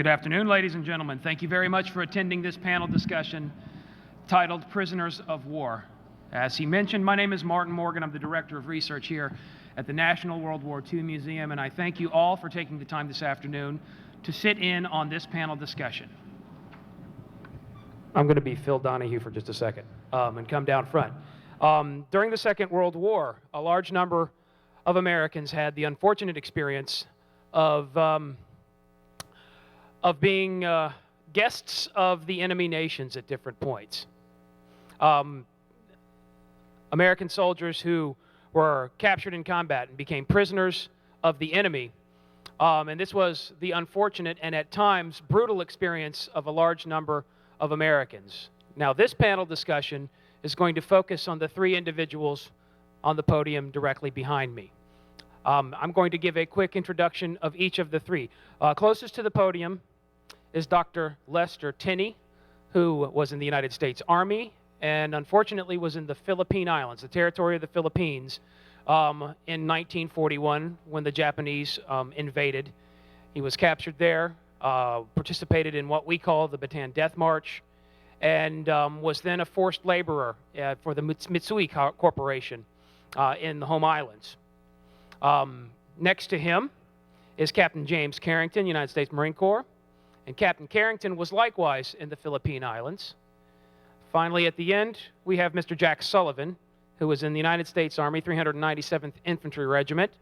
Good afternoon, ladies and gentlemen. Thank you very much for attending this panel discussion titled Prisoners of War. As he mentioned, my name is Martin Morgan. I'm the Director of Research here at the National World War II Museum, and I thank you all for taking the time this afternoon to sit in on this panel discussion. I'm going to be Phil Donahue for just a second and come down front. During the Second World War, a large number of Americans had the unfortunate experience of being guests of the enemy nations at different points. American soldiers who were captured in combat and became prisoners of the enemy. And this was the unfortunate and at times brutal experience of a large number of Americans. Now, this panel discussion is going to focus on the three individuals on the podium directly behind me. I'm going to give a quick introduction of each of the three. Closest to the podium is Dr. Lester Tenney, who was in the United States Army and unfortunately was in the Philippine Islands, the territory of the Philippines, in 1941 when the Japanese invaded. He was captured there, participated in what we call the Bataan Death March, and was then a forced laborer for the Mitsui Corporation in the home islands. Next to him is Captain James Carrington, United States Marine Corps, and Captain Carrington was likewise in the Philippine Islands. Finally, at the end, we have Mr. Jack Sullivan, who was in the United States Army 397th Infantry Regiment,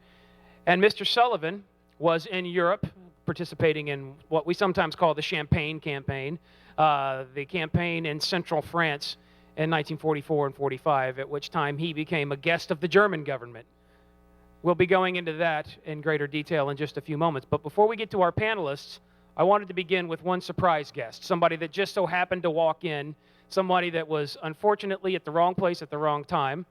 and Mr. Sullivan was in Europe participating in what we sometimes call the Champagne Campaign, the campaign in central France in 1944 and 45, at which time he became a guest of the German government. We'll be going into that in greater detail in just a few moments. But before we get to our panelists, I wanted to begin with one surprise guest, somebody that just so happened to walk in, somebody that was unfortunately at the wrong place at the wrong time,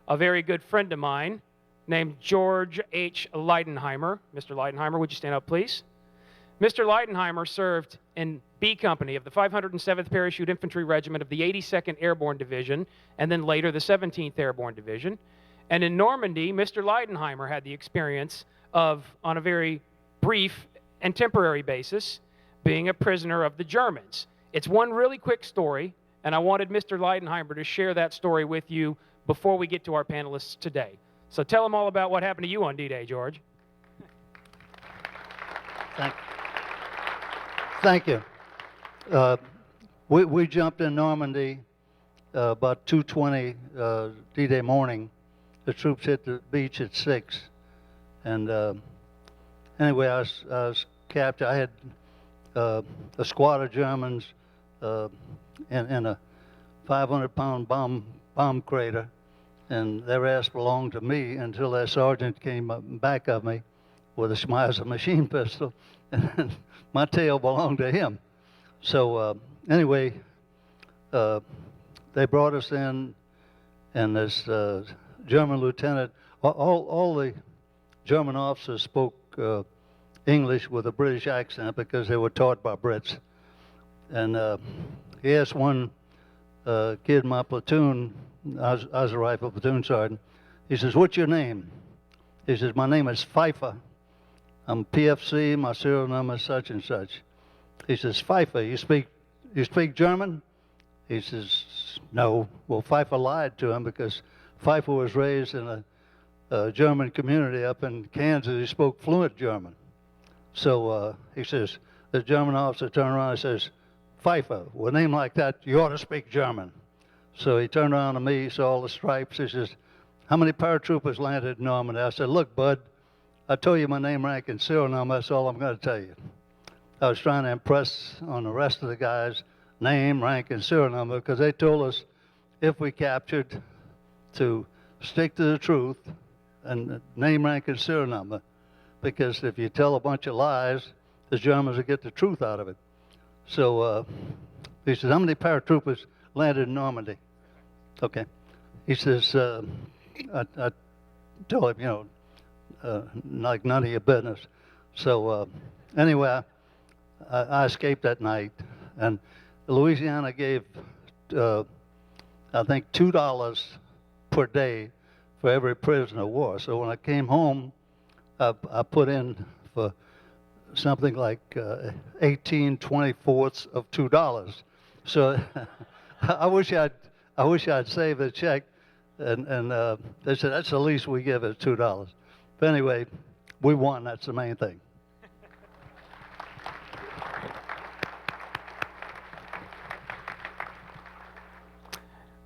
a very good friend of mine named George H. Leidenheimer. Mr. Leidenheimer, would you stand up, please? Mr. Leidenheimer served in B Company of the 507th Parachute Infantry Regiment of the 82nd Airborne Division, and then later the 17th Airborne Division. And in Normandy, Mr. Leidenheimer had the experience of, on a very brief and temporary basis, being a prisoner of the Germans. It's one really quick story, and I wanted Mr. Leidenheimer to share that story with you before we get to our panelists today. So tell them all about what happened to you on D-Day, George. Thank you. We jumped in Normandy about 2:20 D-Day morning. The troops hit the beach at 6. And anyway, I was captured. I had a squad of Germans in a 500-pound bomb crater, and their ass belonged to me until their sergeant came up back of me with a Schmeiser machine pistol, and my tail belonged to him. So anyway, they brought us in, and this German lieutenant, all the German officers spoke English with a British accent because they were taught by Brits. And he asked one kid in my platoon, I was a rifle platoon sergeant, he says, "What's your name?" He says, "My name is Pfeiffer. I'm PFC, my serial number is such and such." He says, "Pfeiffer, you speak German?" He says, "No." Well, Pfeiffer lied to him because Pfeiffer was raised in a German community up in Kansas. He spoke fluent German. So he says, the German officer turned around and says, "Pfeiffer, with a name like that, you ought to speak German." So he turned around to me, saw all the stripes. He says, "How many paratroopers landed in Normandy?" I said, "Look, bud, I told you my name, rank, and serial number. That's all I'm going to tell you." I was trying to impress on the rest of the guys name, rank, and serial number because they told us if we captured to stick to the truth and name, rank, and serial number, because if you tell a bunch of lies, the Germans will get the truth out of it. So he says, "How many paratroopers landed in Normandy?" Okay. He says, I told him, like none of your business. So anyway, I escaped that night, and Louisiana gave, I think, $2 per day for every prisoner of war. So when I came home, I put in for something like 18/24 of $2. So I wish I'd saved the check, and they said that's the least we give is $2. But anyway, we won. That's the main thing.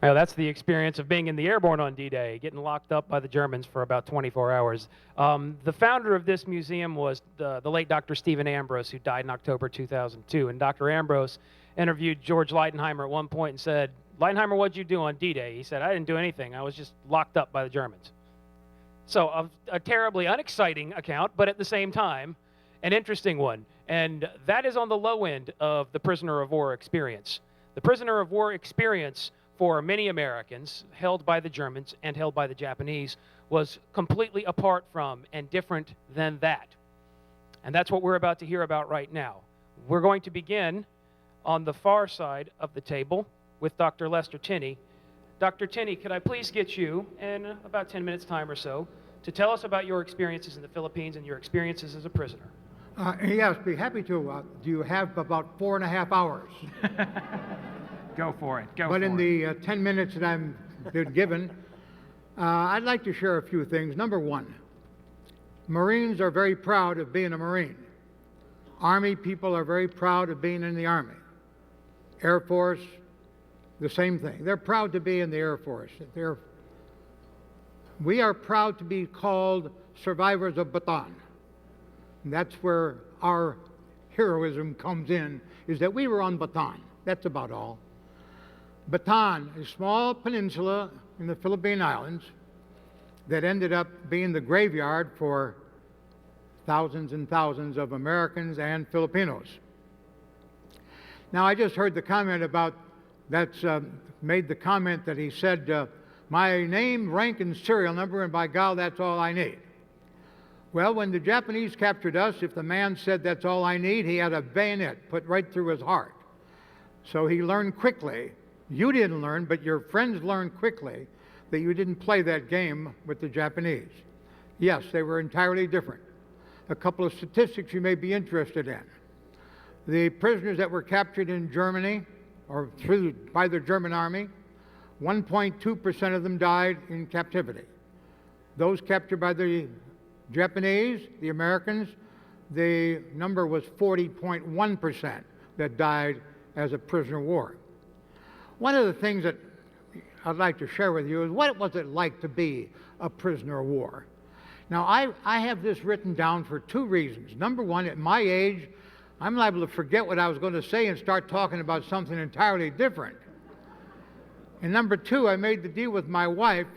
Well, that's the experience of being in the airborne on D-Day, getting locked up by the Germans for about 24 hours. The founder of this museum was the late Dr. Stephen Ambrose, who died in October 2002. And Dr. Ambrose interviewed George Leidenheimer at one point and said, "Leidenheimer, what'd you do on D-Day?" He said, "I didn't do anything. I was just locked up by the Germans." So a terribly unexciting account, but at the same time, an interesting one. And that is on the low end of the prisoner of war experience. The prisoner of war experience for many Americans held by the Germans and held by the Japanese was completely apart from and different than that. And that's what we're about to hear about right now. We're going to begin on the far side of the table with Dr. Lester Tenney. Dr. Tenney, could I please get you, in about 10 minutes time or so, to tell us about your experiences in the Philippines and your experiences as a prisoner? Yes, be happy to. Do you have about 4.5 hours? Go for it. But in the 10 minutes that I'm been given, I'd like to share a few things. Number one, Marines are very proud of being a Marine. Army people are very proud of being in the Army. Air Force, the same thing. They're proud to be in the Air Force. We are proud to be called survivors of Bataan. And that's where our heroism comes in, is that we were on Bataan. That's about all. Bataan, a small peninsula in the Philippine Islands that ended up being the graveyard for thousands and thousands of Americans and Filipinos. Now, I just heard the comment about, made the comment that he said, my name, rank, and serial number, and by God, that's all I need. Well, when the Japanese captured us, if the man said that's all I need, he had a bayonet put right through his heart. So he learned quickly. You didn't learn, but your friends learned quickly that you didn't play that game with the Japanese. Yes, they were entirely different. A couple of statistics you may be interested in. The prisoners that were captured in Germany, or by the German army, 1.2% of them died in captivity. Those captured by the Japanese, the Americans, the number was 40.1% that died as a prisoner of war. One of the things that I'd like to share with you is what was it like to be a prisoner of war? Now, I have this written down for two reasons. Number one, at my age, I'm liable to forget what I was going to say and start talking about something entirely different. And number two, I made the deal with my wife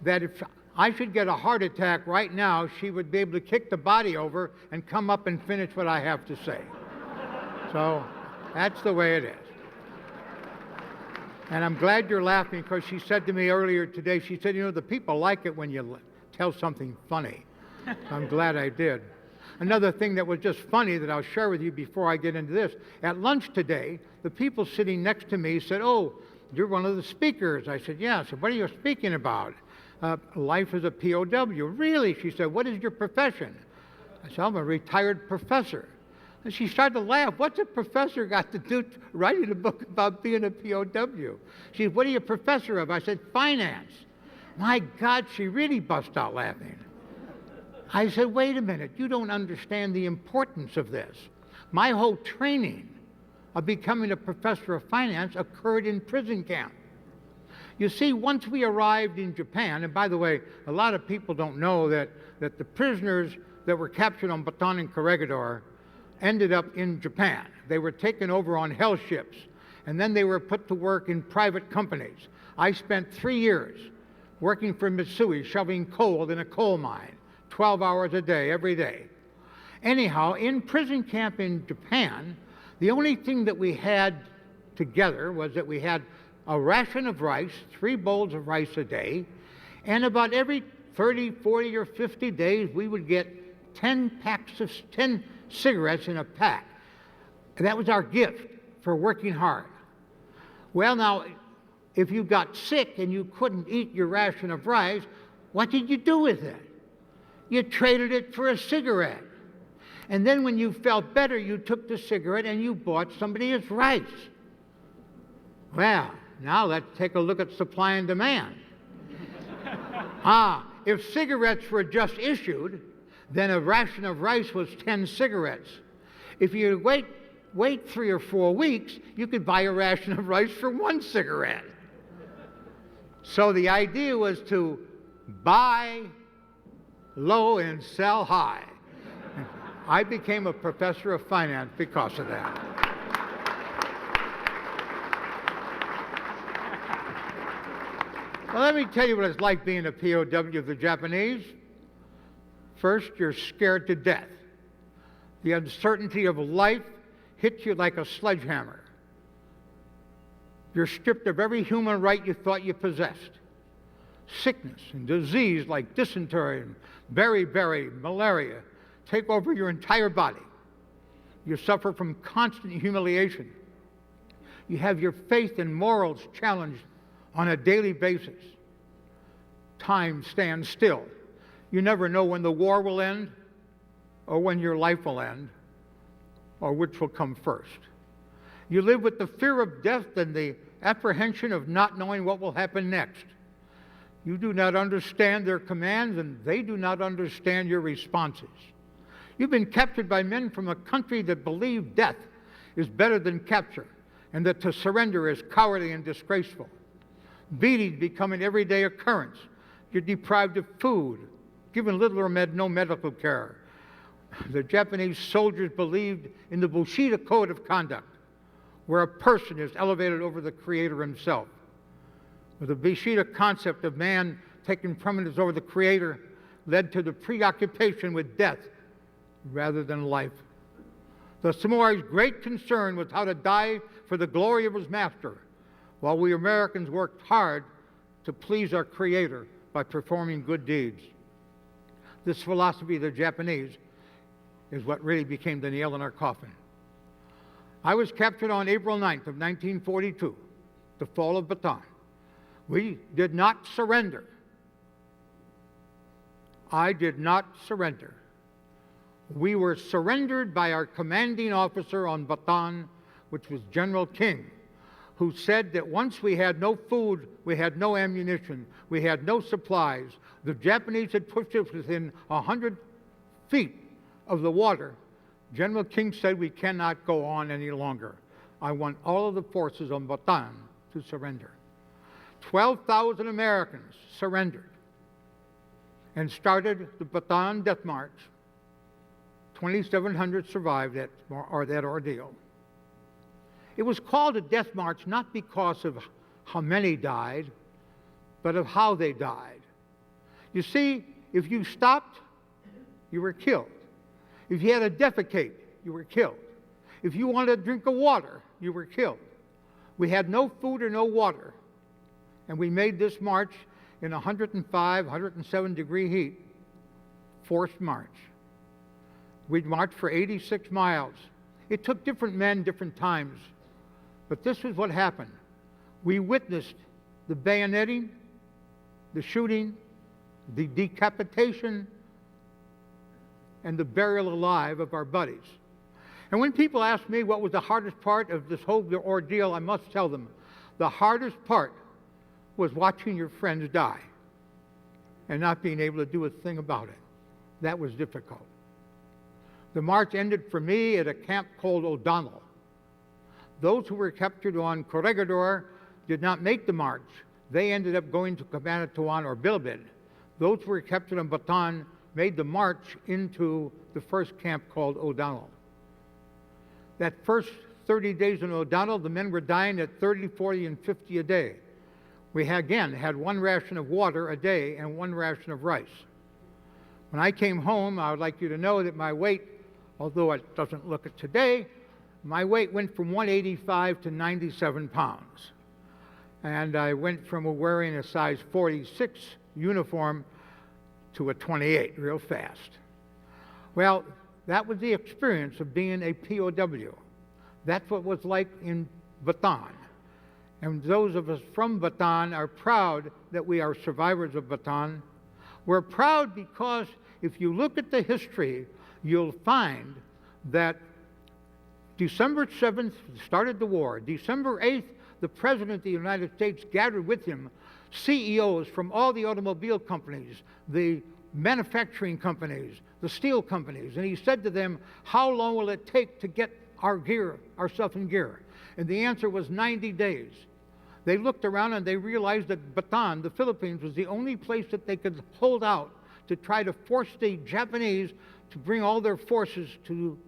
that if I should get a heart attack right now, she would be able to kick the body over and come up and finish what I have to say. So that's the way it is. And I'm glad you're laughing, because she said to me earlier today, she said, you know, the people like it when you tell something funny. So I'm glad I did. Another thing that was just funny that I'll share with you before I get into this, at lunch today, the people sitting next to me said, oh, you're one of the speakers. I said, yeah. I said, what are you speaking about? Life as a POW. Really? She said, what is your profession? I said, I'm a retired professor. And she started to laugh. What's a professor got to do writing a book about being a POW? She said, what are you a professor of? I said, finance. My God, she really bust out laughing. I said, wait a minute, you don't understand the importance of this. My whole training of becoming a professor of finance occurred in prison camp. You see, once we arrived in Japan, and by the way, a lot of people don't know that the prisoners that were captured on Bataan and Corregidor ended up in Japan. They were taken over on hell ships, and then they were put to work in private companies. I spent 3 years working for Mitsui, shoveling coal in a coal mine, 12 hours a day, every day. Anyhow, in prison camp in Japan, the only thing that we had together was that we had a ration of rice, 3 bowls of rice a day, and about every 30, 40, or 50 days, we would get 10 cigarettes in a pack. And that was our gift for working hard. Well, now, if you got sick and you couldn't eat your ration of rice, what did you do with it? You traded it for a cigarette. And then when you felt better, you took the cigarette and you bought somebody its rice. Well, now let's take a look at supply and demand. If cigarettes were just issued, then a ration of rice was 10 cigarettes. If you wait 3 or 4 weeks, you could buy a ration of rice for 1 cigarette. So the idea was to buy low and sell high. I became a professor of finance because of that. Well, let me tell you what it's like being a POW of the Japanese. First, you're scared to death. The uncertainty of life hits you like a sledgehammer. You're stripped of every human right you thought you possessed. Sickness and disease like dysentery and beriberi, malaria, take over your entire body. You suffer from constant humiliation. You have your faith and morals challenged on a daily basis. Time stands still. You never know when the war will end, or when your life will end, or which will come first. You live with the fear of death and the apprehension of not knowing what will happen next. You do not understand their commands, and they do not understand your responses. You've been captured by men from a country that believe death is better than capture, and that to surrender is cowardly and disgraceful. Beatings become an everyday occurrence. You're deprived of food, given little or no medical care. The Japanese soldiers believed in the Bushido Code of Conduct, where a person is elevated over the Creator himself. The Bushido concept of man taking prominence over the Creator led to the preoccupation with death rather than life. The samurai's great concern was how to die for the glory of his master, while we Americans worked hard to please our Creator by performing good deeds. This philosophy of the Japanese is what really became the nail in our coffin. I was captured on April 9th of 1942, the fall of Bataan. We did not surrender. I did not surrender. We were surrendered by our commanding officer on Bataan, which was General King, who said that once we had no food, we had no ammunition, we had no supplies. The Japanese had pushed us within 100 feet of the water. General King said we cannot go on any longer. I want all of the forces on Bataan to surrender. 12,000 Americans surrendered and started the Bataan Death March. 2,700 survived that ordeal. It was called a death march not because of how many died, but of how they died. You see, if you stopped, you were killed. If you had to defecate, you were killed. If you wanted a drink of water, you were killed. We had no food or no water, and we made this march in 105, 107 degree heat, forced march. We'd march for 86 miles. It took different men, different times, but this is what happened. We witnessed the bayoneting, the shooting, the decapitation, and the burial alive of our buddies. And when people ask me what was the hardest part of this whole ordeal, I must tell them, the hardest part was watching your friends die and not being able to do a thing about it. That was difficult. The march ended for me at a camp called O'Donnell. Those who were captured on Corregidor did not make the march. They ended up going to Cabanatuan or Bilibid. Those who were captured on Bataan made the march into the first camp called O'Donnell. That first 30 days in O'Donnell, the men were dying at 30, 40, and 50 a day. We again had one ration of water a day and one ration of rice. When I came home, I would like you to know that my weight, although it doesn't look it today, my weight went from 185 to 97 pounds. And I went from wearing a size 46 uniform to a 28 real fast. Well, that was the experience of being a POW. That's what it was like in Bataan. And those of us from Bataan are proud that we are survivors of Bataan. We're proud because if you look at the history, you'll find that December 7th started the war. December 8th, the President of the United States gathered with him CEOs from all the automobile companies, the manufacturing companies, the steel companies, and he said to them, how long will it take to get ourselves in gear? And the answer was 90 days. They looked around and they realized that Bataan, the Philippines, was the only place that they could hold out to try to force the Japanese to bring all their forces to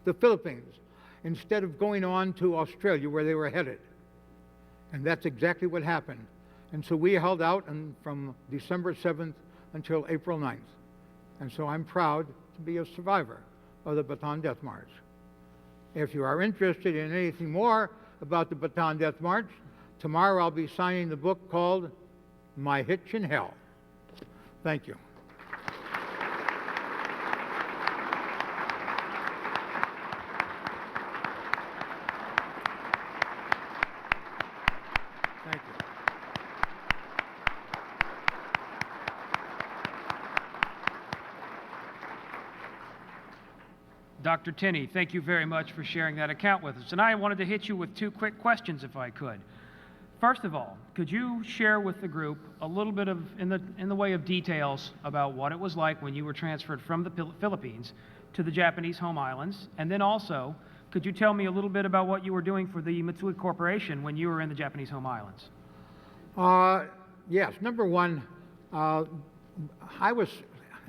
the Philippines instead of going on to Australia where they were headed. And that's exactly what happened. And so we held out from December 7th until April 9th. And so I'm proud to be a survivor of the Bataan Death March. If you are interested in anything more about the Bataan Death March, tomorrow I'll be signing the book called My Hitch in Hell. Thank you. Thank you. Dr. Tenney, thank you very much for sharing that account with us. And I wanted to hit you with two quick questions, if I could. First of all, could you share with the group a little bit of, in the way of details about what it was like when you were transferred from the Philippines to the Japanese home islands? And then also, could you tell me a little bit about what you were doing for the Mitsui Corporation when you were in the Japanese home islands? Yes, number one, I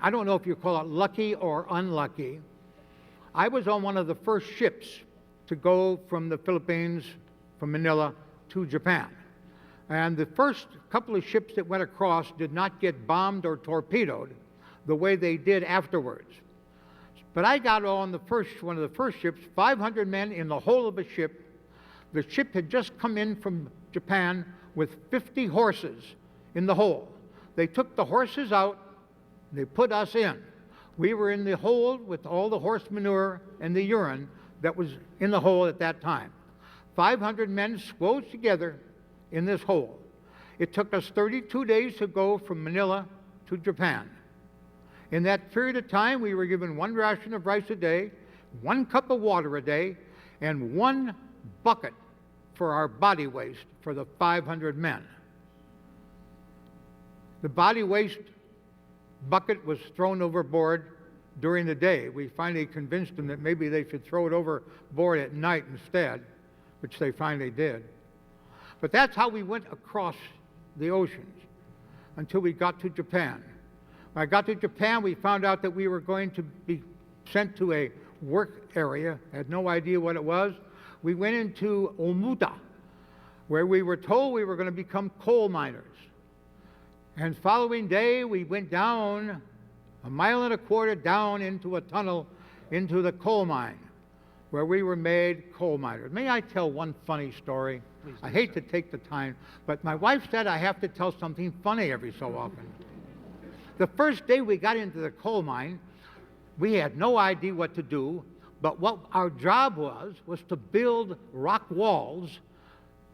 don't know if you call it lucky or unlucky. I was on one of the first ships to go from the Philippines, from Manila, to Japan. And the first couple of ships that went across did not get bombed or torpedoed the way they did afterwards. But I got on one of the first ships, 500 men in the whole of the ship. The ship had just come in from Japan with 50 horses in the hold. They took the horses out, they put us in. We were in the hold with all the horse manure and the urine that was in the hold at that time. 500 men squoze together in this hole. It took us 32 days to go from Manila to Japan. In that period of time, we were given 1 ration of rice a day, 1 cup of water a day, and 1 bucket for our body waste for the 500 men. The body waste bucket was thrown overboard during the day. We finally convinced them that maybe they should throw it overboard at night instead, which they finally did. But that's how we went across the oceans until we got to Japan. When I got to Japan, we found out that we were going to be sent to a work area. I had no idea what it was. We went into Omuta, where we were told we were going to become coal miners. And following day, we went down 1.25 miles down into a tunnel into the coal mine, where we were made coal miners. May I tell one funny story? Please do, I hate sir. to take the time, but my wife said I have to tell something funny every so often. The first day we got into the coal mine, we had no idea what to do, but what our job was to build rock walls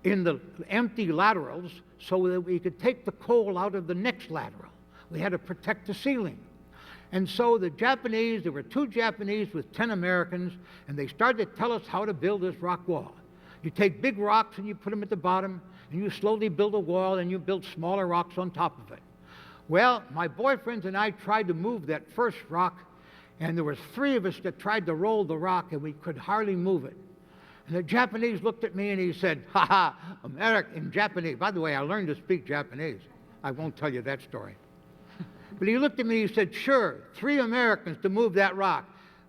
in the empty laterals so that we could take the coal out of the next lateral. We had to protect the ceiling. And so the Japanese, there were 2 Japanese with 10 Americans, and they started to tell us how to build this rock wall. You take big rocks and you put them at the bottom, and you slowly build a wall, and you build smaller rocks on top of it. Well, my boyfriends and I tried to move that first rock, and there was 3 of us that tried to roll the rock, and we could hardly move it. And the Japanese looked at me and he said, ha ha, American, in Japanese. By the way, I learned to speak Japanese. I won't tell you that story. But he looked at me and he said, sure, 3 Americans to move that rock.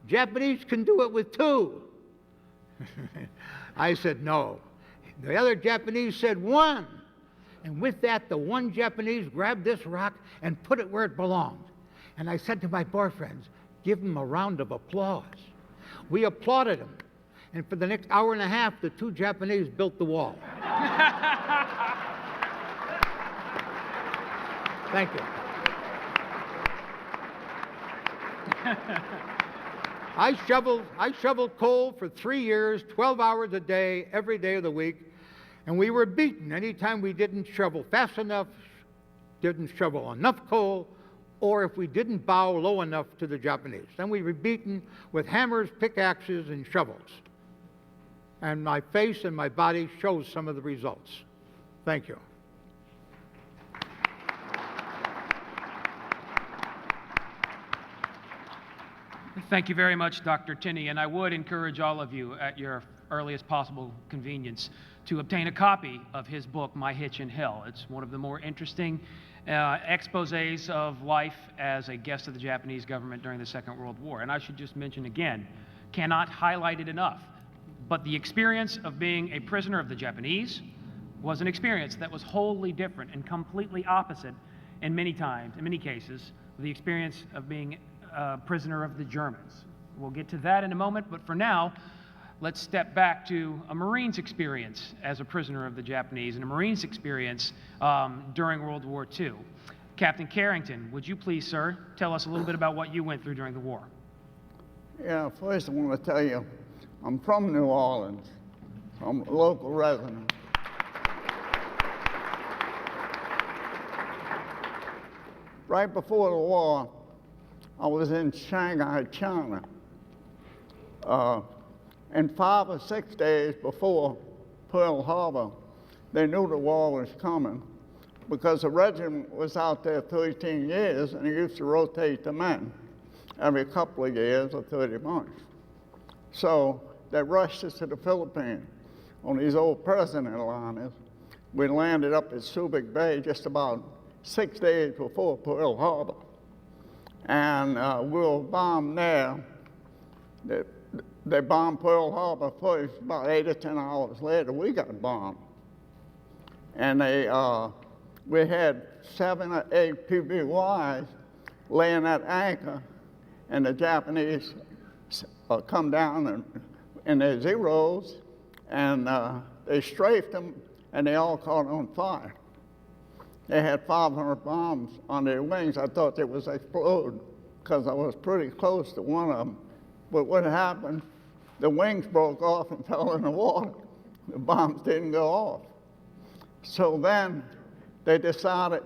Japanese can do it with 2. I said, no. The other Japanese said 1. And with that, the 1 Japanese grabbed this rock and put it where it belonged. And I said to my boyfriends, give them a round of applause. We applauded them. And for the next 1.5 hours, the 2 Japanese built the wall. Thank you. I shoveled coal for 3 years, 12 hours a day, every day of the week, and we were beaten anytime we didn't shovel fast enough, didn't shovel enough coal, or if we didn't bow low enough to the Japanese. Then we were beaten with hammers, pickaxes, and shovels. And my face and my body shows some of the results. Thank you. Thank you very much, Dr. Tenney, and I would encourage all of you at your earliest possible convenience to obtain a copy of his book, My Hitch in Hell. It's one of the more interesting exposés of life as a guest of the Japanese government during the Second World War. And I should just mention again, cannot highlight it enough, but the experience of being a prisoner of the Japanese was an experience that was wholly different and completely opposite in many cases, the experience of being a prisoner of the Germans. We'll get to that in a moment, but for now, let's step back to a Marine's experience as a prisoner of the Japanese and a Marine's experience during World War II. Captain Carrington, would you please, sir, tell us a little bit about what you went through during the war? Yeah, first I want to tell you, I'm from New Orleans. I'm a local resident. Right before the war, I was in Shanghai, China. And 5 or 6 days before Pearl Harbor, they knew the war was coming because the regiment was out there 13 years and it used to rotate the men every couple of years or 30 months. So they rushed us to the Philippines on these old president liners. We landed up at Subic Bay just about 6 days before Pearl Harbor. And we were bombed there. They bombed Pearl Harbor first. About 8 or 10 hours later, we got bombed. And we had 7 or 8 PBYs laying at anchor, and the Japanese come down in their Zeros, and they strafed them, and they all caught on fire. They had 500 bombs on their wings. I thought they was explode because I was pretty close to one of them. But what happened, the wings broke off and fell in the water. The bombs didn't go off. So then they decided,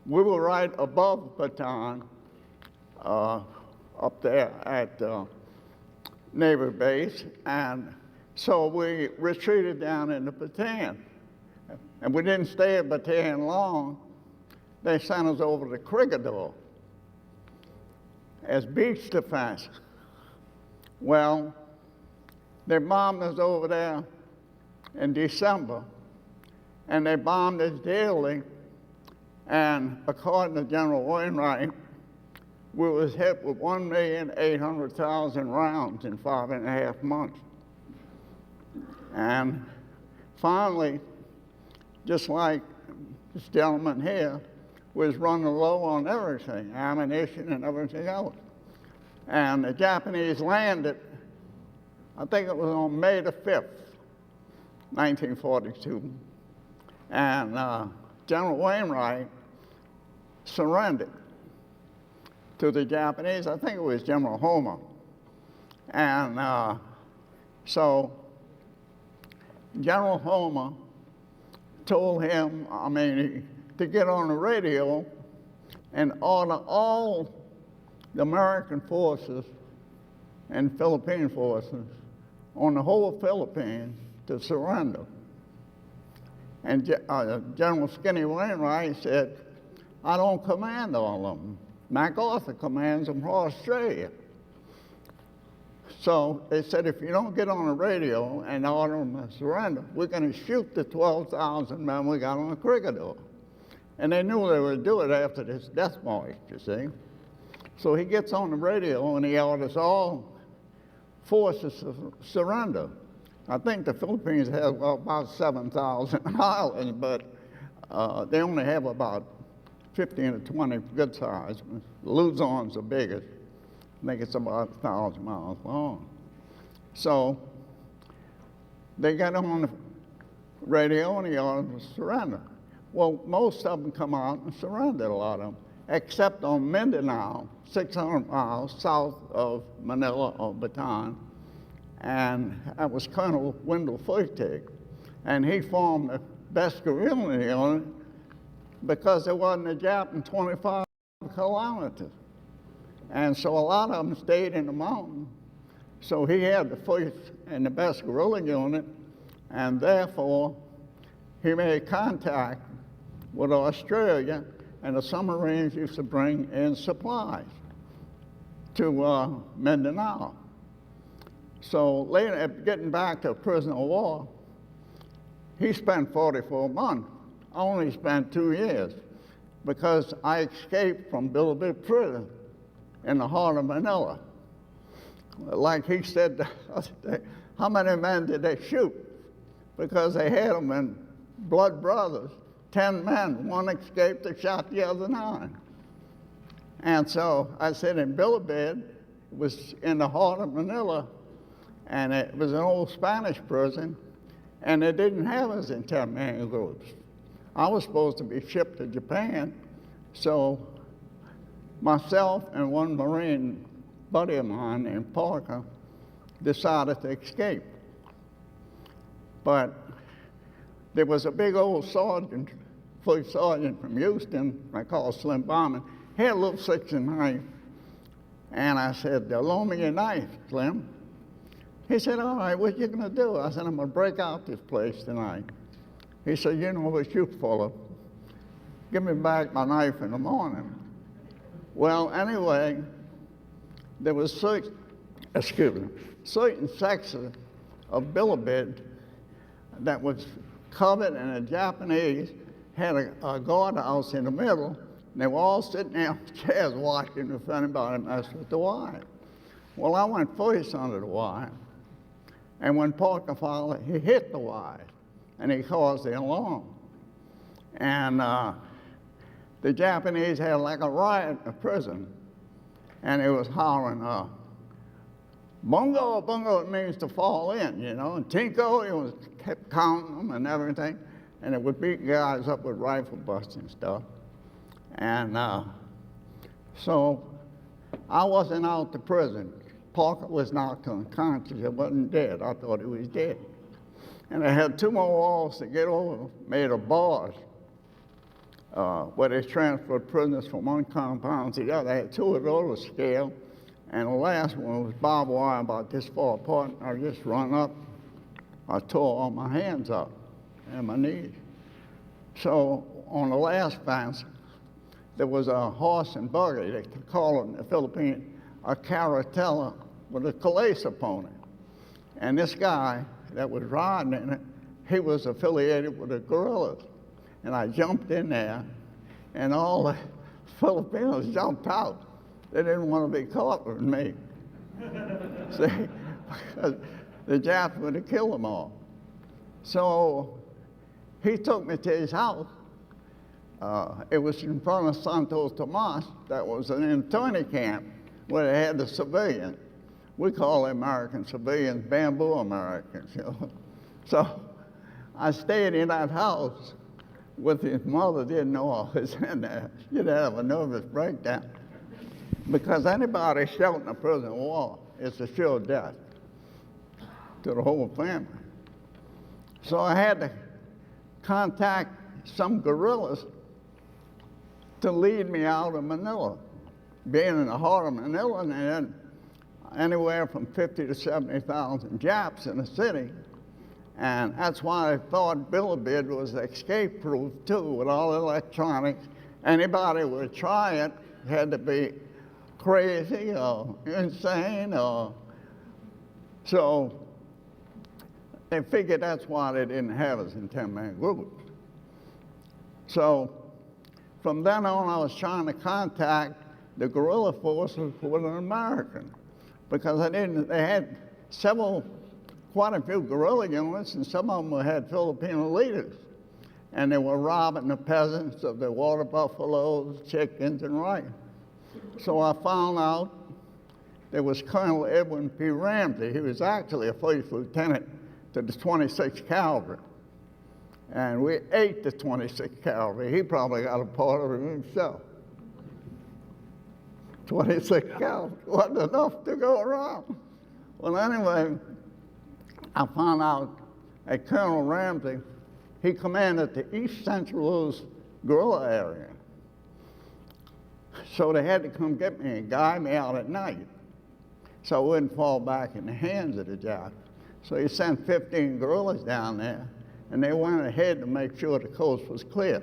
we were right above Bataan, up there at Navy base, and so we retreated down into Bataan. And we didn't stay at Bataan long. They sent us over to Crigador as beach defense. Well, they bombed us over there in December, and they bombed us daily, and according to General Wainwright, we was hit with 1,800,000 rounds in 5.5 months. And finally, just like this gentleman here, was running low on everything, ammunition and everything else. And the Japanese landed, I think it was on May the 5th, 1942. And General Wainwright surrendered to the Japanese. I think it was General Homer. And so General Homer told him, to get on the radio and order all the American forces and Philippine forces on the whole Philippines to surrender. And General Skinny Wainwright said, I don't command all of them. MacArthur commands them for Australia. So they said, if you don't get on the radio and order them to surrender, we're going to shoot the 12,000 men we got on the Crigador. And they knew they would do it after this death march, you see. So he gets on the radio and he orders all forces to surrender. I think the Philippines have about 7,000 islands, but they only have about 15 or 20 good size. Luzon's the biggest. I think it's about 1,000 miles long. So they got on the radio and he ordered to surrender. Well, most of them come out and surrendered, a lot of them, except on Mindanao, 600 miles south of Manila or Bataan, and that was Colonel Wendell Fertig. And he formed the best guerrilla unit because there wasn't a Jap in 25 kilometers. And so a lot of them stayed in the mountain. So he had the first and the best guerrilla unit, and therefore he made contact with Australia, and the submarines used to bring in supplies to Mindanao. So later, getting back to prisoner of war, he spent 44 months. I only spent 2 years because I escaped from Bilibid prison in the heart of Manila. Like he said the other day, how many men did they shoot? Because they had them in blood brothers, 10 men. One escaped, they shot the other 9. And so I said in Bilibid, it was in the heart of Manila, and it was an old Spanish prison, and they didn't have us in 10-man groups. I was supposed to be shipped to Japan, so myself and one Marine buddy of mine named Parker decided to escape. But there was a big old sergeant, first sergeant from Houston, I call Slim Bauman. He had a little 6 knife, and I said, loan me your knife, Slim. He said, all right, what you gonna do? I said, I'm gonna break out this place tonight. He said, you know what you're full of. Give me back my knife in the morning. Well, anyway, there was certain sections of Bilibid that was covered, and the Japanese had a guardhouse in the middle, and they were all sitting there on chairs watching if anybody messed with the wire. Well, I went first under the wire, and when Parker followed, he hit the wire, and he caused the alarm. And the Japanese had like a riot in the prison, and it was hollering, bungo, bungo, it means to fall in, you know, and tinko, it was kept counting them and everything, and it would beat guys up with rifle busts and stuff. And so I wasn't out to prison. Parker was knocked unconscious. He wasn't dead. I thought he was dead. And I had 2 more walls to get over, made of bars, where they transferred prisoners from one compound to the other. I had 2 of those scale, and the last one was barbed wire about this far apart. I just run up. I tore all my hands up and my knees. So on the last fence, there was a horse and buggy. They call it in the Philippines a carretella with a calace pony. And this guy that was riding in it, he was affiliated with the guerrillas. And I jumped in there, and all the Filipinos jumped out. They didn't want to be caught with me. See, because the Japs would have killed them all. So he took me to his house. It was in front of Santo Tomas. That was an internee camp where they had the civilians. We call the American civilians bamboo Americans, you know. So I stayed in that house with his mother. Didn't know I was in there. She'd have a nervous breakdown. Because anybody shot in a prison of war, it's a sure death to the whole family. So I had to contact some guerrillas to lead me out of Manila. Being in the heart of Manila, and they had anywhere from 50 to 70,000 Japs in the city. And that's why I thought Bilibid was escape-proof too, with all the electronics. Anybody who would try it had to be crazy or insane, or so they figured that's why they didn't have us in 10-man groups. So from then on, I was trying to contact the guerrilla forces with an American, because they had quite a few guerrilla units, and some of them had Filipino leaders. And they were robbing the peasants of their water buffaloes, chickens, and rice. So I found out there was Colonel Edwin P. Ramsey. He was actually a first lieutenant to the 26th Cavalry. And we ate the 26th Cavalry. He probably got a part of it himself. 26th Cavalry wasn't enough to go around. Well, anyway, I found out that Colonel Ramsey, he commanded the East Central guerrilla area. So they had to come get me and guide me out at night so I wouldn't fall back in the hands of the Japs. So he sent 15 guerrillas down there, and they went ahead to make sure the coast was clear.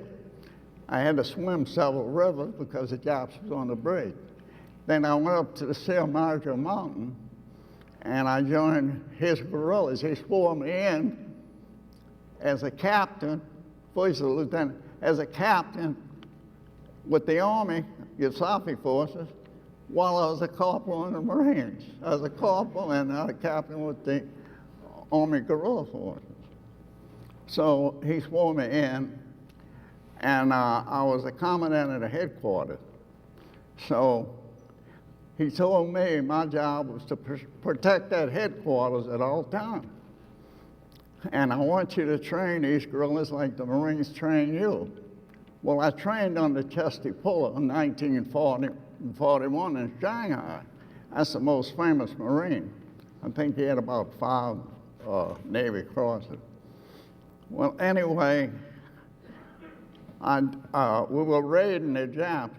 I had to swim several rivers because the Japs was on the bridge. Then I went up to the Sierra Madre Mountain, and I joined his guerrillas. He swore me in as a captain, first a lieutenant, as a captain with the Army, USMC forces, while I was a corporal in the Marines. I was a corporal and a captain with the Army guerrilla forces. So he swore me in, and I was the commandant of the headquarters. So he told me my job was to protect that headquarters at all times. And I want you to train these guerrillas like the Marines train you. Well, I trained under Chesty Puller in 1941 in Shanghai. That's the most famous Marine. I think he had about 5 Navy crosses. Well, anyway, we were raiding the Japs,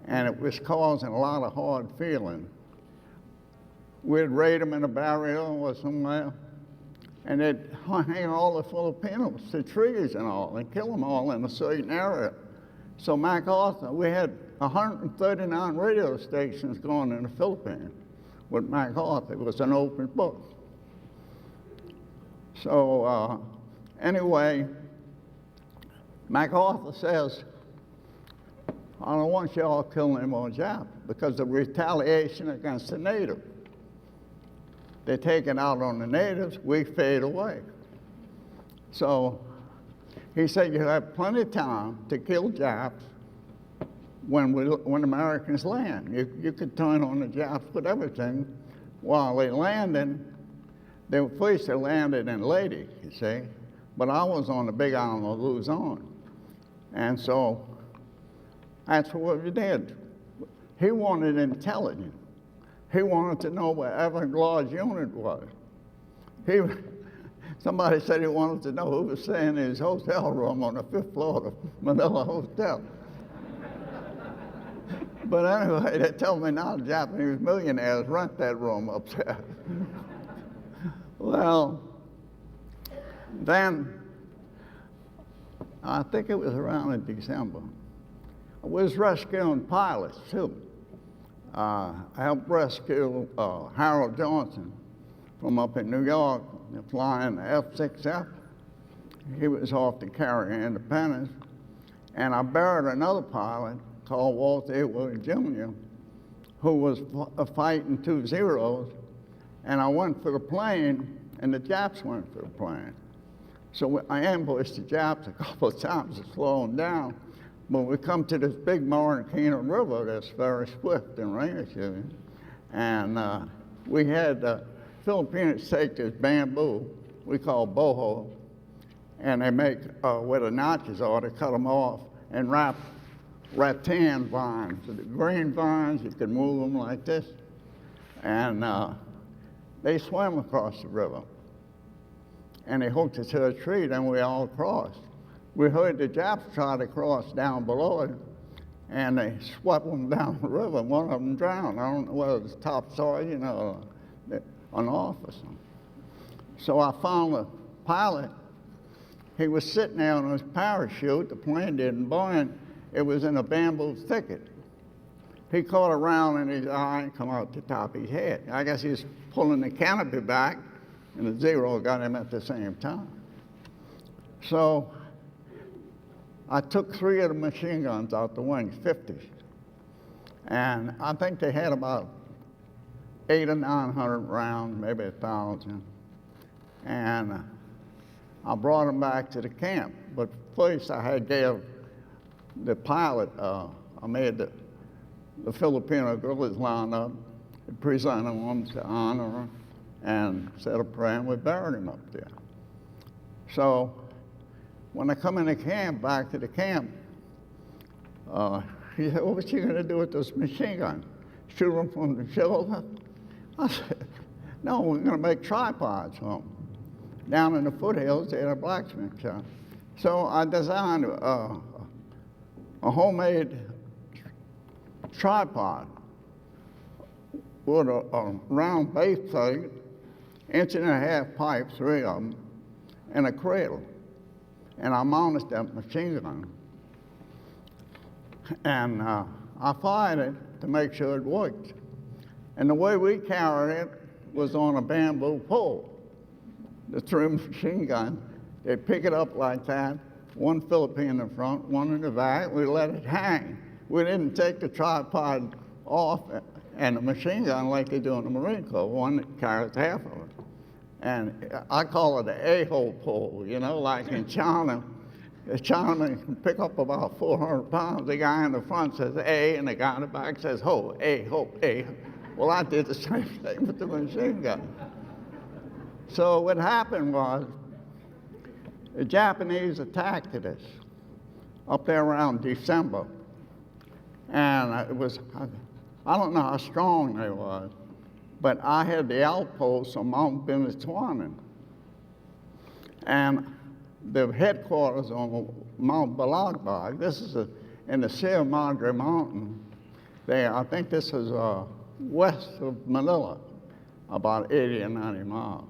and it was causing a lot of hard feeling. We'd raid them in a barrio or somewhere, and they'd hang all the Filipinos to trees and all, and kill them all in a certain area. So MacArthur, we had 139 radio stations going in the Philippines with MacArthur. It was an open book. So anyway, MacArthur says, I don't want you all killing any more Japs because of retaliation against the natives. They take it out on the natives, we fade away. So he said, you have plenty of time to kill Japs when Americans land. You could turn on the Japs with everything while they landed. First they landed in Leyte, you see, but I was on the Big Island of Luzon. And so that's what we did. He wanted intelligence. He wanted to know where Everglades unit was. Somebody said he wanted to know who was staying in his hotel room on the 5th floor of the Manila Hotel. But anyway, they told me now Japanese millionaires rent that room up there. Well, then, I think it was around in December, I was rescuing pilots too. I helped rescue Harold Johnson from up in New York, flying the F-6F. He was off to carry Independence. And I buried another pilot called Walter A. Williams Jr., who was fighting 2 Zeros. And I went for the plane, and the Japs went for the plane. So I ambushed the Japs a couple of times to slow them down. But we come to this big Marinquina River that's very swift and rainy, and we had Filipinos take this bamboo we call boho, and they make where the notches are, they cut them off and wrap rattan vines. The green vines, you can move them like this, and they swam across the river. And they hooked us to a tree, then we all crossed. We heard the Japs try to cross down below it, and they swept them down the river. One of them drowned. I don't know whether it was topsoil, you know, an officer. So I found the pilot. He was sitting there on his parachute. The plane didn't burn. It was in a bamboo thicket. He caught a round in his eye and come out the top of his head. I guess he was pulling the canopy back, and the Zero got him at the same time. So I took 3 of the machine guns out the wings, 50s. And I think they had about 800 or 900 rounds, maybe 1,000. And I brought them back to the camp. But first I had gave the pilot, I made the Filipino guerrillas line up, and presented them to honor them, and said a prayer, and we buried him up there. So when I come in the camp, back to the camp, he said, what you going to do with this machine gun? Shoot them from the shoulder? I said, no, we're going to make tripods for them. Down in the foothills, they had a blacksmith shop. So I designed a homemade tripod with a round base plate, 1.5-inch pipe, 3 of them, and a cradle. And I mounted that machine gun. And I fired it to make sure it worked. And the way we carried it was on a bamboo pole. The 3 machine gun, they pick it up like that, 1 Philippine in the front, 1 in the back, we let it hang. We didn't take the tripod off and the machine gun like they do in the Marine Corps, one that carries half of it. And I call it an a-hole pole, you know, like in China. The Chinaman can pick up about 400 pounds. The guy in the front says A, and the guy in the back says ho, A, ho, A. Well, I did the same thing with the machine gun. So what happened was, the Japanese attacked us up there around December. And it was, I don't know how strong they was, but I had the outpost on Mount Benetwanen. And the headquarters on Mount Balagbag, this is in the Sierra Madre Mountain there. I think this is west of Manila, about 80 or 90 miles.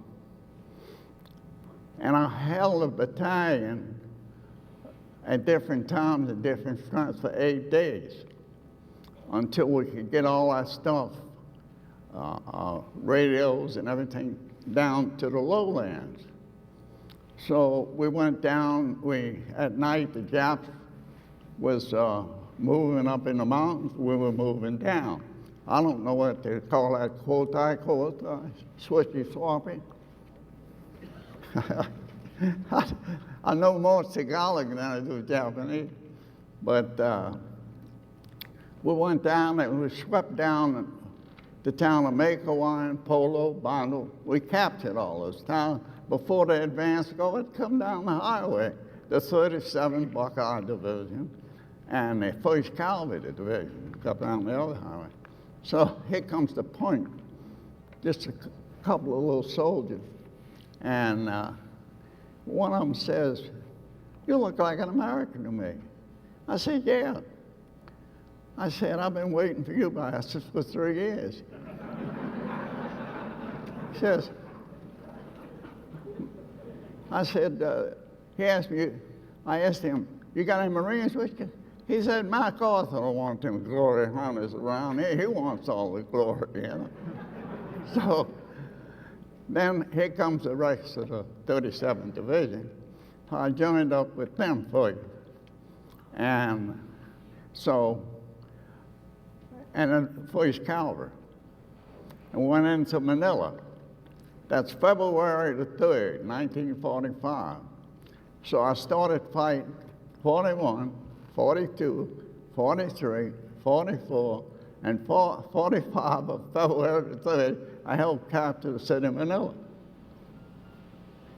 And I held a battalion at different times and different strengths for 8 days until we could get all that stuff, radios and everything, down to the lowlands. So we went down, at night the Japs was moving up in the mountains, we were moving down. I don't know what they call that, quotai, switchy swappy. I know more Tagalog than I do Japanese, but we went down and we swept down the town of Makawine, Polo, Bando. We captured all those towns before they advanced over to come down the highway, the 37th Buckeye Division and the 1st Cavalry Division come down the other highway. So here comes the point, just a couple of little soldiers. And one of them says, "You look like an American to me." I said, "Yeah." I said, "I've been waiting for you bastards for 3 years." He says, I said, he asked me, I asked him, "You got any Marines with you?" He said, "MacArthur don't want them glory hunters around here. He wants all the glory, you know." So then here comes the rest of the 37th Division. I joined up with them first. And so, and then 1st Cavalry. And went into Manila. That's February the 3rd, 1945. So I started fighting 41, 42, 43, 44, and 45 of February the 3rd, I helped capture the city of Manila.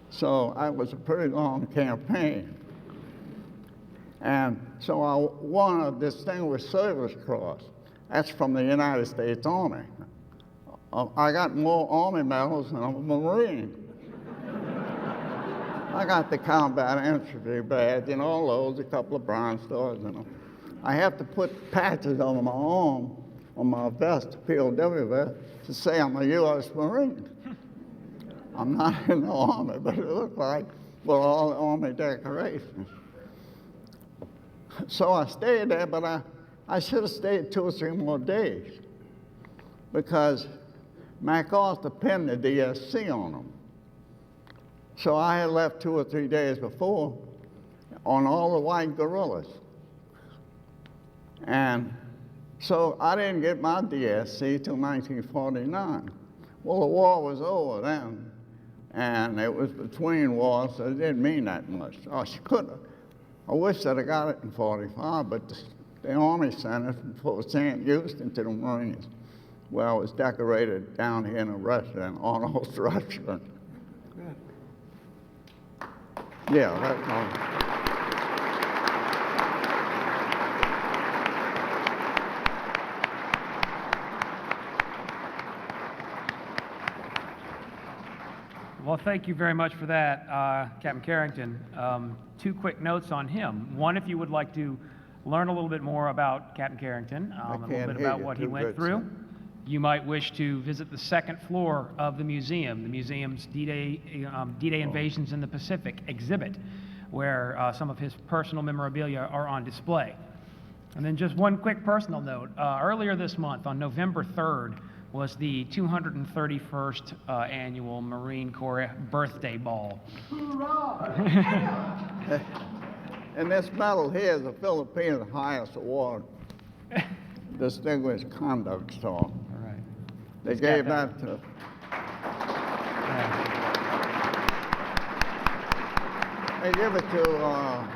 So that was a pretty long campaign. And so I won a Distinguished Service Cross. That's from the United States Army. I got more Army medals than I'm a Marine. I got the Combat Infantry badge and all those, a couple of Bronze Stars in them. I have to put patches on my arm, on my vest, POW vest, to say I'm a U.S. Marine. I'm not in the Army, but it looked like with all the Army decorations. So I stayed there, but I should have stayed 2 or 3 more days because MacArthur pinned the DSC on them. So I had left 2 or 3 days before on all the white guerrillas. And so I didn't get my DSC till 1949. Well, the war was over then, and it was between wars, so it didn't mean that much. I wish that I got it in 45, but the Army sent it from Fort St. Houston to the Marines. Well, it was decorated down here in a restaurant, Arnold's Restaurant. Yeah, that's all. Well, thank you very much for that, Captain Carrington. 2 quick notes on him. One, if you would like to learn a little bit more about Captain Carrington, a little can't bit hear about you what he too went good, through. sir. You might wish to visit the second floor of the museum's D-Day Invasions in the Pacific exhibit, where some of his personal memorabilia are on display. And then just one quick personal note. Earlier this month, on November 3rd, was the 231st annual Marine Corps Birthday Ball. And this medal here is the Philippines' highest award, Distinguished Conduct Star. All right. They It's gave got that to, they give it to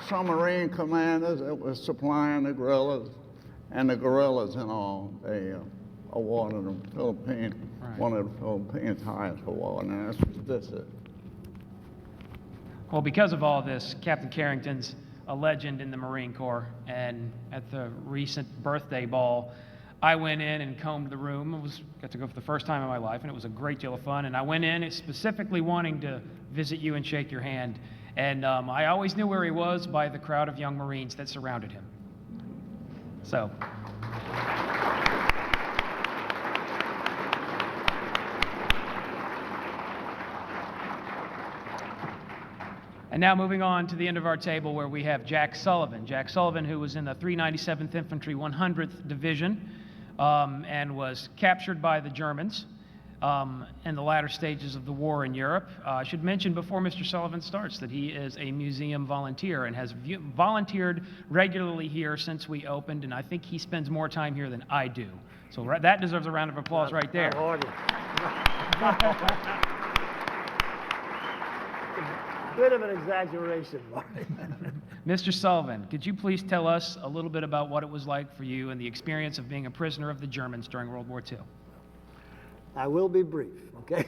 submarine commanders that was supplying the guerrillas, and the guerrillas and all. They awarded them Philippines, Right. one of the Philippines' highest award, and that's what this is. Well, because of all this, Captain Carrington's a legend in the Marine Corps, and at the recent birthday ball, I went in and combed the room. Got to go for the first time in my life, and it was a great deal of fun. And I went in specifically wanting to visit you and shake your hand. And I always knew where he was by the crowd of young Marines that surrounded him. So. And now moving on to the end of our table where we have Jack Sullivan. Jack Sullivan, who was in the 397th Infantry 100th Division and was captured by the Germans in the latter stages of the war in Europe. I should mention before Mr. Sullivan starts that he is a museum volunteer and has volunteered regularly here since we opened, and I think he spends more time here than I do. So that deserves a round of applause right there. Bit of an exaggeration, Marty. Mr. Sullivan, could you please tell us a little bit about what it was like for you and the experience of being a prisoner of the Germans during World War II? I will be brief, okay?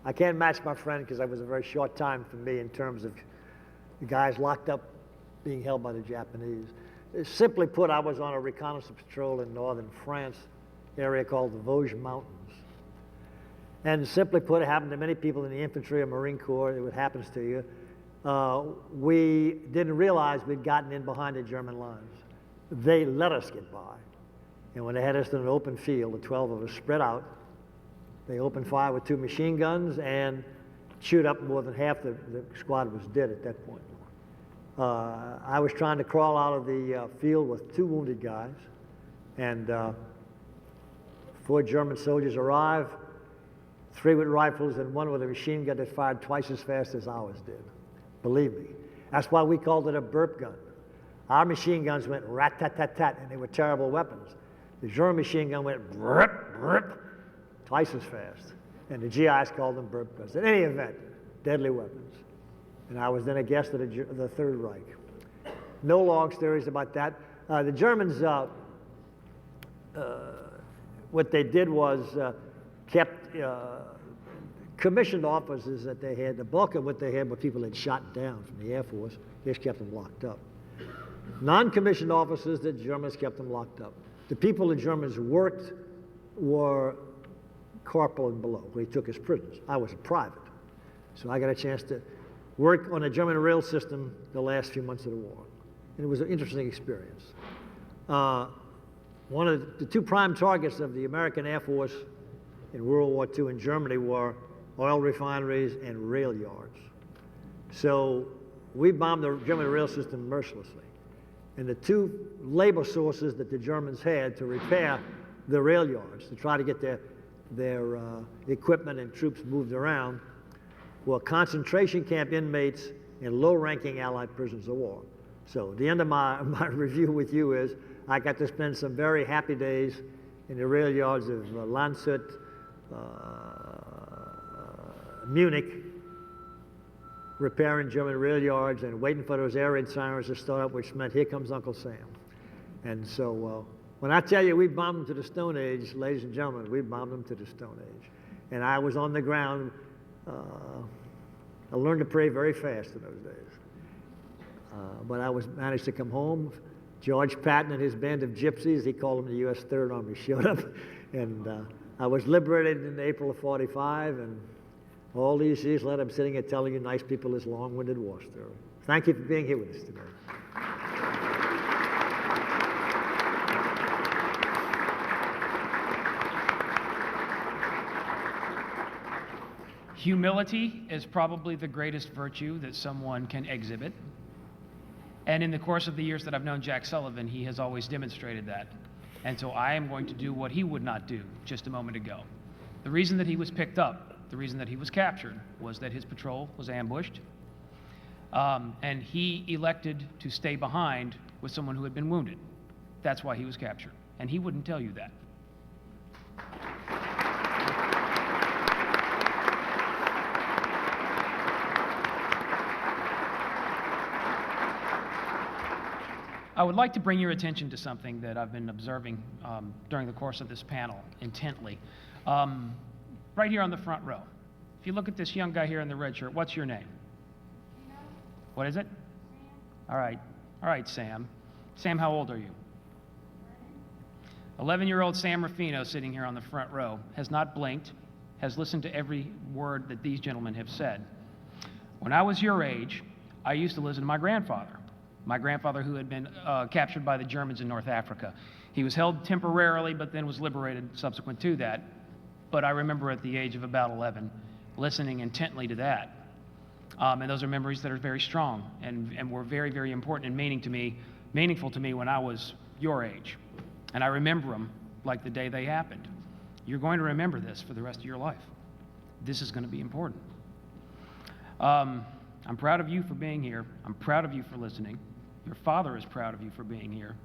I can't match my friend because that was a very short time for me in terms of the guys locked up being held by the Japanese. Simply put, I was on a reconnaissance patrol in northern France, area called the Vosges Mountains. And simply put, it happened to many people in the infantry or Marine Corps. It happens to you. We didn't realize we'd gotten in behind the German lines. They let us get by. And when they had us in an open field, the 12 of us spread out, they opened fire with 2 machine guns and chewed up more than half the squad was dead at that point. I was trying to crawl out of the field with 2 wounded guys. And 4 German soldiers arrived. 3 with rifles and 1 with a machine gun that fired twice as fast as ours did. Believe me. That's why we called it a burp gun. Our machine guns went rat-tat-tat-tat, and they were terrible weapons. The German machine gun went brip, brip, twice as fast. And the GIs called them burp guns. In any event, deadly weapons. And I was then a guest of the Third Reich. No long stories about that. The Germans, what they did was kept commissioned officers that they had. The bulk of what they had were people that shot down from the Air Force. They just kept them locked up. Non-commissioned officers, the Germans kept them locked up. The people the Germans worked were corporal and below. We took as prisoners. I was a private. So I got a chance to work on a German rail system the last few months of the war. And it was an interesting experience. One of the 2 prime targets of the American Air Force in World War II in Germany were oil refineries and rail yards. So we bombed the German rail system mercilessly. And the 2 labor sources that the Germans had to repair the rail yards, to try to get their equipment and troops moved around, were concentration camp inmates and low-ranking Allied prisoners of war. So the end of my review with you is I got to spend some very happy days in the rail yards of Landshut, Munich, repairing German rail yards and waiting for those air raid sirens to start up, which meant here comes Uncle Sam. And so when I tell you we bombed them to the Stone Age, ladies and gentlemen, we bombed them to the Stone Age. And I was on the ground. I learned to pray very fast in those days. But I managed to come home. George Patton and his band of gypsies, he called them the U.S. Third Army, showed up. And I was liberated in April of '45, and all these years later, I'm sitting here telling you nice people this long-winded war story. Thank you for being here with us today. Humility is probably the greatest virtue that someone can exhibit. And in the course of the years that I've known Jack Sullivan, he has always demonstrated that. And so I am going to do what he would not do just a moment ago. The reason that he was picked up, the reason that he was captured, was that his patrol was ambushed. And he elected to stay behind with someone who had been wounded. That's why he was captured. And he wouldn't tell you that. I would like to bring your attention to something that I've been observing during the course of this panel intently. Right here on the front row. If you look at this young guy here in the red shirt, what's your name? What is it? Sam. All right, Sam. Sam, how old are you? 11-year-old Sam Ruffino, sitting here on the front row, has not blinked, has listened to every word that these gentlemen have said. When I was your age, I used to listen to my grandfather who had been captured by the Germans in North Africa. He was held temporarily, but then was liberated subsequent to that. But I remember at the age of about 11, listening intently to that. And those are memories that are very strong and were very, very important and meaningful to me when I was your age. And I remember them like the day they happened. You're going to remember this for the rest of your life. This is going to be important. I'm proud of you for being here. I'm proud of you for listening. Your father is proud of you for being here.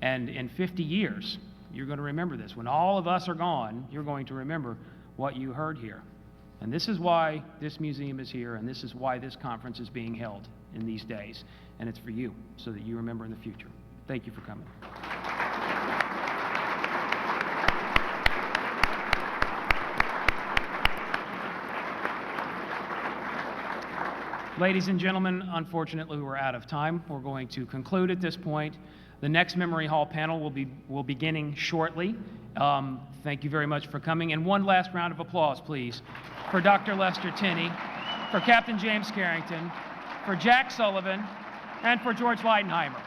And in 50 years, you're going to remember this. When all of us are gone, you're going to remember what you heard here. And this is why this museum is here, and this is why this conference is being held in these days. And it's for you, so that you remember in the future. Thank you for coming. Ladies and gentlemen, unfortunately, we're out of time. We're going to conclude at this point. The next Memory Hall panel will be beginning shortly. Thank you very much for coming. And one last round of applause, please, for Dr. Lester Tenney, for Captain James Carrington, for Jack Sullivan, and for George Leidenheimer.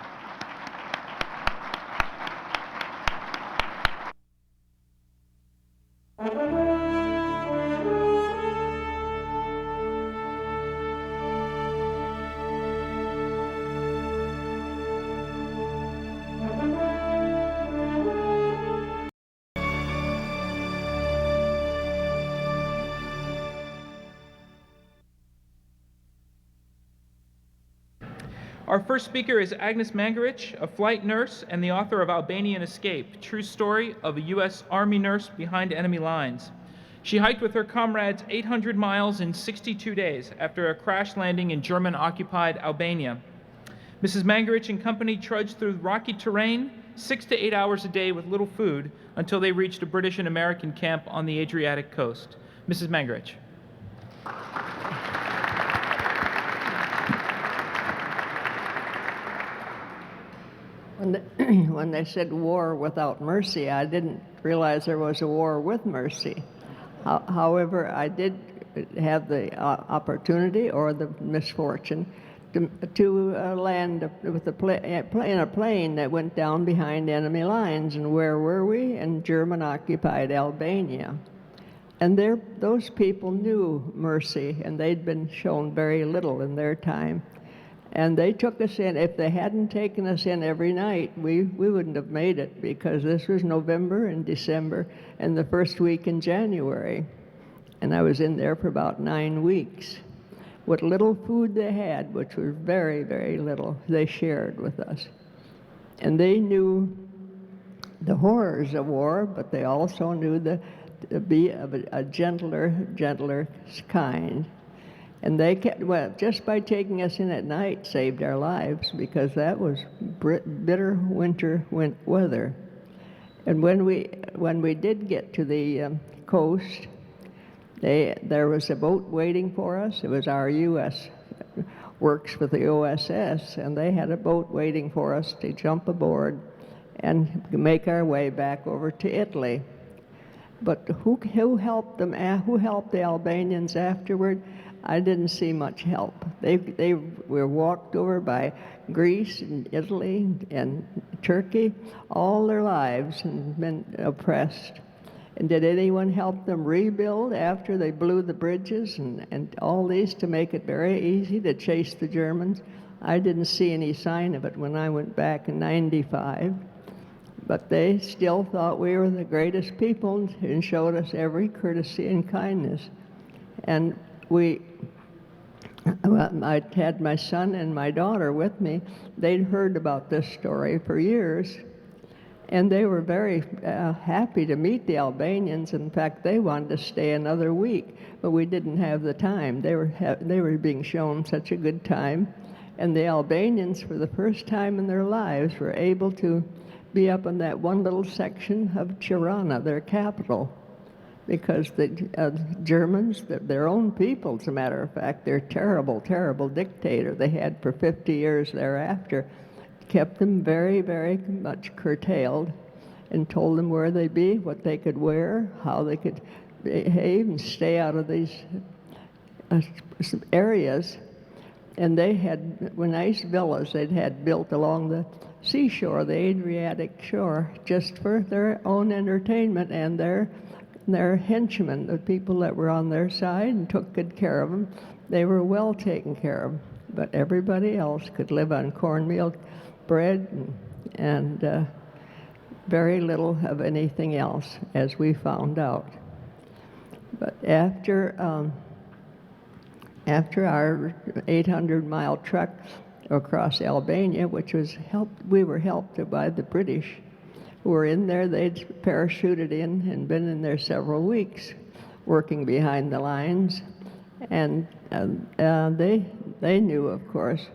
Our first speaker is Agnes Mangarich, a flight nurse and the author of Albanian Escape, True Story of a U.S. Army Nurse Behind Enemy Lines. She hiked with her comrades 800 miles in 62 days after a crash landing in German-occupied Albania. Mrs. Mangarich and company trudged through rocky terrain, 6 to 8 hours a day with little food, until they reached a British and American camp on the Adriatic coast. Mrs. Mangarich. When they said war without mercy, I didn't realize there was a war with mercy. However, I did have the opportunity or the misfortune to land with in a plane that went down behind enemy lines. And where were we? In German-occupied Albania. And those people knew mercy, and they'd been shown very little in their time. And they took us in. If they hadn't taken us in every night, we wouldn't have made it, because this was November and December and the first week in January. And I was in there for about 9 weeks. What little food they had, which was very, very little, they shared with us. And they knew the horrors of war, but they also knew to be of a gentler kind. And they kept, well, just by taking us in at night saved our lives, because that was bitter winter weather. And when we did get to the coast, there was a boat waiting for us. It was our U.S. works with the OSS, and they had a boat waiting for us to jump aboard and make our way back over to Italy. But who helped them? Who helped the Albanians afterward? I didn't see much help. They were walked over by Greece and Italy and Turkey all their lives and been oppressed. And did anyone help them rebuild after they blew the bridges and all these to make it very easy to chase the Germans? I didn't see any sign of it when I went back in '95. But they still thought we were the greatest people and showed us every courtesy and kindness. And I had my son and my daughter with me. They'd heard about this story for years, and they were very happy to meet the Albanians. In fact, they wanted to stay another week, but we didn't have the time. They were being shown such a good time, and the Albanians, for the first time in their lives, were able to be up in that one little section of Tirana, their capital, because the Germans, their own people, as a matter of fact, their terrible, terrible dictator they had for 50 years thereafter, kept them very, very much curtailed and told them where they'd be, what they could wear, how they could behave and stay out of these areas. And they had nice villas they'd had built along the seashore, the Adriatic shore, just for their own entertainment, and their henchmen, the people that were on their side and took good care of them, they were well taken care of. But everybody else could live on cornmeal bread and very little of anything else, as we found out. But after our 800-mile trek across Albania, which was we were helped by the British who were in there. They'd parachuted in and been in there several weeks working behind the lines. And they knew, of course,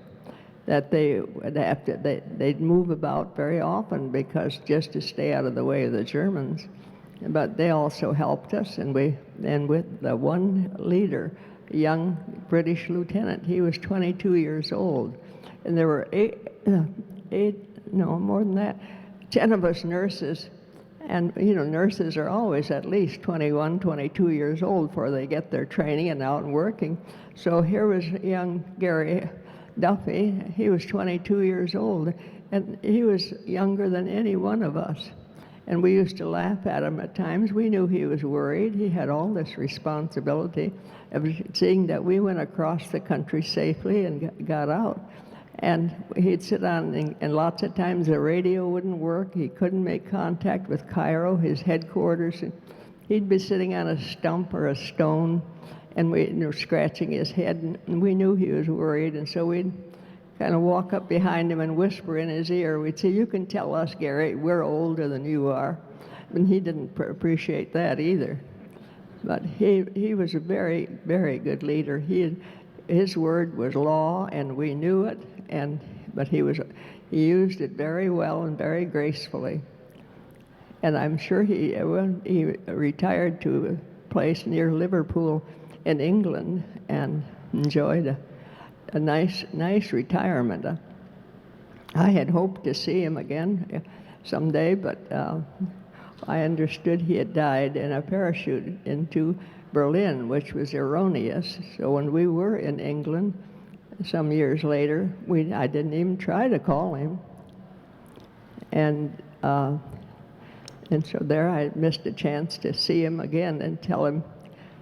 that they would have to, they'd move about very often because just to stay out of the way of the Germans. But they also helped us, and with the one leader, a young British lieutenant, he was 22 years old. And there were more than that, 10 of us nurses. And, nurses are always at least 21, 22 years old before they get their training and out and working. So here was young Gary Duffy. He was 22 years old, and he was younger than any one of us. And we used to laugh at him at times. We knew he was worried. He had all this responsibility of seeing that we went across the country safely and got out. And he'd sit on, and lots of times the radio wouldn't work. He couldn't make contact with Cairo, his headquarters. And he'd be sitting on a stump or a stone, and we scratching his head, and we knew he was worried. And so we'd kind of walk up behind him and whisper in his ear. We'd say, "You can tell us, Gary, we're older than you are." And he didn't appreciate that either. But he was a very, very good leader. His word was law, and we knew it. But he used it very well and very gracefully. And I'm sure he retired to a place near Liverpool in England and enjoyed a nice retirement. I had hoped to see him again someday, but I understood he had died in a parachute into Berlin, which was erroneous. So when we were in England some years later, I didn't even try to call him. And so there I missed a chance to see him again and tell him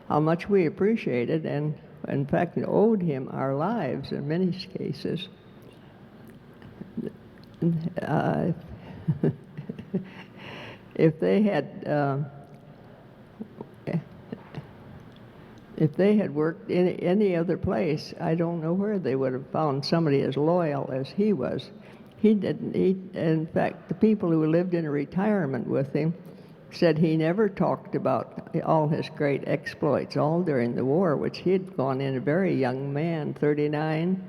how much we appreciated and, in fact, owed him our lives in many cases. If they had worked in any other place, I don't know where they would have found somebody as loyal as he was. In fact, the people who lived in retirement with him said he never talked about all his great exploits, all during the war, which he had gone in a very young man, 39,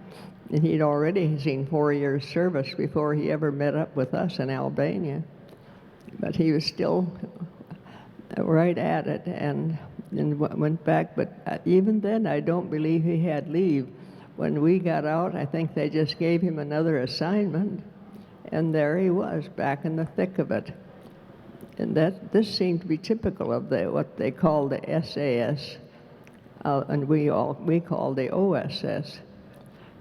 and he'd already seen 4 years' service before he ever met up with us in Albania. But he was still right at it and went back. But even then, I don't believe he had leave. When we got out, I think they just gave him another assignment, and there he was, back in the thick of it. And this seemed to be typical of what they call the SAS, and we call the OSS.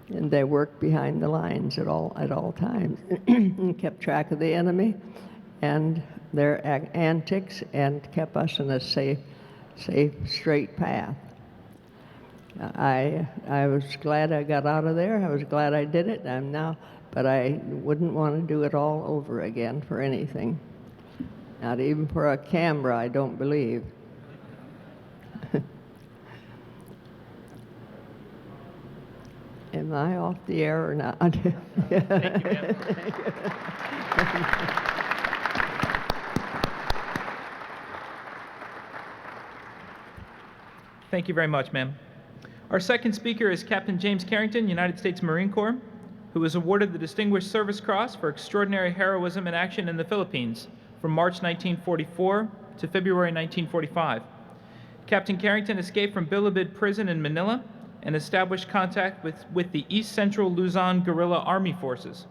And they worked behind the lines at all times and kept track of the enemy and their antics and kept us in a safe, straight path. I was glad I got out of there. I was glad I did it. But I wouldn't want to do it all over again for anything. Not even for a camera, I don't believe. Am I off the air or not? Thank you, ma'am. Thank you very much, ma'am. Our second speaker is Captain James Carrington, United States Marine Corps, who was awarded the Distinguished Service Cross for extraordinary heroism in action in the Philippines from March 1944 to February 1945. Captain Carrington escaped from Bilibid prison in Manila and established contact with the East Central Luzon Guerrilla Army Forces.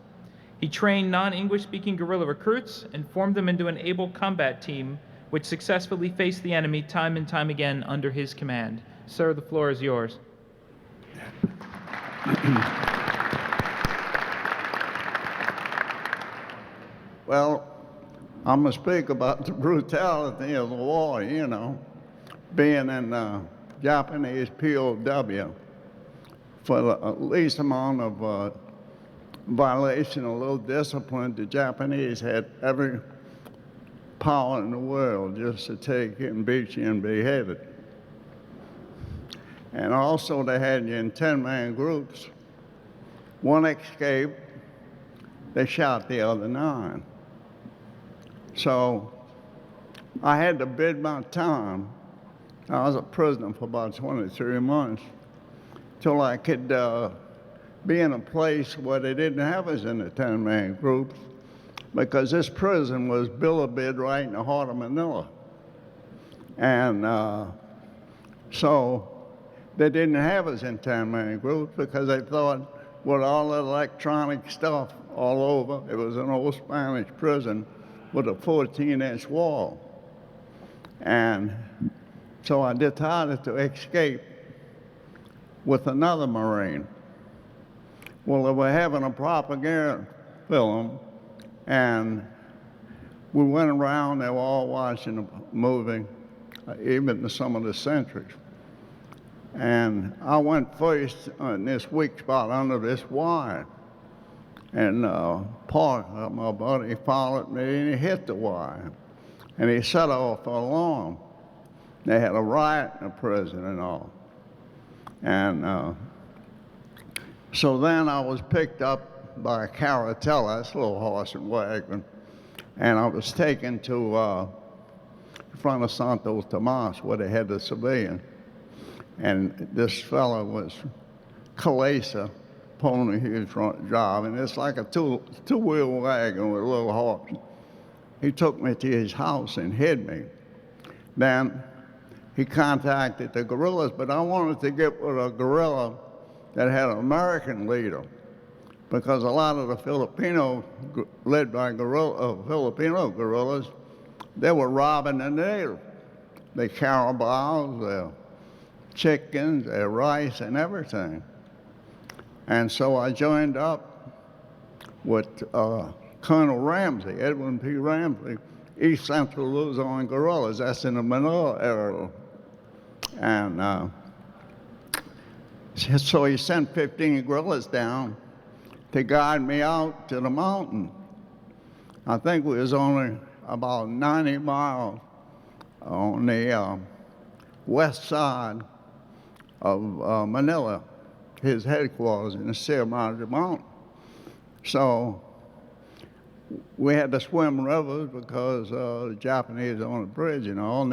He trained non-English speaking guerrilla recruits and formed them into an able combat team which successfully faced the enemy time and time again under his command. Sir, the floor is yours. Well, I'm going to speak about the brutality of the war, you know, being in Japanese POW for the least amount of violation of low discipline. The Japanese had every power in the world just to take you and beat you and behead it. And also they had you in 10-man groups. One escaped, they shot the other 9. So I had to bid my time. I was a prisoner for about 23 months till I could be in a place where they didn't have us in the 10-man groups, because this prison was Bilibid right in the heart of Manila. And so they didn't have us in 10-man groups because they thought with all the electronic stuff all over, it was an old Spanish prison with a 14-inch wall. And so I decided to escape with another Marine. Well, they were having a propaganda film, and we went around, they were all watching the movie, even some of the sentries. And I went first in this weak spot under this wire. And Parker, my buddy, followed me and he hit the wire. And he set off an alarm. They had a riot in the prison and all. And so then I was picked up by a carretella, that's a little horse and wagon, and I was taken to in front of Santo Tomas where they had the civilian. And this fellow was Calesa pony he was driving. It's like a two-wheel wagon with a little horse. He took me to his house and hid me. Then he contacted the guerrillas, but I wanted to get with a guerrilla that had an American leader, because a lot of the Filipino, led by Filipino guerrillas, they were robbing the natives. Their carabaos, their chickens, their rice, and everything. And so I joined up with Colonel Ramsey, Edwin P. Ramsey, East Central Luzon guerrillas. That's in the Manila area. And so he sent 15 guerrillas down to guide me out to the mountain. I think it was only about 90 miles on the west side of Manila, his headquarters in the Sierra Madre Mountain. So we had to swim rivers because the Japanese on the bridge, you know, and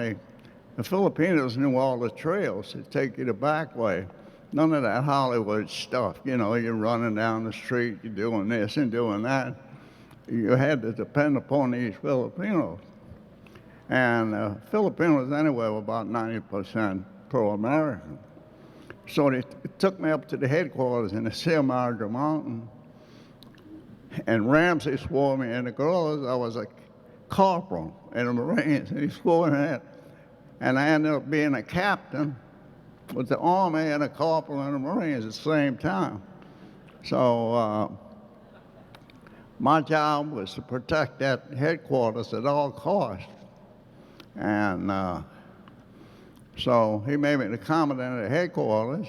the Filipinos knew all the trails to take you the back way. None of that Hollywood stuff, you know, you're running down the street, you're doing this and doing that. You had to depend upon these Filipinos. And Filipinos anyway were about 90% pro-American. So they took me up to the headquarters in the Sierra Madre Mountain, and Ramsey swore me in the guerrillas I was a corporal in the Marines, and he swore in that. And I ended up being a captain with the Army and a corporal in the Marines at the same time. So My job was to protect that headquarters at all costs. And so he made me the commandant of headquarters,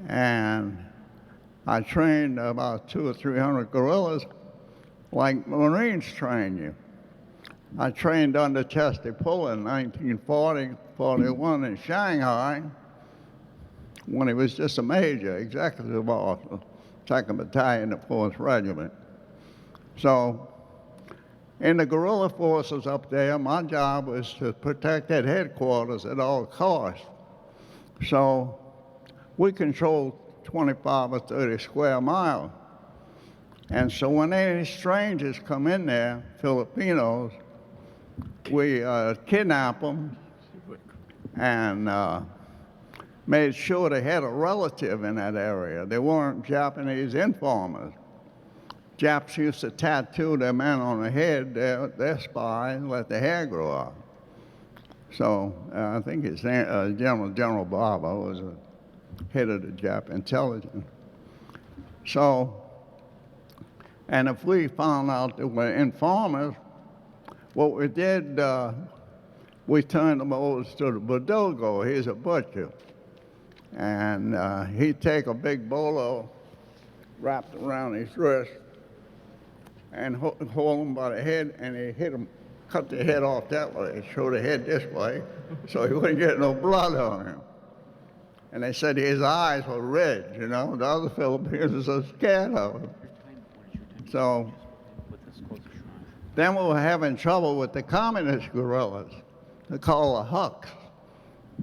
and I trained about 200 or 300 guerrillas like Marines train you. I trained under Chester Puller in 1940, 41 in Shanghai when he was just a major, executive officer, 2nd Battalion, the 4th Regiment. So in the guerrilla forces up there, my job was to protect that headquarters at all costs. So we controlled 25 or 30 square miles. And so when any strangers come in there, Filipinos, we kidnap them and made sure they had a relative in that area. They weren't Japanese informers. Japs used to tattoo their men on the head, their spies, and let the hair grow out. So I think his name, General Barber was the head of the Jap intelligence. So, and if we found out they were informers, what we did, we turned them over to the Badogo. He's a butcher. And he'd take a big bolo wrapped around his wrist and hold him by the head, and he hit him, cut the head off that way, show the head this way, so he wouldn't get no blood on him. And they said his eyes were red, you know. The other Filipinos were scared of him. So then we were having trouble with the communist guerrillas. They're called the Hucks.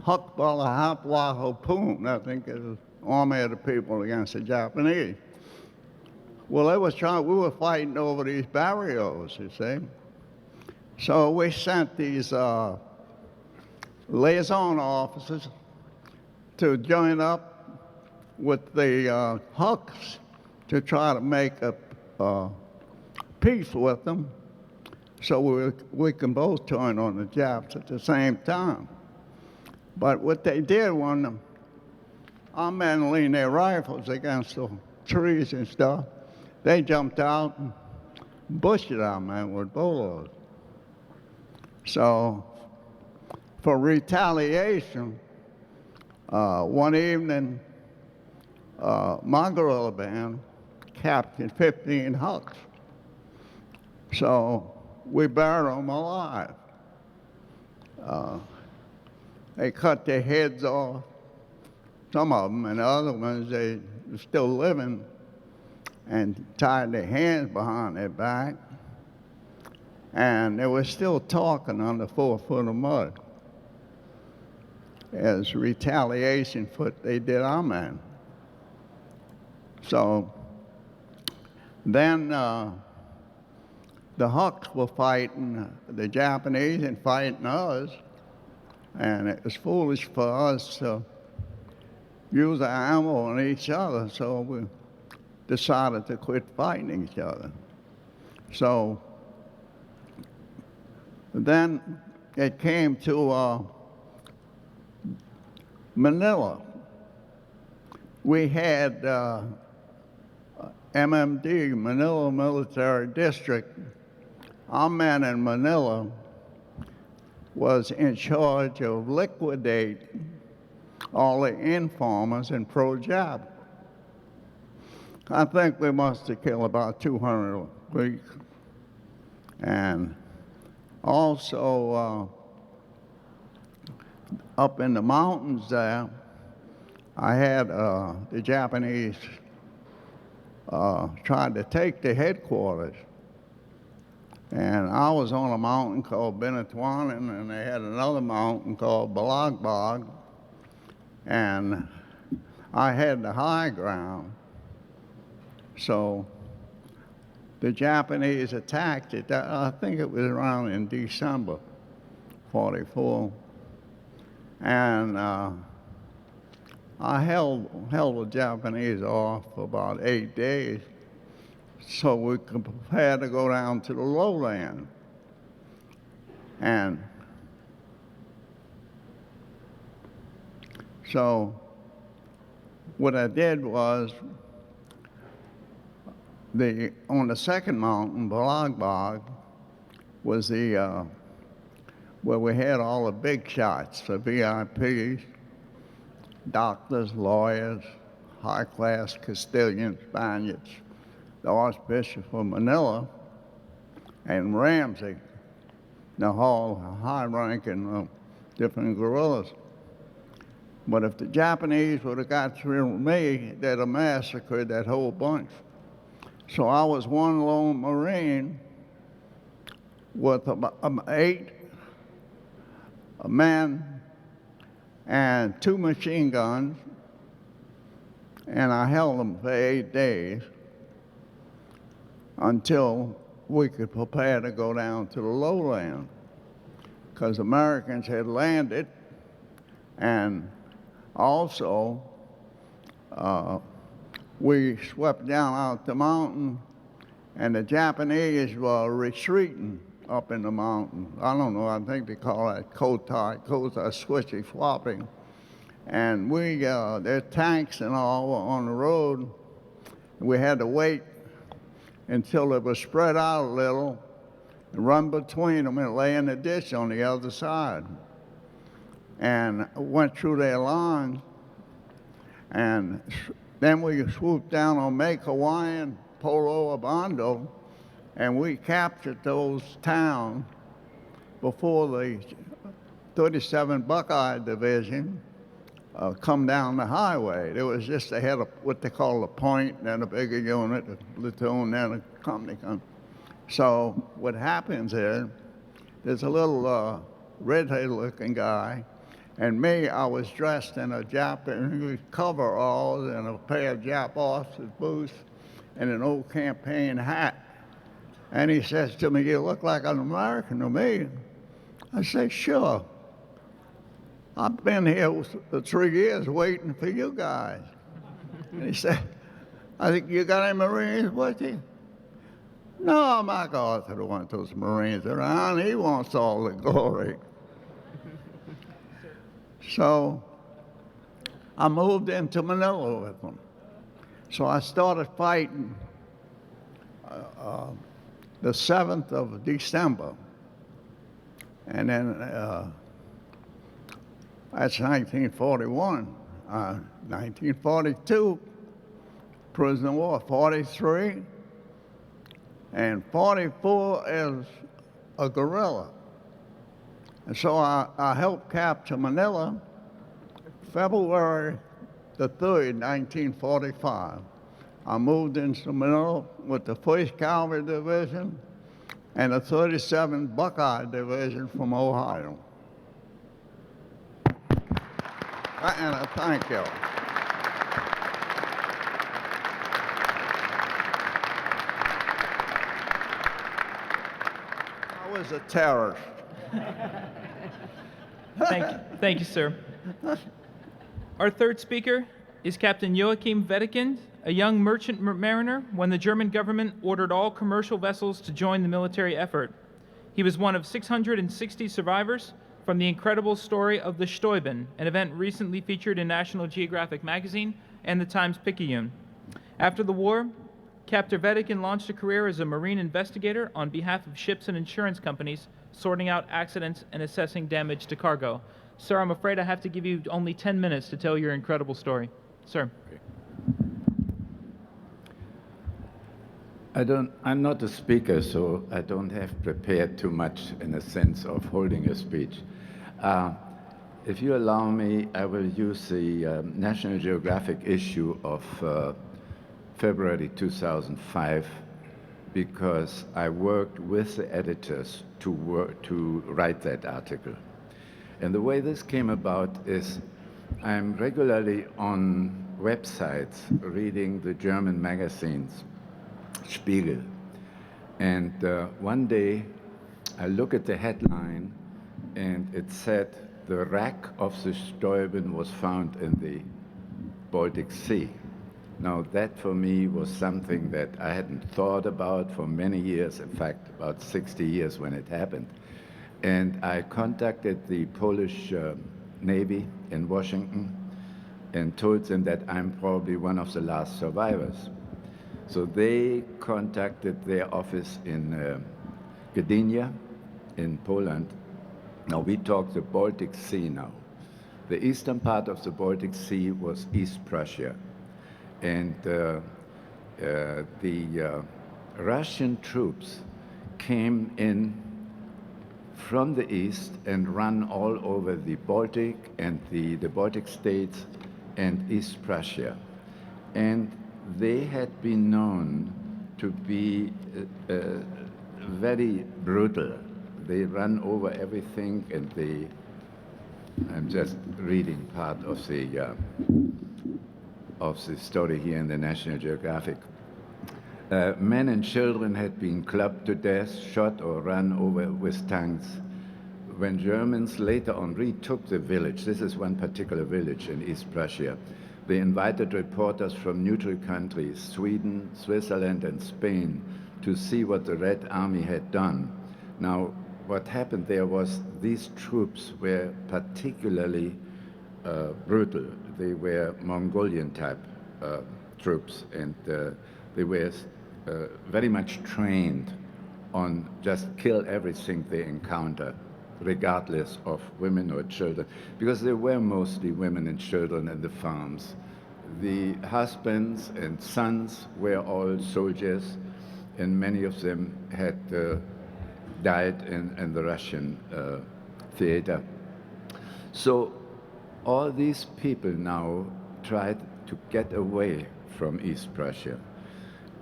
Huck Balahapla Hopoon, I think, is the army of the people against the Japanese. Well, we were fighting over these barrios, you see. So we sent these liaison officers to join up with the Hucks to try to make a peace with them so we can both turn on the Japs at the same time. But what they did when our men leaned their rifles against the trees and stuff, they jumped out and bushed our men with bolos. So for retaliation, one evening, my guerrilla band captured 15 Hucks. So we buried them alive. They cut their heads off, some of them, and the other ones, they were still living, and tied their hands behind their back. And they were still talking under 4 foot of mud as retaliation for what they did our men. So then the Hucks were fighting the Japanese and fighting us, and it was foolish for us to use our ammo on each other, so we decided to quit fighting each other. So then it came to Manila. We had MMD, Manila Military District. Our man in Manila was in charge of liquidating all the informers and pro-Jap. I think we must have killed about 200 a week. And also up in the mountains there, I had the Japanese tried to take the headquarters. And I was on a mountain called Benetwanan, and they had another mountain called Balagbag. And I had the high ground. So the Japanese attacked it. I think it was around in December 44. And I held the Japanese off for about 8 days so we could prepare to go down to the lowland. And so what I did was on the second mountain, Balagbag, was the where we had all the big shots, the VIPs, doctors, lawyers, high-class Castilians, Spaniards, the Archbishop of Manila, and Ramsey, the whole high-ranking different guerrillas. But if the Japanese would have got through me, they'd have massacred that whole bunch. So I was one lone Marine with about 8 men and 2 machine guns, and I held them for 8 days until we could prepare to go down to the lowland, because Americans had landed, and also we swept down out the mountain, and the Japanese were retreating up in the mountain. I don't know, I think they call that kotai switchy flopping. And we, their tanks and all were on the road. We had to wait until it was spread out a little and run between them and lay in the ditch on the other side. And went through their lines, and then we swooped down on Make Hawaiian, Polo, Abondo, and we captured those towns before the 37 Buckeye Division come down the highway. It was just they had what they call a point, then a bigger unit, a platoon, then a company. So what happens is, there's a little red-headed looking guy, and me, I was dressed in a Japanese coveralls and a pair of Jap officer's boots and an old campaign hat. And he says to me, "You look like an American to me." I say, "Sure. I've been here for 3 years waiting for you guys." And he said, "I think you got any Marines with you?" "No, MacArthur don't want those Marines around. He wants all the glory." So I moved into Manila with them. So I started fighting the 7th of December. And then that's 1941. 1942, prisoner of war, 43. And 44 is a guerrilla. And so I helped capture Manila February the 3rd, 1945. I moved into Manila with the 1st Cavalry Division and the 37 Buckeye Division from Ohio. And thank you. I was a terrorist. Thank you, sir. Our third speaker is Captain Joachim Wedekind, a young merchant mariner when the German government ordered all commercial vessels to join the military effort. He was one of 660 survivors from the incredible story of the Sullivan, an event recently featured in National Geographic magazine and the Times-Picayune. After the war, Captain Wedekind launched a career as a marine investigator on behalf of ships and insurance companies, sorting out accidents and assessing damage to cargo. Sir, I'm afraid I have to give you only 10 minutes to tell your incredible story. Sir. I'm not a speaker, so I don't have prepared too much in a sense of holding a speech. If you allow me, I will use the National Geographic issue of February 2005, because I worked with the editors to write that article. And the way this came about is I'm regularly on websites reading the German magazines, Spiegel. And one day I look at the headline and it said, "The wreck of the Sullivan was found in the Baltic Sea." Now that for me was something that I hadn't thought about for many years, in fact about 60 years when it happened. And I contacted the Polish Navy in Washington and told them that I'm probably one of the last survivors. So they contacted their office in Gdynia in Poland. Now we talk the Baltic Sea now. The eastern part of the Baltic Sea was East Prussia. And the Russian troops came in from the east and ran all over the Baltic and the Baltic states and East Prussia. And they had been known to be very brutal. They ran over everything, and I'm just reading part of the story here in the National Geographic. Men and children had been clubbed to death, shot or run over with tanks. When Germans later on retook the village, this is one particular village in East Prussia, they invited reporters from neutral countries, Sweden, Switzerland, and Spain, to see what the Red Army had done. Now, what happened there was these troops were particularly brutal. They were Mongolian type troops, and they were very much trained on just kill everything they encounter, regardless of women or children, because there were mostly women and children in the farms. The husbands and sons were all soldiers, and many of them had died in the Russian theater. So all these people now tried to get away from East Prussia.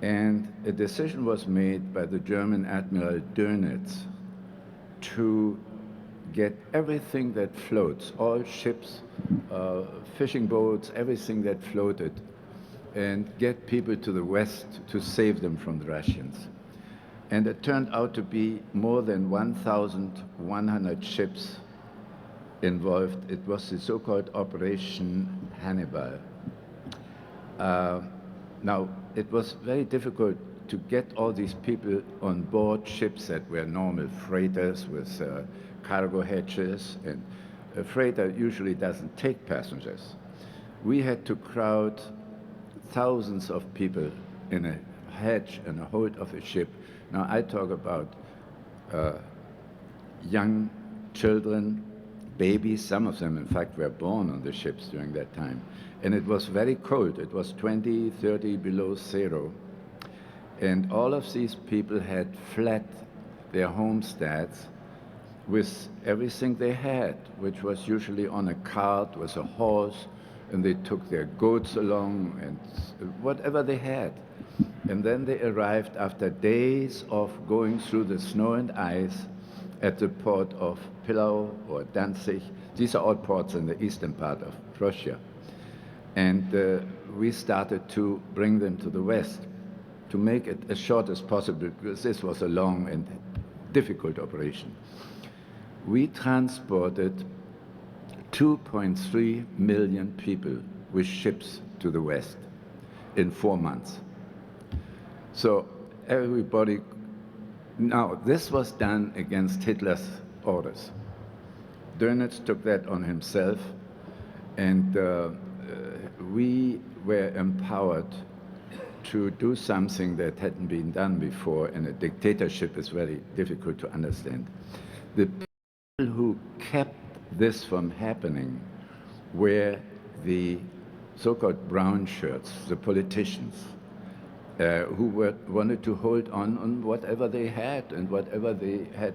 And a decision was made by the German Admiral Dönitz to get everything that floats, all ships, fishing boats, everything that floated, and get people to the west to save them from the Russians. And it turned out to be more than 1,100 ships involved. It was the so-called Operation Hannibal. Now, it was very difficult to get all these people on board ships that were normal freighters with cargo hatches, and a freighter usually doesn't take passengers. We had to crowd thousands of people in a hatch and a hold of a ship. Now, I talk about young children, babies. Some of them, in fact, were born on the ships during that time. And it was very cold. It was 20, 30 below zero. And all of these people had fled their homesteads with everything they had, which was usually on a cart with a horse, and they took their goats along and whatever they had. And then they arrived after days of going through the snow and ice at the port of Pillau or Danzig. These are all ports in the eastern part of Prussia. And we started to bring them to the west to make it as short as possible, because this was a long and difficult operation. We transported 2.3 million people with ships to the west in 4 months. So everybody, now this was done against Hitler's orders. Dönitz took that on himself, and we were empowered to do something that hadn't been done before, and a dictatorship is very difficult to understand. The people who kept this from happening were the so-called brown shirts, the politicians, who wanted to hold on whatever they had and whatever they had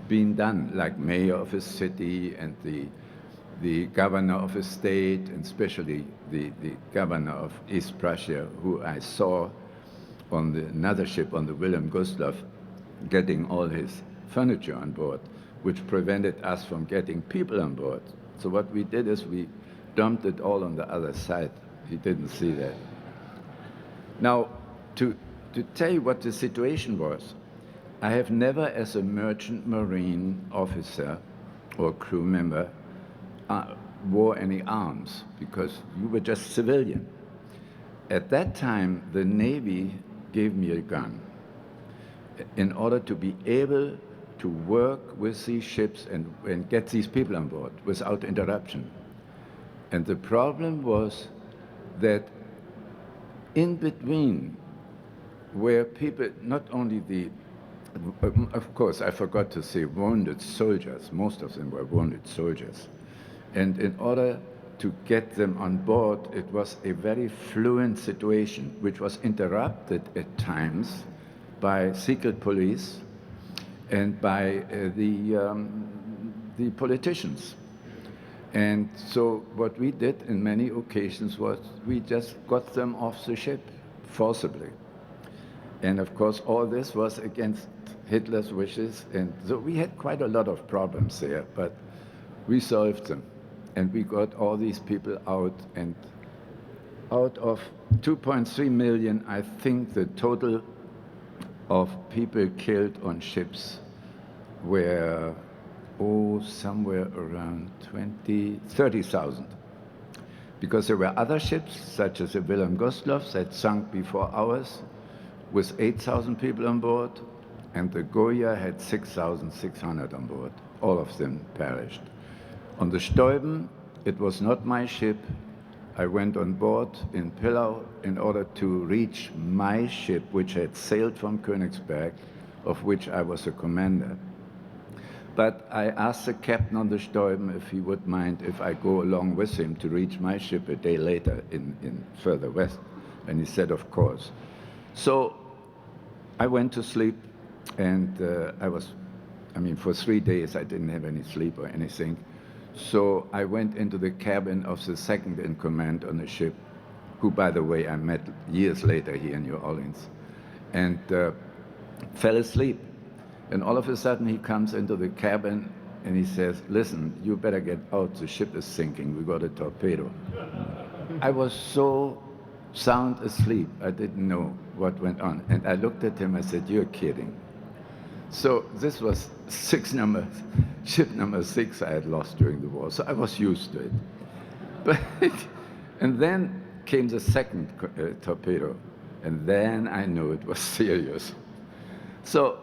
been done, like mayor of a city and the governor of a state, and especially the governor of East Prussia, who I saw on another ship, on the Wilhelm Gustloff, getting all his furniture on board, which prevented us from getting people on board. So what we did is we dumped it all on the other side. He didn't see that. Now, to tell you what the situation was, I have never, as a merchant marine officer or crew member, wore any arms, because you were just civilian. At that time, the Navy gave me a gun in order to be able to work with these ships and get these people on board without interruption. And the problem was that in between were people, not only the, of course, I forgot to say wounded soldiers. Most of them were wounded soldiers. And in order to get them on board, it was a very fluent situation, which was interrupted at times by secret police and by the politicians. And so what we did in many occasions was we just got them off the ship forcibly. And of course, all this was against Hitler's wishes. And so we had quite a lot of problems there, but we solved them. And we got all these people out. And out of 2.3 million, I think the total of people killed on ships were, somewhere around 30,000. Because there were other ships, such as the Wilhelm Gustloff, that sunk before ours, with 8,000 people on board, and the Goya had 6,600 on board. All of them perished. On the Stäuben, it was not my ship. I went on board in Pillau in order to reach my ship, which had sailed from Königsberg, of which I was a commander. But I asked the captain on the Stäuben if he would mind if I go along with him to reach my ship a day later in further west. And he said, of course. So I went to sleep, and for 3 days I didn't have any sleep or anything. So I went into the cabin of the second in command on the ship, who, by the way, I met years later here in New Orleans, and fell asleep. And all of a sudden he comes into the cabin and he says, listen, you better get out, the ship is sinking, we got a torpedo. I was so sound asleep, I didn't know what went on. And I looked at him, I said, you're kidding. So this was ship number 6 I had lost during the war, so I was used to it. But and then came the second torpedo, and then I knew it was serious. So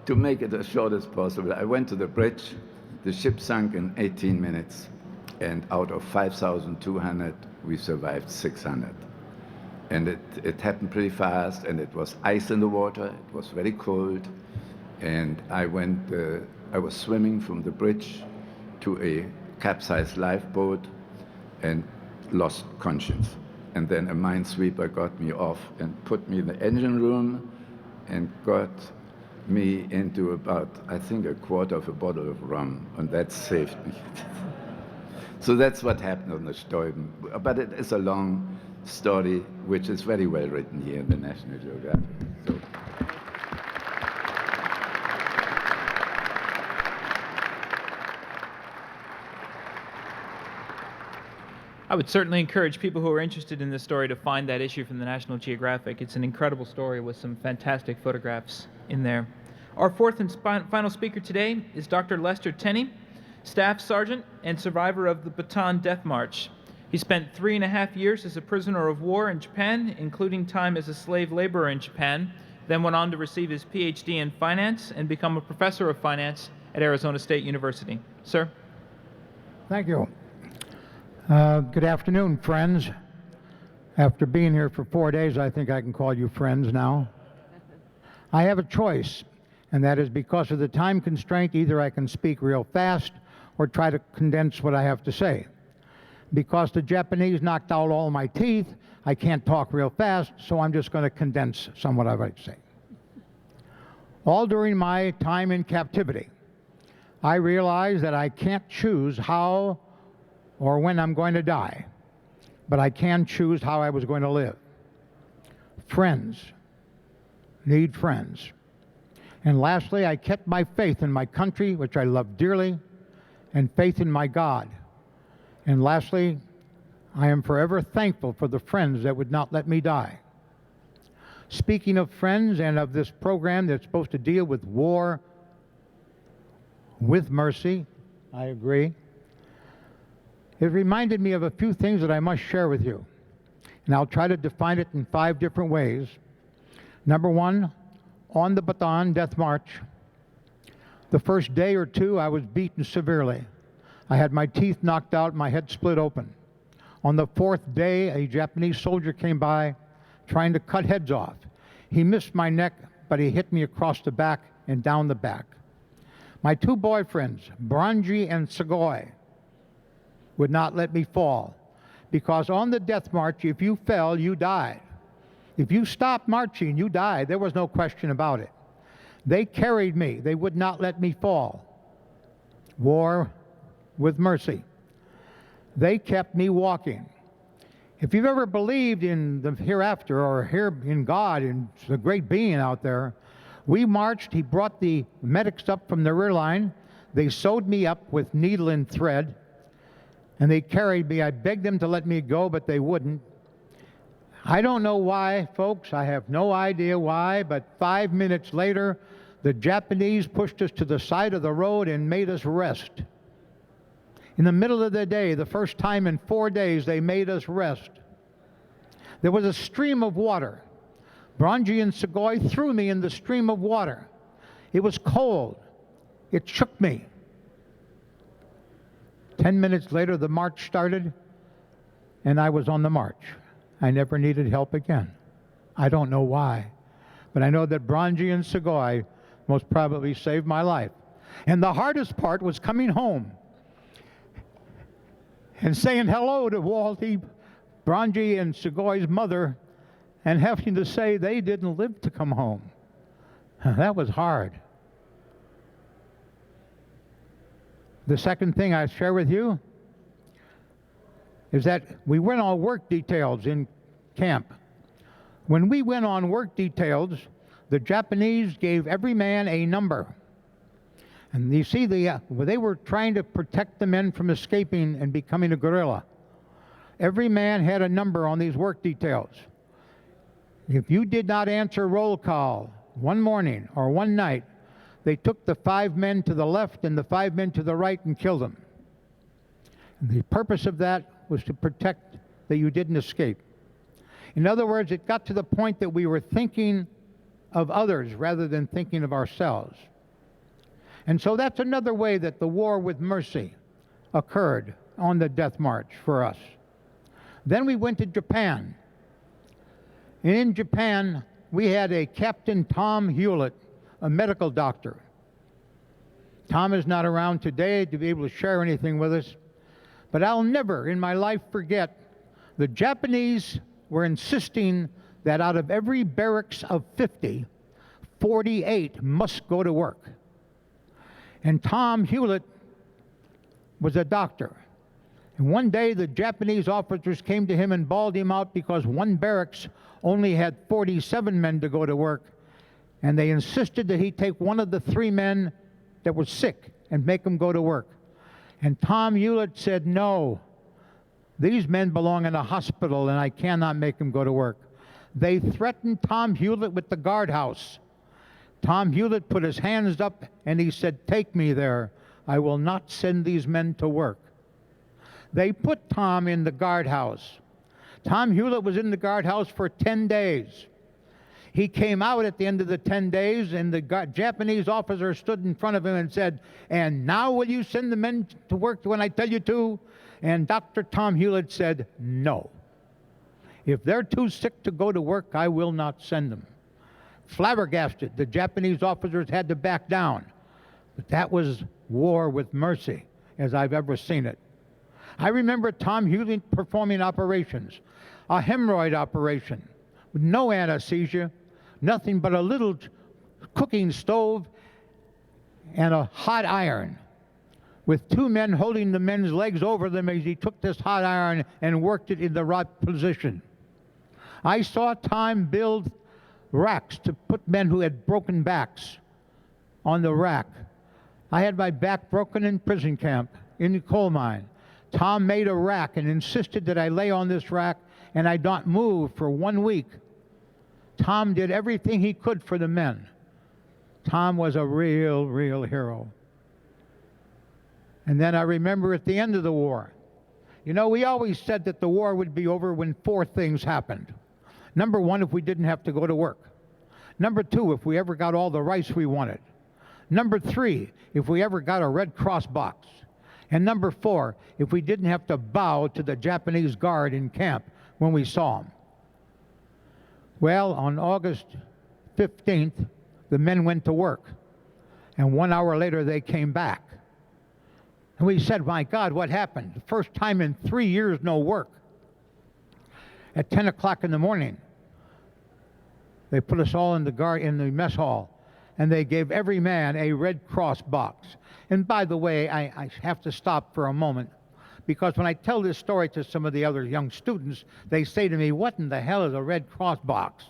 to make it as short as possible, I went to the bridge. The ship sunk in 18 minutes, and out of 5,200, we survived 600. And it happened pretty fast, and it was ice in the water, it was very cold, and I was swimming from the bridge to a capsized lifeboat and lost conscience. And then a minesweeper got me off and put me in the engine room and got me into about, I think, a quarter of a bottle of rum, and that saved me. So that's what happened on the Stäuben. But it is a long story, which is very well written here in the National Geographic. So. I would certainly encourage people who are interested in this story to find that issue from the National Geographic. It's an incredible story with some fantastic photographs in there. Our fourth and final speaker today is Dr. Lester Tenney, Staff Sergeant and survivor of the Bataan Death March. He spent 3.5 years as a prisoner of war in Japan, including time as a slave laborer in Japan, then went on to receive his PhD in finance and become a professor of finance at Arizona State University. Sir? Thank you. Good afternoon, friends. After being here for 4 days, I think I can call you friends now. I have a choice, and that is because of the time constraint, either I can speak real fast or try to condense what I have to say. Because the Japanese knocked out all my teeth, I can't talk real fast, so I'm just going to condense somewhat I'd like to say. All during my time in captivity, I realized that I can't choose how or when I'm going to die, but I can choose how I was going to live. Friends need friends. And lastly, I kept my faith in my country, which I love dearly, and faith in my God. And lastly, I am forever thankful for the friends that would not let me die. Speaking of friends and of this program that's supposed to deal with war with mercy, I agree. It reminded me of a few things that I must share with you. And I'll try to define it in 5 different ways. Number 1, on the Bataan Death March, the first day or 2, I was beaten severely. I had my teeth knocked out, my head split open. On the 4th day, a Japanese soldier came by, trying to cut heads off. He missed my neck, but he hit me across the back and down the back. My two boyfriends, Branji and Segoy, would not let me fall, because on the death march, if you fell, you died. If you stopped marching, you died. There was no question about it. They carried me. They would not let me fall. War with mercy. They kept me walking. If you've ever believed in the hereafter or here in God and the great being out there, we marched. He brought the medics up from the rear line. They sewed me up with needle and thread, and they carried me. I begged them to let me go, but they wouldn't. I don't know why, folks. I have no idea why, but 5 minutes later, the Japanese pushed us to the side of the road and made us rest. In the middle of the day, the first time in 4 days, they made us rest. There was a stream of water. Branji and Segoy threw me in the stream of water. It was cold. It shook me. 10 minutes later, the march started, and I was on the march. I never needed help again. I don't know why, but I know that Branji and Segoy most probably saved my life. And the hardest part was coming home and saying hello to Walty, Branji and Segoy's mother, and having to say they didn't live to come home. That was hard. The second thing I share with you is that we went on work details in camp. When we went on work details, the Japanese gave every man a number. And you see, they were trying to protect the men from escaping and becoming a guerrilla. Every man had a number on these work details. If you did not answer roll call one morning or one night, they took the 5 men to the left and the 5 men to the right and killed them. And the purpose of that was to protect that you didn't escape. In other words, it got to the point that we were thinking of others rather than thinking of ourselves. And so that's another way that the war with mercy occurred on the death march for us. Then we went to Japan. And in Japan, we had a Captain Tom Hewlett, a medical doctor. Tom is not around today to be able to share anything with us, but I'll never in my life forget the Japanese were insisting that out of every barracks of 50, 48 must go to work. And Tom Hewlett was a doctor. And one day the Japanese officers came to him and bawled him out because one barracks only had 47 men to go to work, and they insisted that he take one of the 3 men that was sick and make him go to work. And Tom Hewlett said, no, these men belong in a hospital and I cannot make them go to work. They threatened Tom Hewlett with the guardhouse. Tom Hewlett put his hands up and he said, take me there. I will not send these men to work. They put Tom in the guardhouse. Tom Hewlett was in the guardhouse for 10 days. He came out at the end of the 10 days, and the Japanese officer stood in front of him and said, and now will you send the men to work when I tell you to? And Dr. Tom Hewlett said, no. If they're too sick to go to work, I will not send them. Flabbergasted, the Japanese officers had to back down. But that was war with mercy, as I've ever seen it. I remember Tom Hewlett performing operations, a hemorrhoid operation, with no anesthesia, nothing but a little cooking stove and a hot iron, with 2 men holding the men's legs over them as he took this hot iron and worked it in the right position. I saw Tom build racks to put men who had broken backs on the rack. I had my back broken in prison camp in the coal mine. Tom made a rack and insisted that I lay on this rack and I not move for 1 week. Tom did everything he could for the men. Tom was a real, real hero. And then I remember at the end of the war, you know, we always said that the war would be over when 4 things happened. Number 1, if we didn't have to go to work. Number 2, if we ever got all the rice we wanted. Number 3, if we ever got a Red Cross box. And number 4, if we didn't have to bow to the Japanese guard in camp when we saw them. Well, on August 15th, the men went to work, and 1 hour later they came back. And we said, my God, what happened? The first time in 3 years, no work. At 10 o'clock in the morning, they put us all in the mess hall, and they gave every man a Red Cross box. And by the way, I have to stop for a moment, because when I tell this story to some of the other young students, they say to me, what in the hell is a Red Cross box?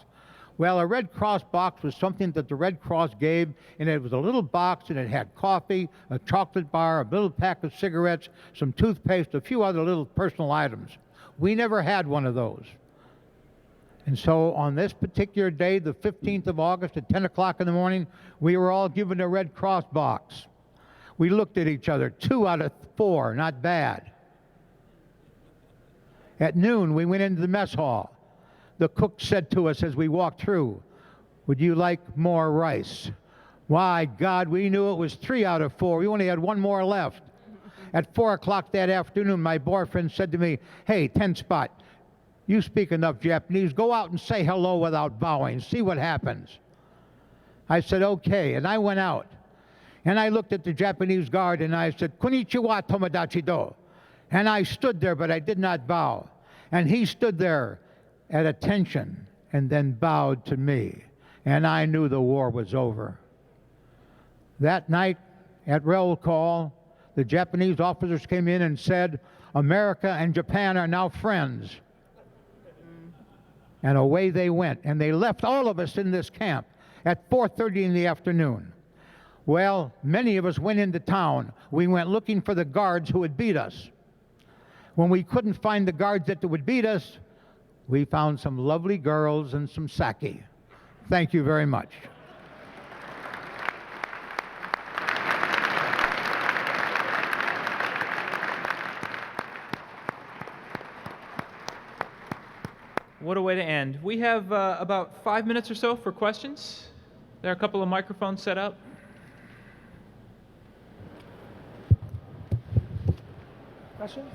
Well, a Red Cross box was something that the Red Cross gave, and it was a little box, and it had coffee, a chocolate bar, a little pack of cigarettes, some toothpaste, a few other little personal items. We never had one of those. And so on this particular day, the 15th of August at 10 o'clock in the morning, we were all given a Red Cross box. We looked at each other, 2 out of 4, not bad. At noon, we went into the mess hall. The cook said to us as we walked through, would you like more rice? Why, God, we knew it was 3 out of 4. We only had 1 more left. At 4 o'clock that afternoon, my boyfriend said to me, hey, 10 Spot, you speak enough Japanese. Go out and say hello without bowing. See what happens. I said, okay. And I went out. And I looked at the Japanese guard and I said, Konnichiwa Tomodachi do. And I stood there, but I did not bow. And he stood there at attention and then bowed to me. And I knew the war was over. That night at roll call, the Japanese officers came in and said, America and Japan are now friends. And away they went. And they left all of us in this camp at 4:30 in the afternoon. Well, many of us went into town. We went looking for the guards who had beat us. When we couldn't find the guards that would beat us, we found some lovely girls and some sake. Thank you very much. What a way to end. We have about 5 minutes or so for questions. There are a couple of microphones set up. Questions?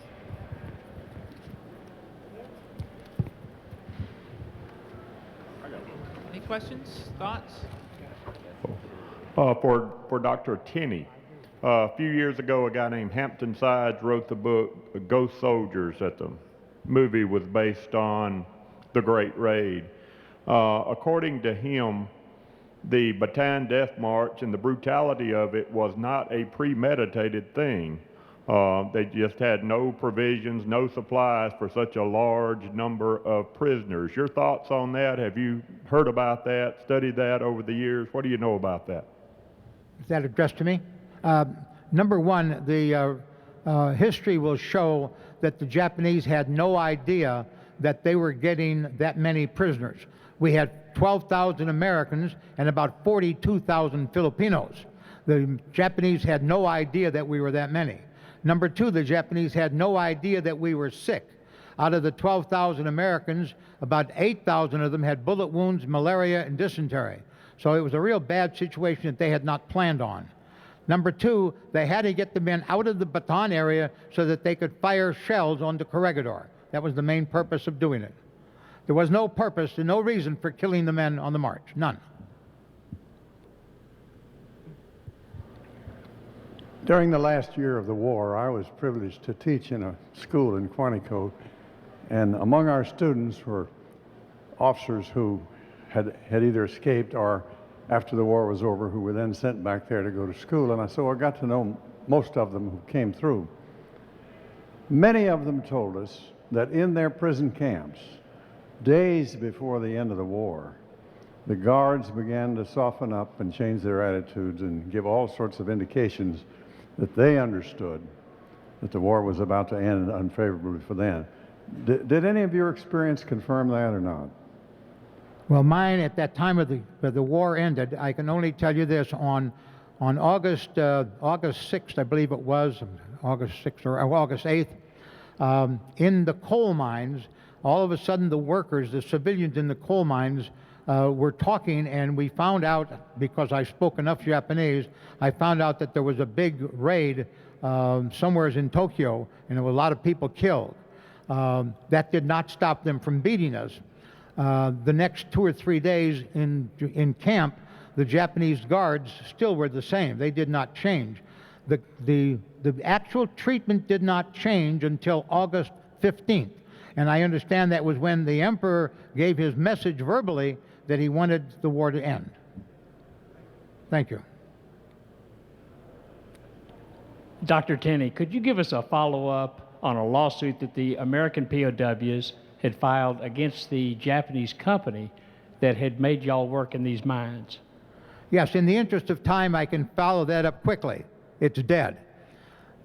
Any questions? Thoughts? For Dr. Tenney. A few years ago, a guy named Hampton Sides wrote the book Ghost Soldiers, that the movie was based on the Great Raid. According to him, the Bataan Death March and the brutality of it was not a premeditated thing. They just had no provisions, no supplies for such a large number of prisoners. Your thoughts on that? Have you heard about that, studied that over the years? What do you know about that? Is that addressed to me? Number one, the history will show that the Japanese had no idea that they were getting that many prisoners. We had 12,000 Americans and about 42,000 Filipinos. The Japanese had no idea that we were that many. Number two, the Japanese had no idea that we were sick. Out of the 12,000 Americans, about 8,000 of them had bullet wounds, malaria, and dysentery. So it was a real bad situation that they had not planned on. Number two, they had to get the men out of the Bataan area so that they could fire shells onto Corregidor. That was the main purpose of doing it. There was no purpose and no reason for killing the men on the march, none. During the last year of the war, I was privileged to teach in a school in Quantico, and among our students were officers who had either escaped or, after the war was over, who were then sent back there to go to school, and so I got to know most of them who came through. Many of them told us that in their prison camps, days before the end of the war, the guards began to soften up and change their attitudes and give all sorts of indications that they understood that the war was about to end unfavorably for them. Did any of your experience confirm that or not? Well, mine at that time of the war ended, I can only tell you this, on August 6th, I believe it was, August 6th or August 8th, in the coal mines, all of a sudden the workers, the civilians in the coal mines, were talking, and we found out, because I spoke enough Japanese, I found out that there was a big raid somewhere in Tokyo, and there were a lot of people killed. That did not stop them from beating us. The next 2 or 3 days in camp, the Japanese guards still were the same. They did not change. The actual treatment did not change until August 15th. And I understand that was when the emperor gave his message verbally that he wanted the war to end. Thank you. Dr. Tenney, could you give us a follow-up on a lawsuit that the American POWs had filed against the Japanese company that had made y'all work in these mines? Yes, in the interest of time, I can follow that up quickly. It's dead.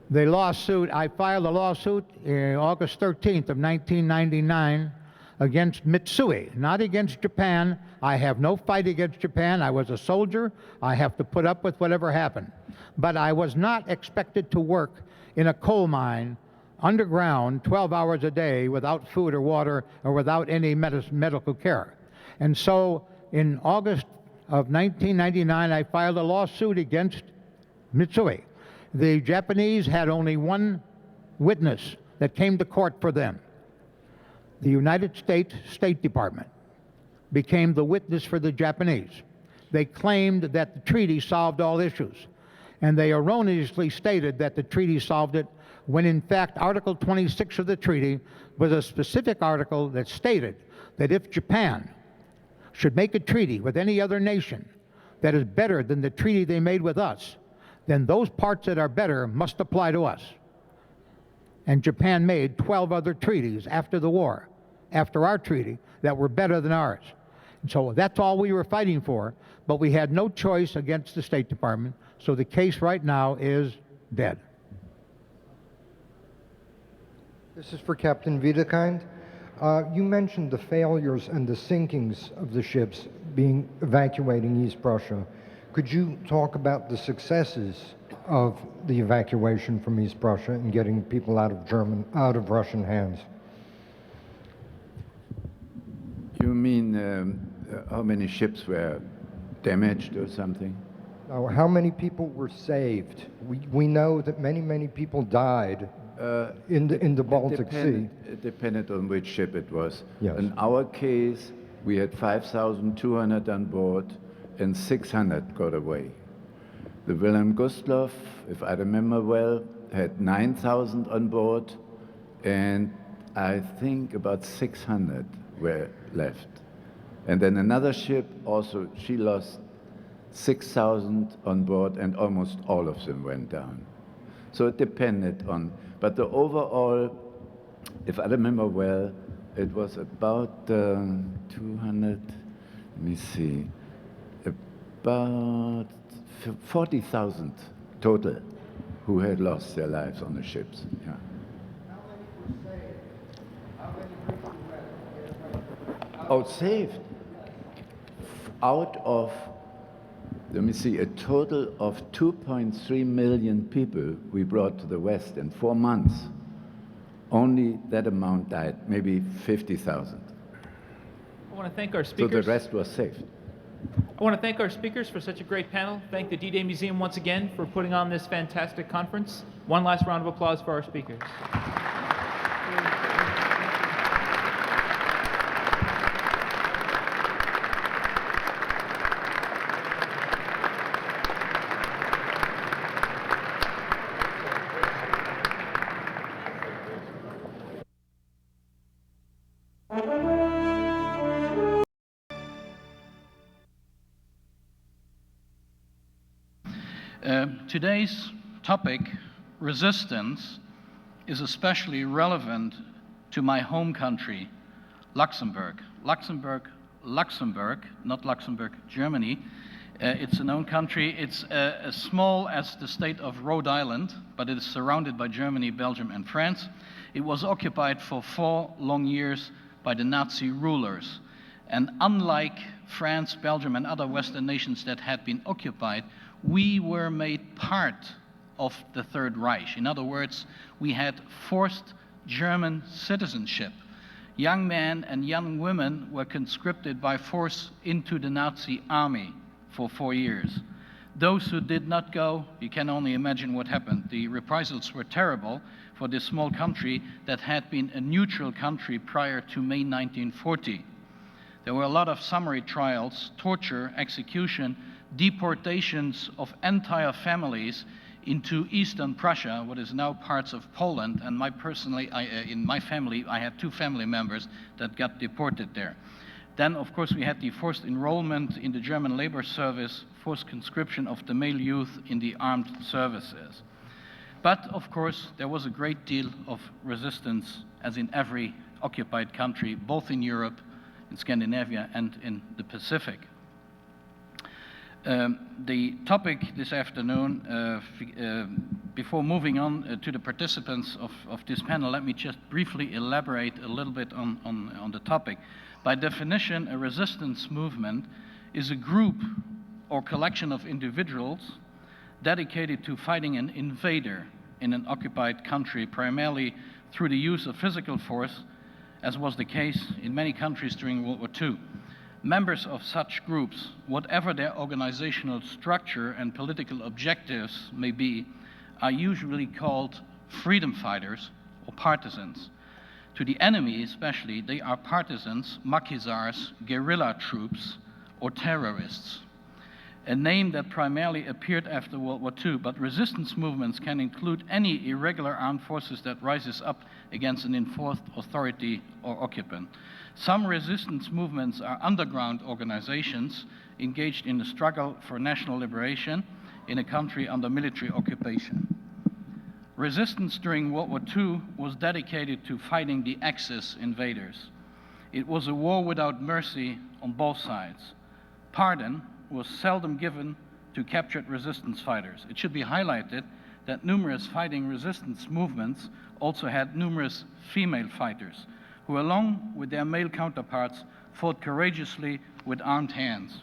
The lawsuit, I filed a lawsuit August 13th of 1999 against Mitsui, not against Japan. I have no fight against Japan. I was a soldier. I have to put up with whatever happened. But I was not expected to work in a coal mine underground 12 hours a day without food or water or without any medical care. And so in August of 1999, I filed a lawsuit against Mitsui. The Japanese had only one witness that came to court for them. The United States State Department became the witness for the Japanese. They claimed that the treaty solved all issues, and they erroneously stated that the treaty solved it, when in fact Article 26 of the treaty was a specific article that stated that if Japan should make a treaty with any other nation that is better than the treaty they made with us, then those parts that are better must apply to us. And Japan made 12 other treaties after the war, after our treaty, that were better than ours. And so that's all we were fighting for, but we had no choice against the State Department, so the case right now is dead. This is for Captain Wiedekind. You mentioned the failures and the sinkings of the ships evacuating East Prussia. Could you talk about the successes of the evacuation from East Prussia and getting people out of Russian hands? You mean how many ships were damaged or something? No, how many people were saved? We know that many people died in the Baltic Sea. It depended on which ship it was. Yes. In our case, we had 5,200 on board, and 600 got away. The Wilhelm Gustloff, if I remember well, had 9,000 on board, and I think about 600 were left. And then another ship also, she lost 6,000 on board, and almost all of them went down. So it depended on, but the overall, if I remember well, it was about 200, let me see, about 40,000 total who had lost their lives on the ships. Yeah. Oh, saved. Out of, let me see, a total of 2.3 million people we brought to the West in 4 months. Only that amount died, maybe 50,000. I want to thank our So speakers. the rest was saved. I want to thank our speakers for such a great panel. Thank the D-Day Museum once again for putting on this fantastic conference. One last round of applause for our speakers. Today's topic, resistance, is especially relevant to my home country, Luxembourg. Luxembourg, not Luxembourg, Germany. It's a known country. It's as small as the state of Rhode Island, but it is surrounded by Germany, Belgium, and France. It was occupied for 4 long years by the Nazi rulers. And unlike France, Belgium, and other Western nations that had been occupied, we were made part of the Third Reich. In other words, we had forced German citizenship. Young men and young women were conscripted by force into the Nazi army for 4 years. Those who did not go, you can only imagine what happened. The reprisals were terrible for this small country that had been a neutral country prior to May 1940. There were a lot of summary trials, torture, execution, deportations of entire families into Eastern Prussia, what is now parts of Poland, and in my family, I had 2 family members that got deported there. Then, of course, we had the forced enrollment in the German labor service, forced conscription of the male youth in the armed services. But, of course, there was a great deal of resistance, as in every occupied country, both in Europe, in Scandinavia, and in the Pacific. The topic this afternoon, before moving on to the participants of this panel, let me just briefly elaborate a little bit on the topic. By definition, a resistance movement is a group or collection of individuals dedicated to fighting an invader in an occupied country, primarily through the use of physical force, as was the case in many countries during World War II. Members of such groups, whatever their organizational structure and political objectives may be, are usually called freedom fighters or partisans. To the enemy especially, they are partisans, maquisards, guerrilla troops, or terrorists. A name that primarily appeared after World War II, but resistance movements can include any irregular armed forces that rises up against an enforced authority or occupant. Some resistance movements are underground organizations engaged in the struggle for national liberation in a country under military occupation. Resistance during World War II was dedicated to fighting the Axis invaders. It was a war without mercy on both sides. Pardon was seldom given to captured resistance fighters. It should be highlighted that numerous fighting resistance movements also had numerous female fighters who, along with their male counterparts, fought courageously with armed hands.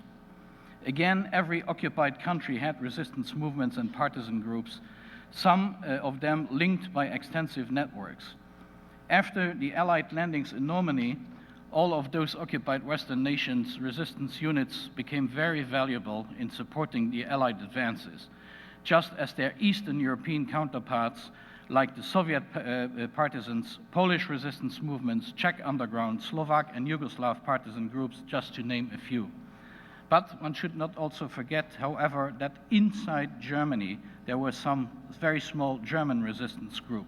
Again, every occupied country had resistance movements and partisan groups, some of them linked by extensive networks. After the Allied landings in Normandy, all of those occupied Western nations' resistance units became very valuable in supporting the Allied advances, just as their Eastern European counterparts, like the Soviet partisans, Polish resistance movements, Czech underground, Slovak and Yugoslav partisan groups, just to name a few. But one should not also forget, however, that inside Germany there were some very small German resistance group,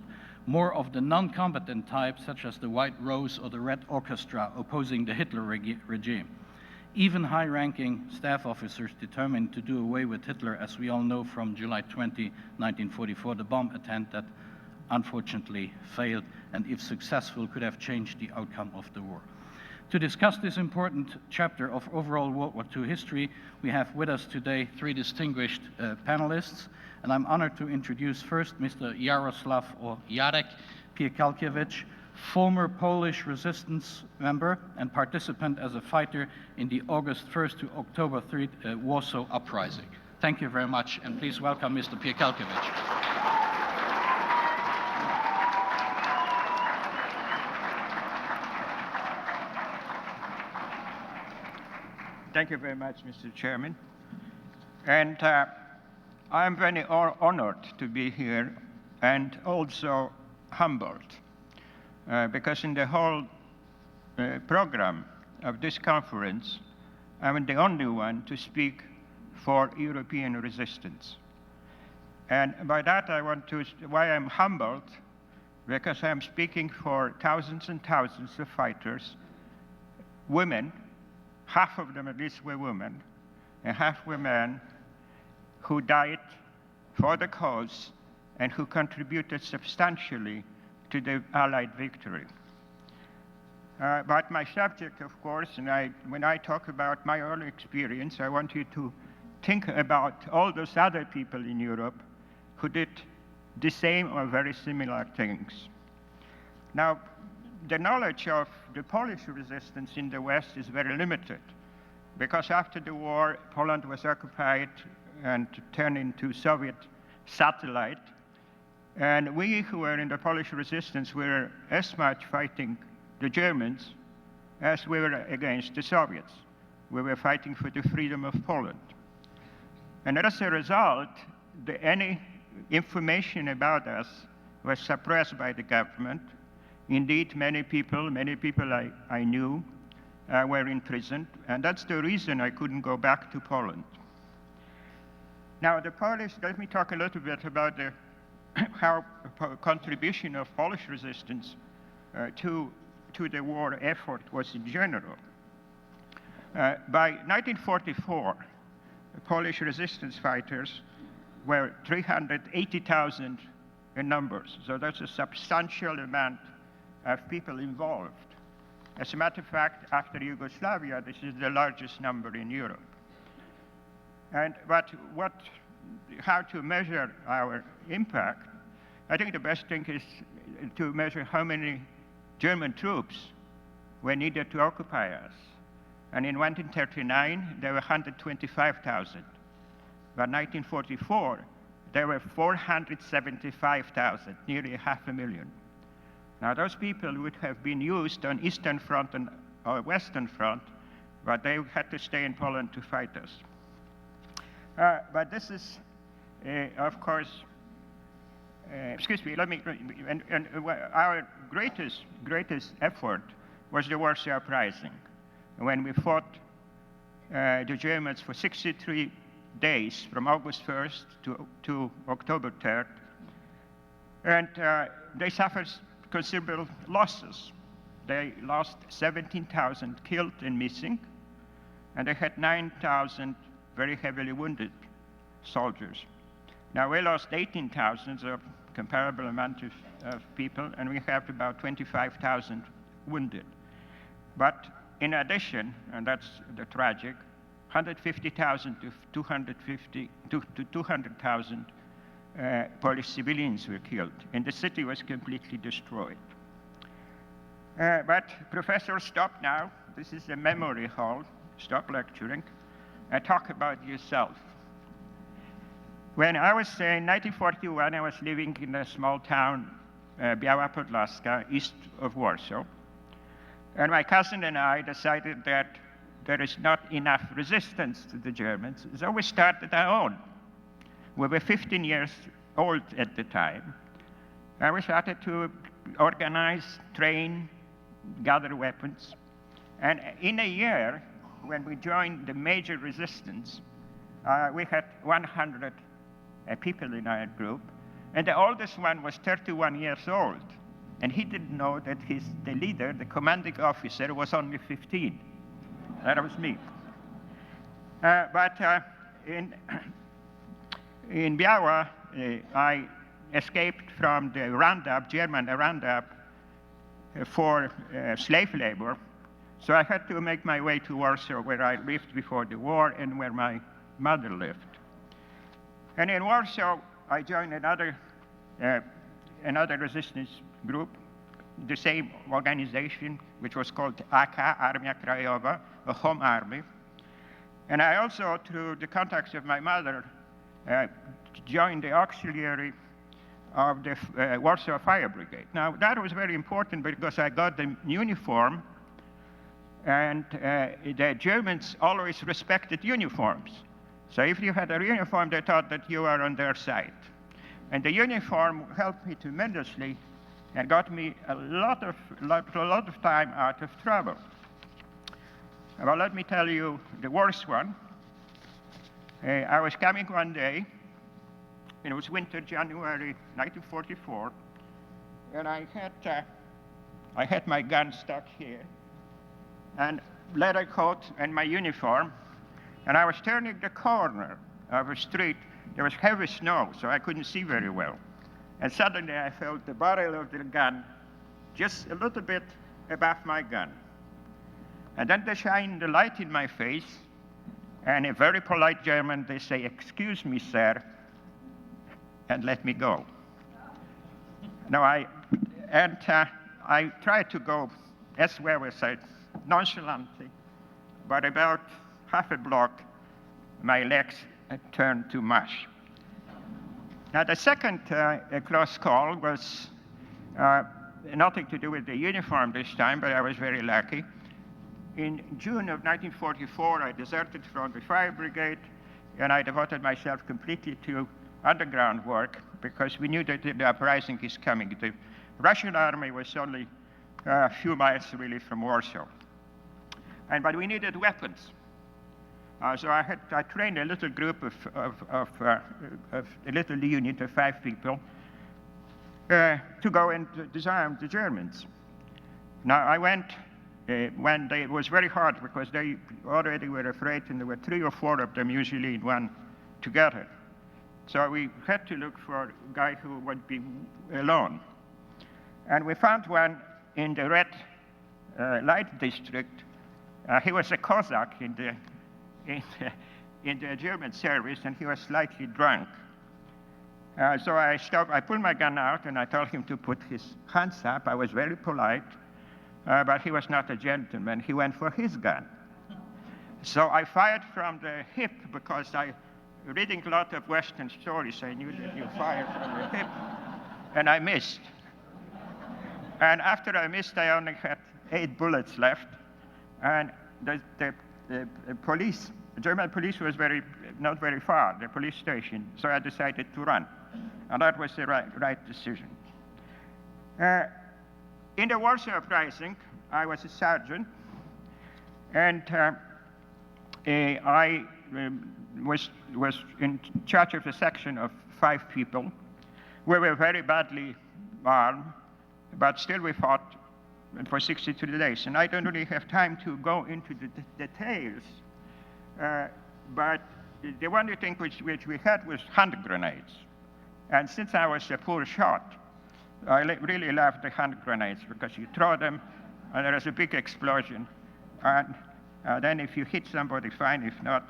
more of the non-combatant type, such as the White Rose or the Red Orchestra, opposing the Hitler regime. Even high-ranking staff officers determined to do away with Hitler, as we all know from July 20, 1944, the bomb attempt that unfortunately failed, and if successful, could have changed the outcome of the war. To discuss this important chapter of overall World War II history, we have with us today 3 distinguished panelists, and I'm honored to introduce first Mr. Jaroslav or Jarek Piekalkiewicz, former Polish resistance member and participant as a fighter in the August 1st to October 3rd Warsaw Uprising. Thank you very much, and please welcome Mr. Piekalkiewicz. Thank you very much, Mr. Chairman. And I am very honored to be here and also humbled because in the whole program of this conference, I'm the only one to speak for European resistance. And by that I want to, why I'm humbled, because I'm speaking for thousands and thousands of fighters, women, half of them at least were women, and half were men, who died for the cause and who contributed substantially to the Allied victory. But my subject, of course, and when I talk about my own experience, I want you to think about all those other people in Europe who did the same or very similar things. Now, the knowledge of the Polish resistance in the West is very limited, because after the war, Poland was occupied and turned into Soviet satellite. And we who were in the Polish resistance were as much fighting the Germans as we were against the Soviets. We were fighting for the freedom of Poland. And as a result, any information about us was suppressed by the government. Indeed, many people I knew were imprisoned, and that's the reason I couldn't go back to Poland. Now, the Polish, let me talk a little bit about the how contribution of Polish resistance to the war effort was in general. By 1944, the Polish resistance fighters were 380,000 in numbers, so that's a substantial amount of people involved. As a matter of fact, after Yugoslavia, this is the largest number in Europe. But how to measure our impact? I think the best thing is to measure how many German troops were needed to occupy us. And in 1939, there were 125,000. By 1944, there were 475,000, nearly 500,000. Now, those people would have been used on Eastern Front and Western Front, but they had to stay in Poland to fight us. But this is, of course, excuse me, our greatest effort was the Warsaw Uprising, when we fought the Germans for 63 days, from August 1st to October 3rd, and they suffered considerable losses. They lost 17,000 killed and missing, and they had 9,000 very heavily wounded soldiers. Now, we lost 18,000, so comparable amount of people, and we have about 25,000 wounded. But in addition, and that's the tragic, 150,000 to 200,000 Polish civilians were killed, and the city was completely destroyed. But Professor, stop now. This is a memory hall. Stop lecturing. Talk about yourself. When I was in 1941, I was living in a small town, Biała Podlaska, east of Warsaw. And my cousin and I decided that there is not enough resistance to the Germans, so we started our own. We were 15 years old at the time, and we started to organize, train, gather weapons. And in a year, when we joined the major resistance, we had 100 people in our group, and the oldest one was 31 years old. And he didn't know that the leader, the commanding officer, was only 15. That was me. But in Biała, I escaped from the roundup, German roundup, for slave labor. So I had to make my way to Warsaw, where I lived before the war and where my mother lived. And in Warsaw, I joined another resistance group, the same organization, which was called AK, Armia Krajowa, a home army. And I also, through the contacts of my mother, joined the auxiliary of the Warsaw Fire Brigade. Now, that was very important because I got the uniform, and the Germans always respected uniforms. So if you had a uniform, they thought that you were on their side. And the uniform helped me tremendously and got me a lot of time out of trouble. Well, let me tell you the worst one. I was coming one day, and it was winter, January 1944, and I had my gun stuck here, and leather coat and my uniform, and I was turning the corner of a street. There was heavy snow, so I couldn't see very well. And suddenly I felt the barrel of the gun just a little bit above my gun. And then they shined the light in my face, and in very polite German, they say, "Excuse me, sir," and let me go. Now, I tried to go elsewhere with it nonchalantly, but about half a block, my legs turned to mush. Now, the second close call was nothing to do with the uniform this time, but I was very lucky. In June of 1944, I deserted from the fire brigade, and I devoted myself completely to underground work because we knew that the uprising is coming. The Russian army was only a few miles really from Warsaw. but we needed weapons. So I trained a little group of a little unit of 5 people to go and disarm the Germans. Now I went when it was very hard because they already were afraid, and there were 3 or 4 of them usually in one together. So we had to look for a guy who would be alone. And we found one in the red light district. He was a Cossack in the German service, and he was slightly drunk. So I stopped, I pulled my gun out, and I told him to put his hands up. I was very polite, but he was not a gentleman. He went for his gun. So I fired from the hip because reading a lot of Western stories, I knew that you fire from the hip, and I missed. And after I missed, I only had 8 bullets left, and the police, the German police was not very far, the police station, so I decided to run. And that was the right decision. In the Warsaw Uprising, I was a sergeant, and I was in charge of a section of 5 people. We were very badly armed, but still we fought for 62 days. And I don't really have time to go into the details, but the only thing which we had was hand grenades. And since I was a poor shot, I really loved the hand grenades because you throw them and there is a big explosion. And then if you hit somebody, fine. If not,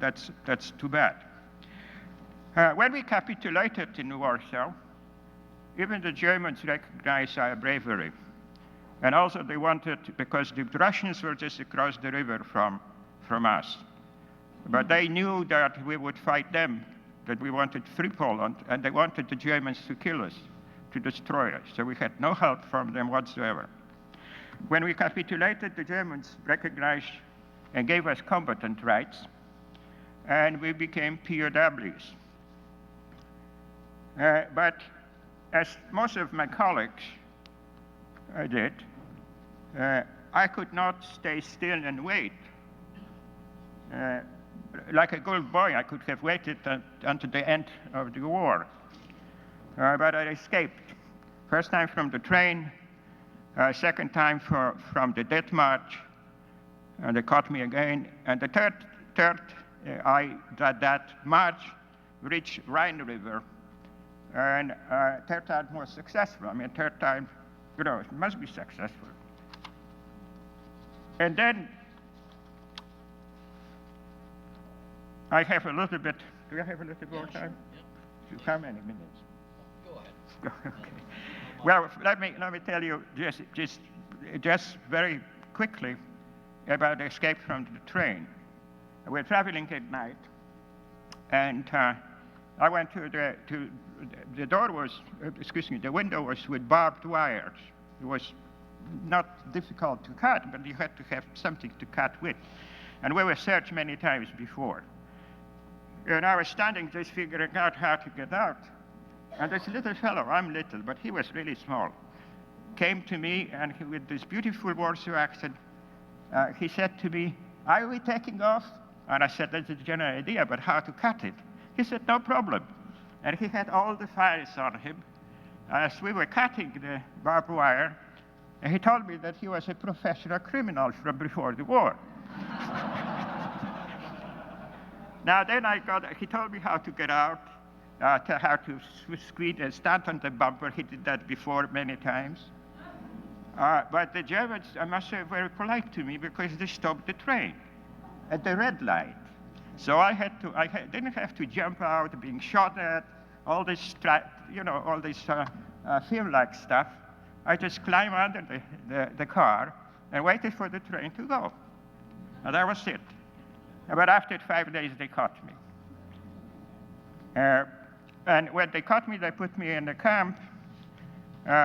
that's too bad. When we capitulated in Warsaw, even the Germans recognized our bravery. And also they wanted, because the Russians were just across the river from us. But they knew that we would fight them, that we wanted free Poland, and they wanted the Germans to kill us, to destroy us. So we had no help from them whatsoever. When we capitulated, the Germans recognized and gave us combatant rights, and we became POWs. But as most of my colleagues did, I could not stay still and wait. Like a good boy, I could have waited until the end of the war. But I escaped. First time from the train, second time from the death march, and they caught me again. And the third that march reached Rhine River, and third time was successful. I mean, third time, it must be successful. And then I have a little bit, do I have a little more time? Yep. How many minutes? Go ahead. Okay. Well, let me tell you just very quickly about the escape from the train. We're traveling at night, and I went to the door was, the window was with barbed wires. It was not difficult to cut, but you had to have something to cut with. And we were searched many times before. And I was standing just figuring out how to get out. And this little fellow, I'm little, but he was really small, came to me, and with this beautiful Warsaw accent, he said to me, "Are we taking off?" And I said, "That's a general idea, but how to cut it?" He said, "No problem." And he had all the files on him. As we were cutting the barbed wire, and he told me that he was a professional criminal from before the war. Now then he told me how to get out, how to squeeze and stand on the bumper. He did that before many times. But the Germans, I must say, were very polite to me because they stopped the train at the red light. So I didn't have to jump out, being shot at, all this, all this film-like stuff. I just climbed under the car and waited for the train to go. And that was it. But after 5 days, they caught me. And when they caught me, they put me in a camp,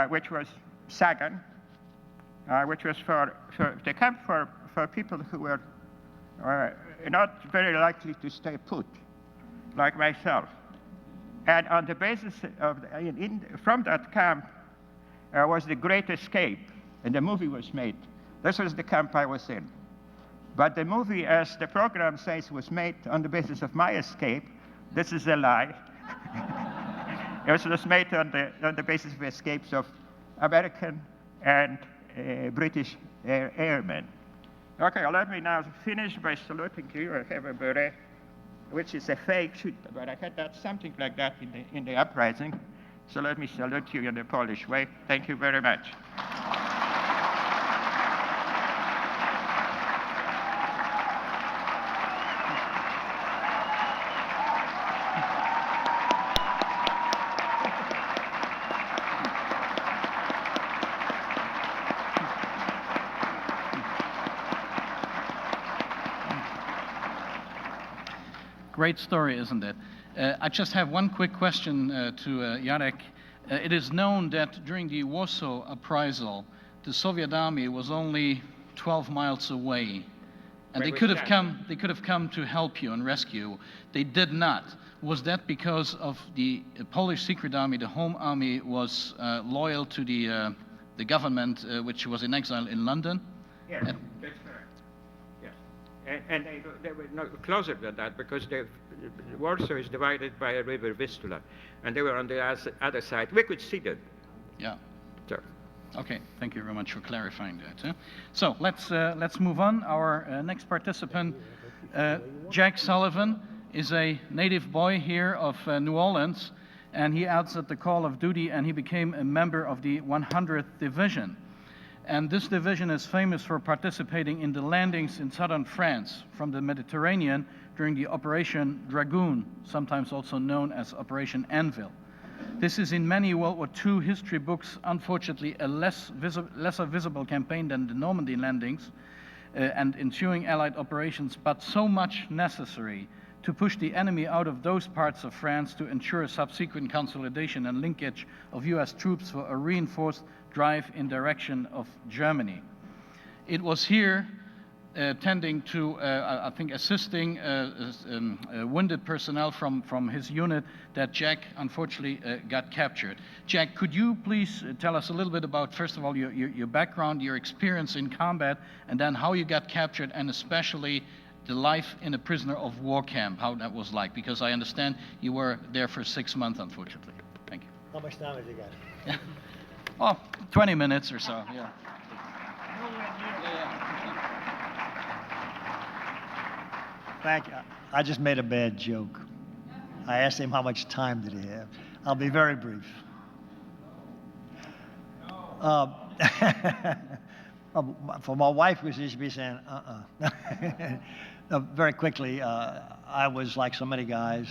which was Sagan, which was for the camp for people who were not very likely to stay put, like myself. And on the basis of, from that camp was The Great Escape, and the movie was made. This was the camp I was in. But the movie, as the program says, was made on the basis of my escape. This is a lie. It was made on the basis of escapes of American and British airmen. Okay, let me now finish by saluting you. I have a beret, which is a fake shoot, but I had that something like that in the uprising. So let me salute you in the Polish way. Thank you very much. Great story, isn't it? I just have one quick question to Jarek. It is known that during the Warsaw Uprisal, the Soviet army was only 12 miles away, and they could have come to help you and rescue you. They did not. Was that because of the Polish secret army, the Home Army, was loyal to the government, which was in exile in London? Yes, that's correct. Yes, and they were no closer than that because Warsaw is divided by a river Vistula, and they were on the other side. We could see them. Yeah. So. Okay, thank you very much for clarifying that. So let's move on. Our next participant, Jack Sullivan, is a native boy here of New Orleans, and he answered the call of duty, and he became a member of the 100th Division. And this division is famous for participating in the landings in southern France from the Mediterranean during the Operation Dragoon, sometimes also known as Operation Anvil. This is in many World War II history books, unfortunately, a lesser visible campaign than the Normandy landings and ensuing Allied operations, but so much necessary to push the enemy out of those parts of France to ensure subsequent consolidation and linkage of US troops for a reinforced drive in direction of Germany. It was here tending to, I think, assisting wounded personnel from his unit that Jack unfortunately got captured. Jack, could you please tell us a little bit about, first of all, your background, your experience in combat, and then how you got captured, and especially the life in a prisoner of war camp, how that was like, because I understand you were there for 6 months, unfortunately. Thank you. How much time have you got? Oh, 20 minutes or so, yeah. Thank you. I just made a bad joke. I asked him how much time did he have. I'll be very brief. For my wife, who used to be saying, very quickly, I was like so many guys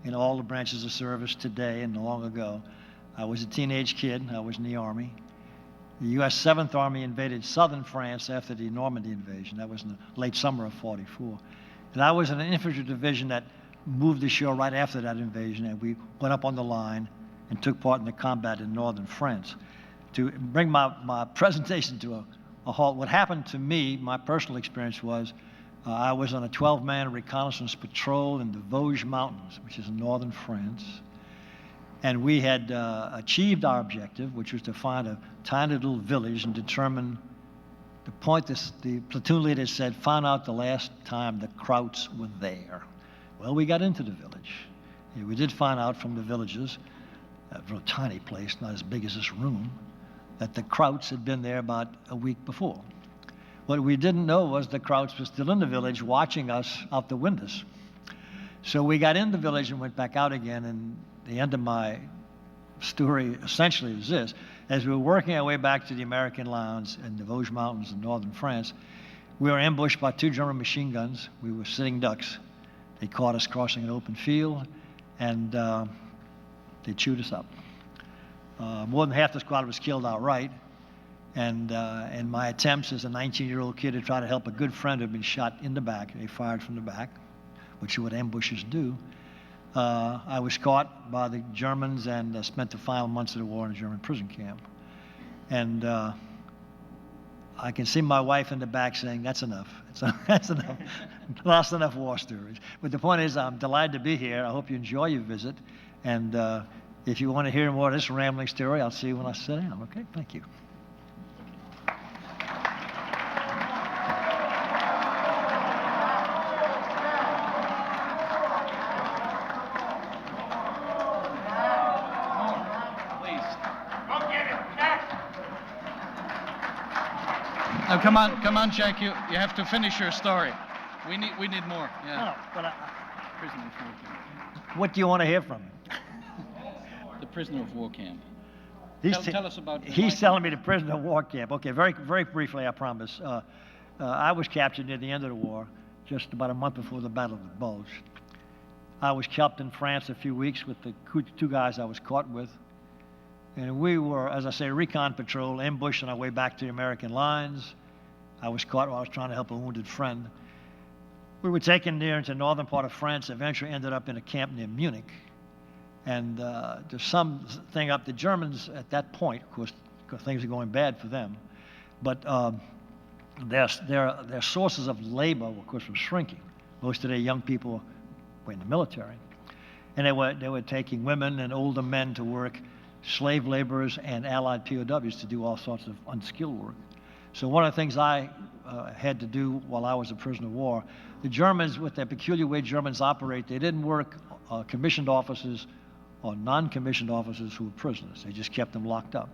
in all the branches of service today and long ago. I was a teenage kid. I was in the Army. The U.S. 7th Army invaded southern France after the Normandy invasion. That was in the late summer of '44. And I was in an infantry division that moved ashore right after that invasion, and we went up on the line and took part in the combat in northern France. To bring my presentation to a halt, what happened to me, my personal experience was, I was on a 12-man reconnaissance patrol in the Vosges Mountains, which is in northern France. And we had achieved our objective, which was to find a tiny little village and determine the point the platoon leader said, find out the last time the Krauts were there. Well, we got into the village. Yeah, we did find out from the villagers, a real tiny place, not as big as this room, that the Krauts had been there about a week before. What we didn't know was the Krauts were still in the village watching us out the windows. So we got in the village and went back out again, and the end of my story essentially is this. As we were working our way back to the American lines in the Vosges Mountains in northern France, we were ambushed by 2 German machine guns. We were sitting ducks. They caught us crossing an open field, and they chewed us up. More than half the squad was killed outright, and in my attempts as a 19-year-old kid to try to help a good friend who had been shot in the back, they fired from the back, which is what ambushers do. I was caught by the Germans and spent the final months of the war in a German prison camp. And I can see my wife in the back saying, that's enough. That's enough. Lost enough war stories. But the point is, I'm delighted to be here. I hope you enjoy your visit. And if you want to hear more of this rambling story, I'll see you when I sit down. Okay? Thank you. No, come on, Jack. You have to finish your story. We need more. Yeah. No, but Prisoner of war camp. what do you want to hear from him? The prisoner of war camp. He's Tell us about. He's telling me the prisoner of war camp. Okay, very briefly, I promise. I was captured near the end of the war, just about a month before the Battle of the Bulge. I was kept in France a few weeks with the two guys I was caught with. And we were, as I say, recon patrol, ambushed on our way back to the American lines. I was caught while I was trying to help a wounded friend. We were taken near into the northern part of France, eventually ended up in a camp near Munich. And there's something up the Germans at that point, of course, because things are going bad for them. But their sources of labor, of course, were shrinking. Most of their young people were in the military. And they were taking women and older men to work, slave laborers and Allied POWs to do all sorts of unskilled work. So one of the things I had to do while I was a prisoner of war, the Germans, with their peculiar way Germans operate, they didn't work commissioned officers or non-commissioned officers who were prisoners. They just kept them locked up.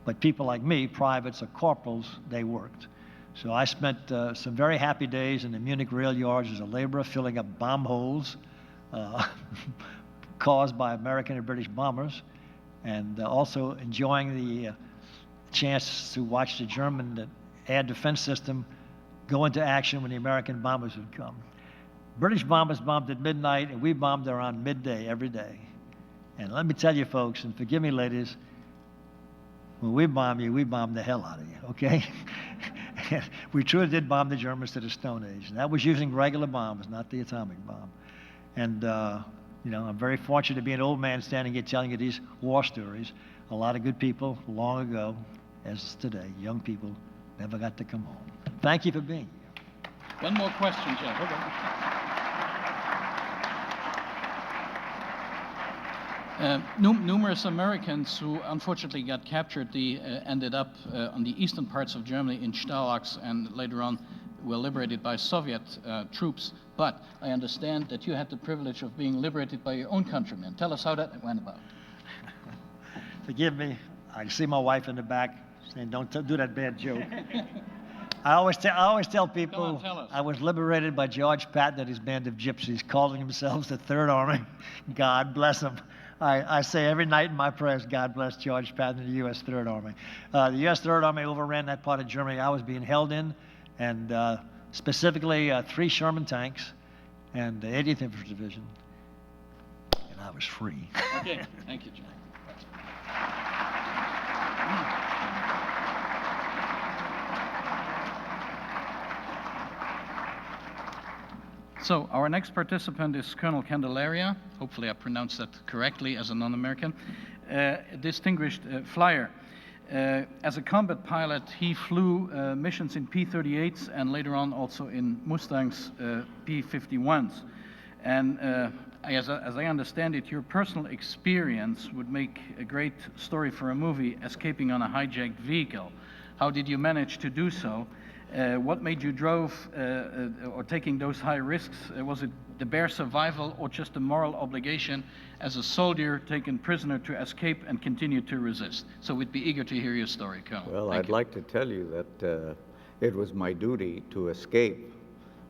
But people like me, privates or corporals, they worked. So I spent some very happy days in the Munich rail yards as a laborer, filling up bomb holes caused by American and British bombers, and also enjoying the chance to watch the German air defense system go into action when the American bombers would come. British bombers bombed at midnight, and we bombed around midday every day. And let me tell you, folks, and forgive me, ladies, when we bomb you, we bomb the hell out of you, okay? We truly did bomb the Germans to the Stone Age. And that was using regular bombs, not the atomic bomb. And, you know, I'm very fortunate to be an old man standing here telling you these war stories. A lot of good people long ago, as today, young people, never got to come home. Thank you for being here. One more question, Jeff. Numerous Americans who unfortunately got captured, ended up on the eastern parts of Germany in Stalags and later on were liberated by Soviet troops. But I understand that you had the privilege of being liberated by your own countrymen. Tell us how that went about. Forgive me. I see my wife in the back saying, don't do that bad joke. I always tell people tell us. I was liberated by George Patton and his band of gypsies calling themselves the Third Army. God bless them. I say every night in my prayers, God bless George Patton and the U.S. Third Army. The U.S. Third Army overran that part of Germany I was being held in, and specifically 3 Sherman tanks and the 80th Infantry Division, and I was free. Okay, thank you, John. So our next participant is Colonel Candelaria. Hopefully I pronounced that correctly as a non-American. A distinguished flyer. As a combat pilot, he flew missions in P-38s and later on also in Mustangs P-51s. And as I understand it, your personal experience would make a great story for a movie, escaping on a hijacked vehicle. How did you manage to do so? What made you drove or taking those high risks? Was it the bare survival or just a moral obligation as a soldier taken prisoner to escape and continue to resist? So we'd be eager to hear your story, Colonel. Well, I'd like to tell you that it was my duty to escape,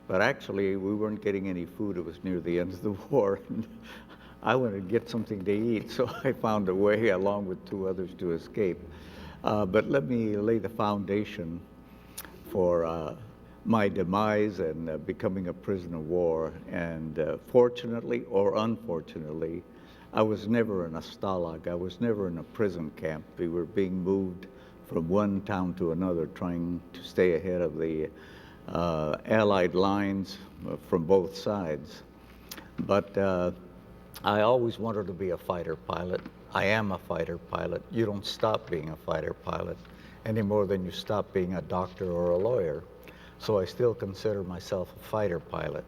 but actually we weren't getting any food. It was near the end of the war. And I wanted to get something to eat, so I found a way along with 2 others to escape. But let me lay the foundation for my demise and becoming a prisoner of war. And fortunately or unfortunately, I was never in a stalag. I was never in a prison camp. We were being moved from one town to another, trying to stay ahead of the Allied lines from both sides. But I always wanted to be a fighter pilot. I am a fighter pilot. You don't stop being a fighter pilot any more than you stop being a doctor or a lawyer. So I still consider myself a fighter pilot.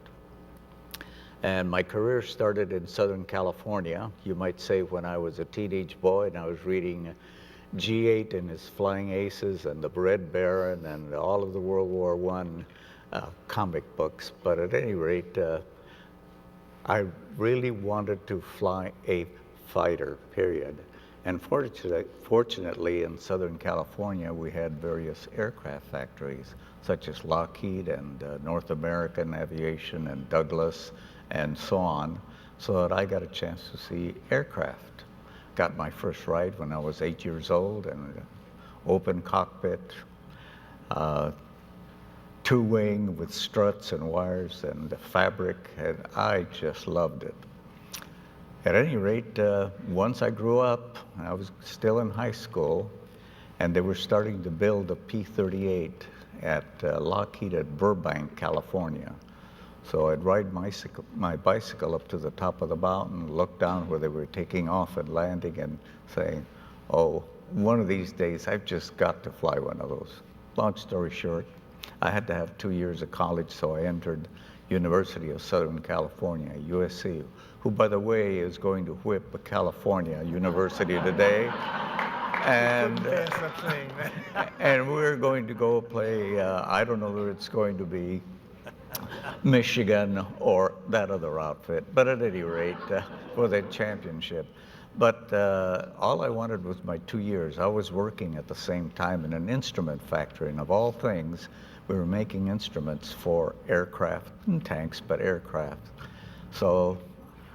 And my career started in Southern California, you might say, when I was a teenage boy and I was reading G8 and his Flying Aces and the Red Baron and all of the World War I comic books. But at any rate, I really wanted to fly a fighter, period. And fortunately, in Southern California, we had various aircraft factories, such as Lockheed and North American Aviation and Douglas and so on, so that I got a chance to see aircraft. Got my first ride when I was 8 years old, and open cockpit, two-wing with struts and wires and the fabric, and I just loved it. At any rate, once I grew up, I was still in high school, and they were starting to build a P-38 at Lockheed at Burbank, California. So I'd ride my bicycle up to the top of the mountain, look down where they were taking off and landing, and saying, oh, one of these days I've just got to fly one of those. Long story short, I had to have 2 years of college, so I entered University of Southern California, USC, who, by the way, is going to whip a California university today. And, and we're going to go play, I don't know whether it's going to be Michigan or that other outfit, but at any rate, for the championship. But all I wanted was my 2 years. I was working at the same time in an instrument factory, and of all things, we were making instruments for aircraft and tanks, but aircraft. So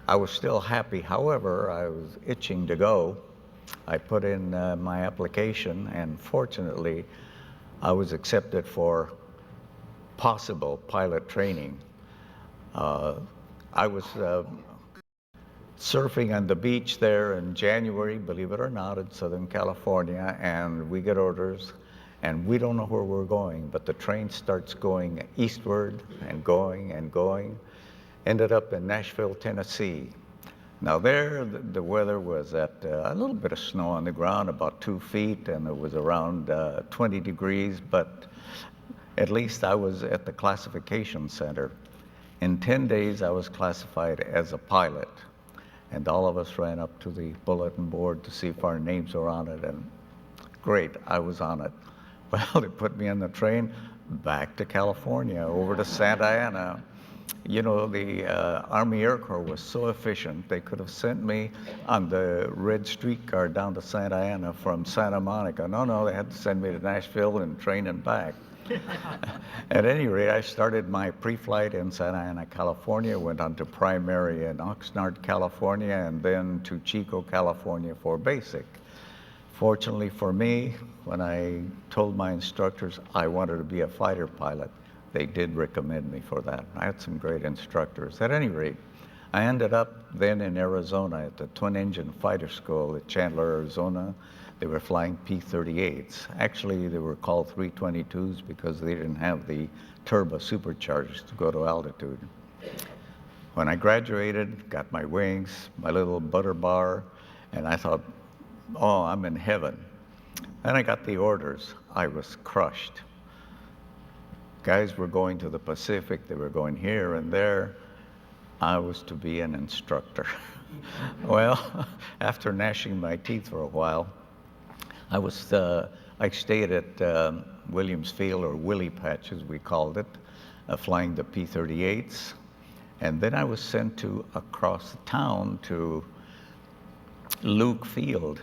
I was still happy. However, I was itching to go. I put in my application, and fortunately, I was accepted for possible pilot training. I was surfing on the beach there in January, believe it or not, in Southern California, and we get orders, and we don't know where we're going, but the train starts going eastward and going and going. Ended up in Nashville, Tennessee. Now there, the weather was at a little bit of snow on the ground, about 2 feet, and it was around 20 degrees, but at least I was at the classification center. In 10 days, I was classified as a pilot. And all of us ran up to the bulletin board to see if our names were on it, and great, I was on it. Well, they put me on the train back to California, over to Santa Ana. You know, the Army Air Corps was so efficient, they could have sent me on the red streetcar down to Santa Ana from Santa Monica. No, they had to send me to Nashville and train and back. At any rate, I started my pre-flight in Santa Ana, California, went on to primary in Oxnard, California, and then to Chico, California for basic. Fortunately for me, when I told my instructors I wanted to be a fighter pilot, they did recommend me for that. I had some great instructors. At any rate, I ended up then in Arizona at the Twin Engine Fighter School at Chandler, Arizona. They were flying P-38s. Actually, they were called 322s because they didn't have the turbo superchargers to go to altitude. When I graduated, got my wings, my little butter bar, and I thought, oh, I'm in heaven. Then I got the orders. I was crushed. Guys were going to the Pacific. They were going here and there. I was to be an instructor. Well, after gnashing my teeth for a while, I stayed at Williams Field, or Willie Patch as we called it, flying the P-38s. And then I was sent to across the town to Luke Field,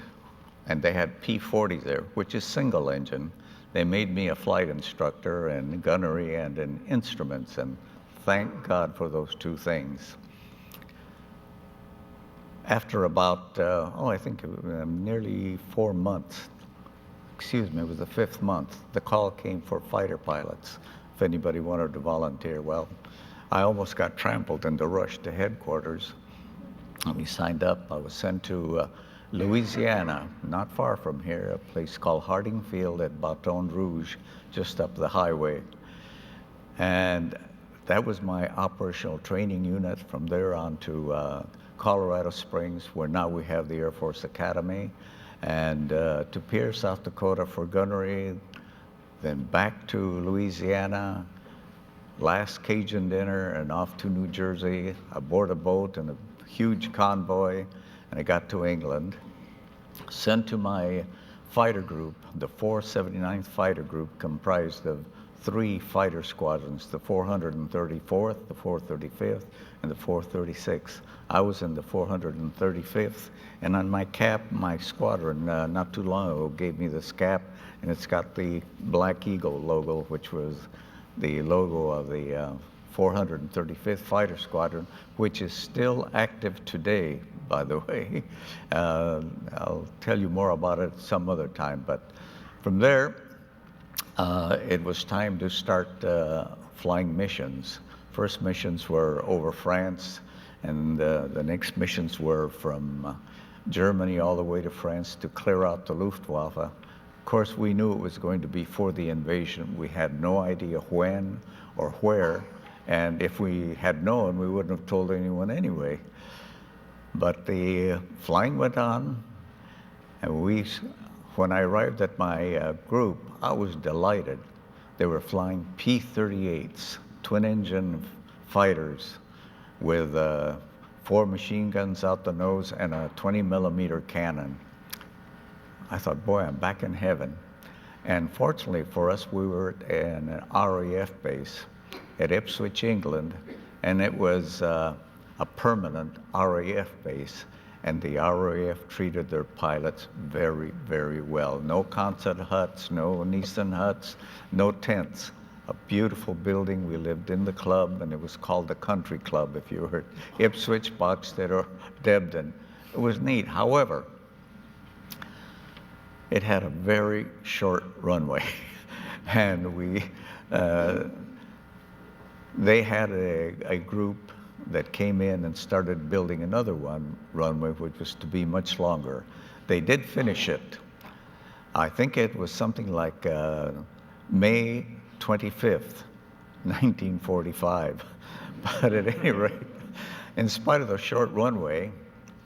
and they had P-40s there, which is single engine. They made me a flight instructor in gunnery and in instruments, and thank God for those two things. After about, I think nearly 4 months, excuse me, it was the 5th month, the call came for fighter pilots, if anybody wanted to volunteer. Well, I almost got trampled in the rush to headquarters. We signed up. I was sent to Louisiana, not far from here, a place called Harding Field at Baton Rouge, just up the highway. And that was my operational training unit. From there on to Colorado Springs, where now we have the Air Force Academy, and to Pierre, South Dakota for gunnery, then back to Louisiana, last Cajun dinner, and off to New Jersey, aboard a boat and a huge convoy, and I got to England, sent to my fighter group, the 479th Fighter Group, comprised of three fighter squadrons, the 434th, the 435th, and the 436th. I was in the 435th, and on my cap, my squadron, not too long ago, gave me this cap, and it's got the Black Eagle logo, which was the logo of the 435th Fighter Squadron, which is still active today, by the way. I'll tell you more about it some other time, but from there, it was time to start flying missions. First missions were over France, and the next missions were from Germany all the way to France to clear out the Luftwaffe. Of course, we knew it was going to be for the invasion. We had no idea when or where, and if we had known, we wouldn't have told anyone anyway. But the flying went on, and when I arrived at my group, I was delighted. They were flying P-38s, twin-engine fighters with 4 machine guns out the nose and a 20-millimeter cannon. I thought, boy, I'm back in heaven. And fortunately for us, we were in an RAF base at Ipswich, England, and it was a permanent RAF base. And the RAF treated their pilots very, very well. No Quonset huts, no Nissen huts, no tents. A beautiful building. We lived in the club, and it was called the Country Club, if you were at Ipswich, Boxted, or Debden. It was neat. However, it had a very short runway. And they had a group that came in and started building another runway, which was to be much longer. They did finish it. I think it was something like May 25th, 1945. But at any rate, in spite of the short runway,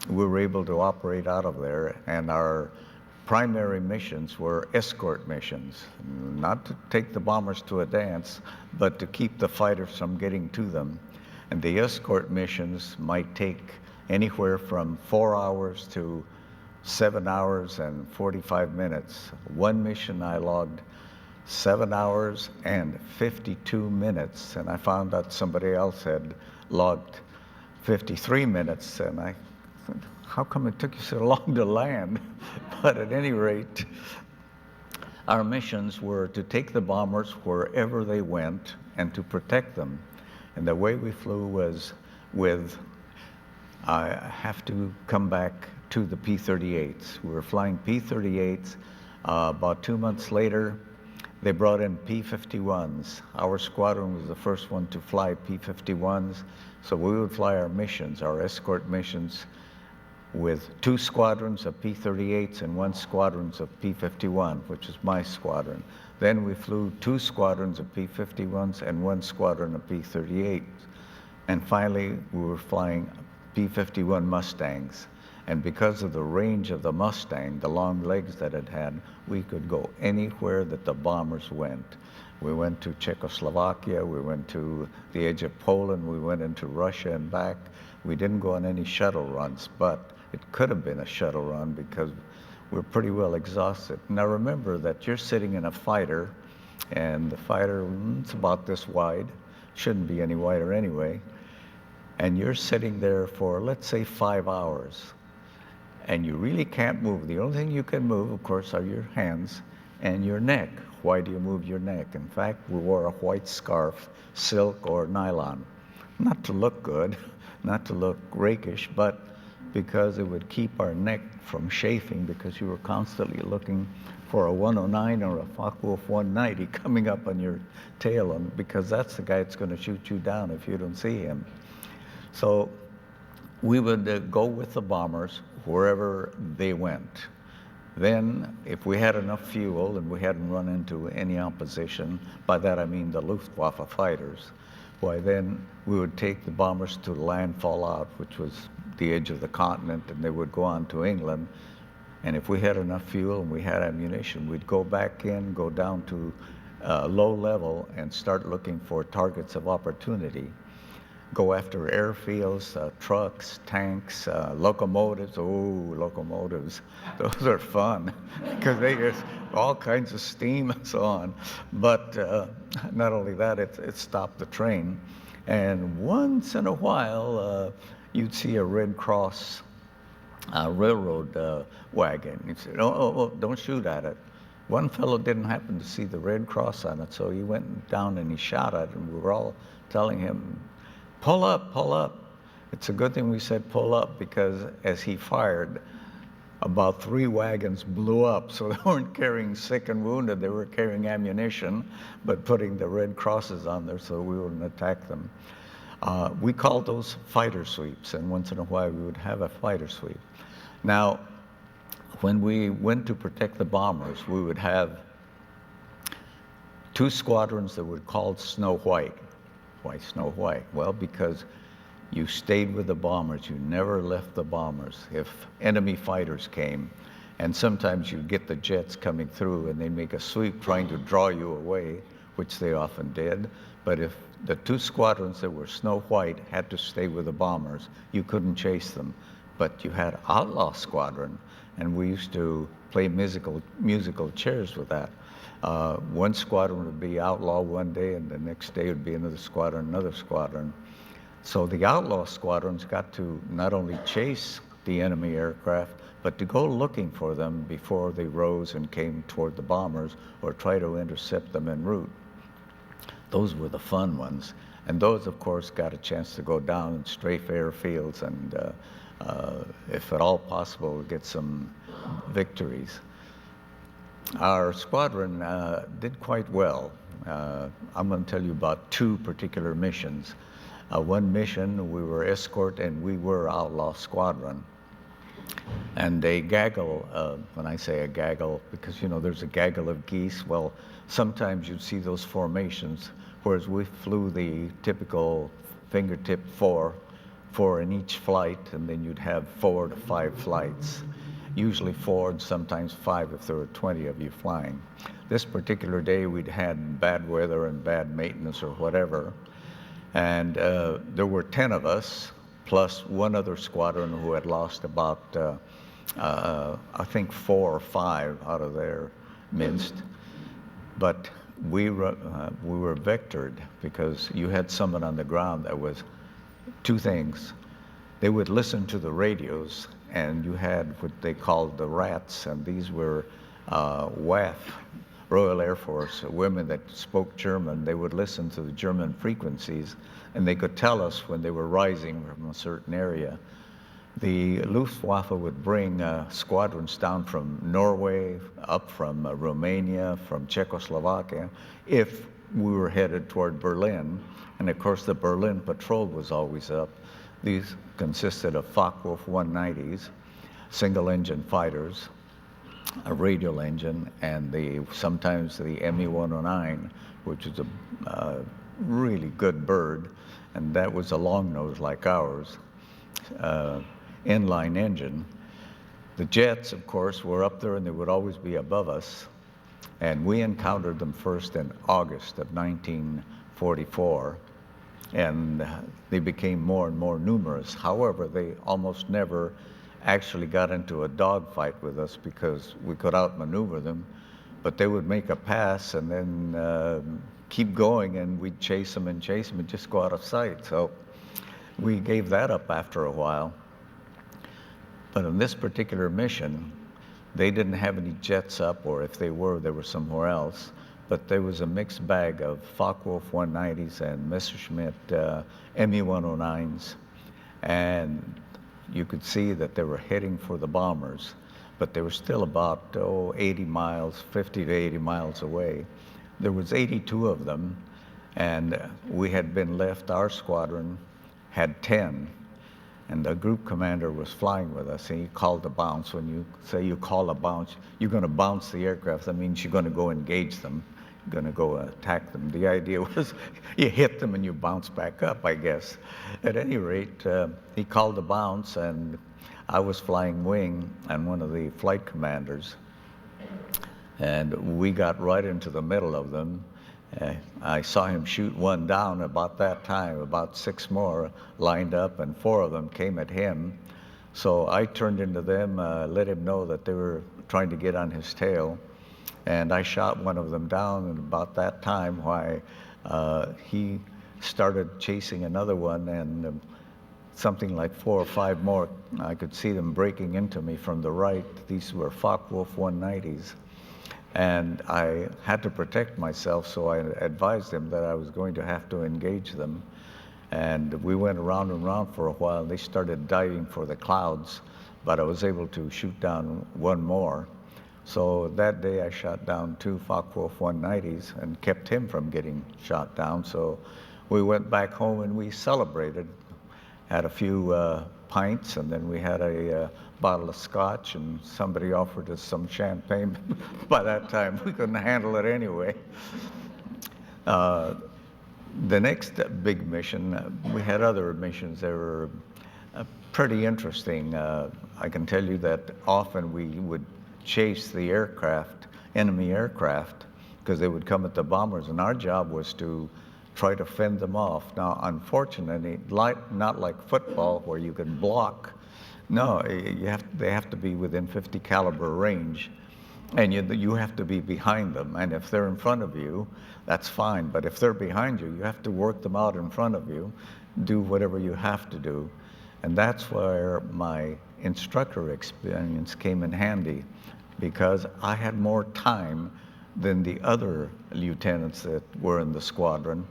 we were able to operate out of there, and our primary missions were escort missions, not to take the bombers to a dance, but to keep the fighters from getting to them. And the escort missions might take anywhere from 4 hours to 7 hours and 45 minutes. One mission I logged 7 hours and 52 minutes, and I found out somebody else had logged 53 minutes, and I thought, how come it took you so long to land? But at any rate, our missions were to take the bombers wherever they went and to protect them. And the way we flew was I have to come back to the P-38s. We were flying P-38s. About 2 months later, they brought in P-51s. Our squadron was the first one to fly P-51s. So we would fly our missions, our escort missions, with 2 squadrons of P-38s and 1 squadron of P-51, which is my squadron. Then we flew 2 squadrons of P-51s and 1 squadron of P-38s. And finally, we were flying P-51 Mustangs. And because of the range of the Mustang, the long legs that it had, we could go anywhere that the bombers went. We went to Czechoslovakia, we went to the edge of Poland, we went into Russia and back. We didn't go on any shuttle runs, but it could have been a shuttle run because we're pretty well exhausted. Now remember that you're sitting in a fighter, and the fighter, it's about this wide, shouldn't be any wider anyway, and you're sitting there for, let's say, 5 hours, and you really can't move. The only thing you can move, of course, are your hands and your neck. Why do you move your neck? In fact, we wore a white scarf, silk or nylon. Not to look good, not to look rakish, but because it would keep our neck from chafing, because you were constantly looking for a 109 or a Focke-Wulf 190 coming up on your tail, because that's the guy that's going to shoot you down if you don't see him. So we would go with the bombers wherever they went. Then, if we had enough fuel and we hadn't run into any opposition, by that I mean the Luftwaffe fighters, why then we would take the bombers to landfall out, which was the edge of the continent, and they would go on to England. And if we had enough fuel and we had ammunition, we'd go back in, go down to low level and start looking for targets of opportunity. go after airfields, trucks, tanks, locomotives. Oh, locomotives. Those are fun because they get all kinds of steam and so on. But not only that, it stopped the train. And once in a while, you'd see a Red Cross railroad wagon. He said, oh, don't shoot at it. One fellow didn't happen to see the Red Cross on it, so he went down and he shot at it, and we were all telling him, pull up, pull up. It's a good thing we said pull up, because as he fired, about 3 wagons blew up, so they weren't carrying sick and wounded, they were carrying ammunition, but putting the Red Crosses on there so we wouldn't attack them. We called those fighter sweeps, and once in a while we would have a fighter sweep. Now, when we went to protect the bombers, we would have 2 squadrons that were called Snow White. Why Snow White? Well, because you stayed with the bombers. You never left the bombers. If enemy fighters came, and sometimes you'd get the jets coming through and they'd make a sweep trying to draw you away, which they often did. But if the 2 squadrons that were Snow White had to stay with the bombers, you couldn't chase them. But you had Outlaw Squadron, and we used to play musical chairs with that. One squadron would be Outlaw one day, and the next day would be another squadron. So the Outlaw Squadrons got to not only chase the enemy aircraft, but to go looking for them before they rose and came toward the bombers, or try to intercept them en route. Those were the fun ones. And those, of course, got a chance to go down and strafe airfields and, if at all possible, get some victories. Our squadron did quite well. I'm going to tell you about 2 particular missions. One mission, we were escort, and we were Outlaw Squadron. And a gaggle, when I say a gaggle, because, you know, there's a gaggle of geese. Well, sometimes you'd see those formations, whereas we flew the typical fingertip 4 in each flight, and then you'd have 4 to 5 flights. Usually 4 and sometimes 5 if there were 20 of you flying. This particular day we'd had bad weather and bad maintenance or whatever, and there were 10 of us, plus one other squadron who had lost about, I think 4 or 5 out of their midst. But we were vectored, because you had someone on the ground that was 2 things. They would listen to the radios, and you had what they called the rats, and these were WAF, Royal Air Force, women that spoke German. They would listen to the German frequencies, and they could tell us when they were rising from a certain area. The Luftwaffe would bring squadrons down from Norway, up from Romania, from Czechoslovakia, if we were headed toward Berlin. And of course, the Berlin patrol was always up. These consisted of Focke-Wulf 190s, single-engine fighters, a radial engine, and sometimes the Me-109, which is a really good bird, and that was a long nose like ours, inline engine. The jets, of course, were up there, and they would always be above us, and we encountered them first in August of 1944. And they became more and more numerous. However, they almost never actually got into a dogfight with us, because we could outmaneuver them, but they would make a pass and then keep going, and we'd chase them and just go out of sight. So we gave that up after a while. But on this particular mission, they didn't have any jets up, or if they were somewhere else. But there was a mixed bag of Focke-Wulf 190s and Messerschmitt Me-109s. And you could see that they were heading for the bombers, but they were still about 80 miles, 50 to 80 miles away. There was 82 of them, and we had been left, our squadron had 10, and the group commander was flying with us, and he called a bounce. When you say you call a bounce, you're going to bounce the aircraft. That means you're going to go engage them, you're going to go attack them. The idea was you hit them and you bounce back up, I guess. At any rate, he called a bounce, and I was flying wing and one of the flight commanders, and we got right into the middle of them, I saw him shoot one down about that time. About 6 more lined up, and 4 of them came at him. So I turned into them, let him know that they were trying to get on his tail. And I shot one of them down, and about that time, why he started chasing another one, and something like 4 or 5 more, I could see them breaking into me from the right. These were Focke-Wulf 190s. And I had to protect myself, so I advised them that I was going to have to engage them. And we went around and around for a while, and they started diving for the clouds, but I was able to shoot down 1 more. So that day I shot down 2 Focke-Wulf 190s and kept him from getting shot down. So we went back home and we celebrated, had a few pints, and then we had a bottle of scotch, and somebody offered us some champagne. By that time, we couldn't handle it anyway. The next big mission, we had other missions that were pretty interesting. I can tell you that often we would chase the aircraft, enemy aircraft, because they would come at the bombers, and our job was to try to fend them off. Now, unfortunately, not like football where you can block. No, they have to be within 50 caliber range, and you have to be behind them. And if they're in front of you, that's fine. But if they're behind you, you have to work them out in front of you, do whatever you have to do. And that's where my instructor experience came in handy, because I had more time than the other lieutenants that were in the squadron.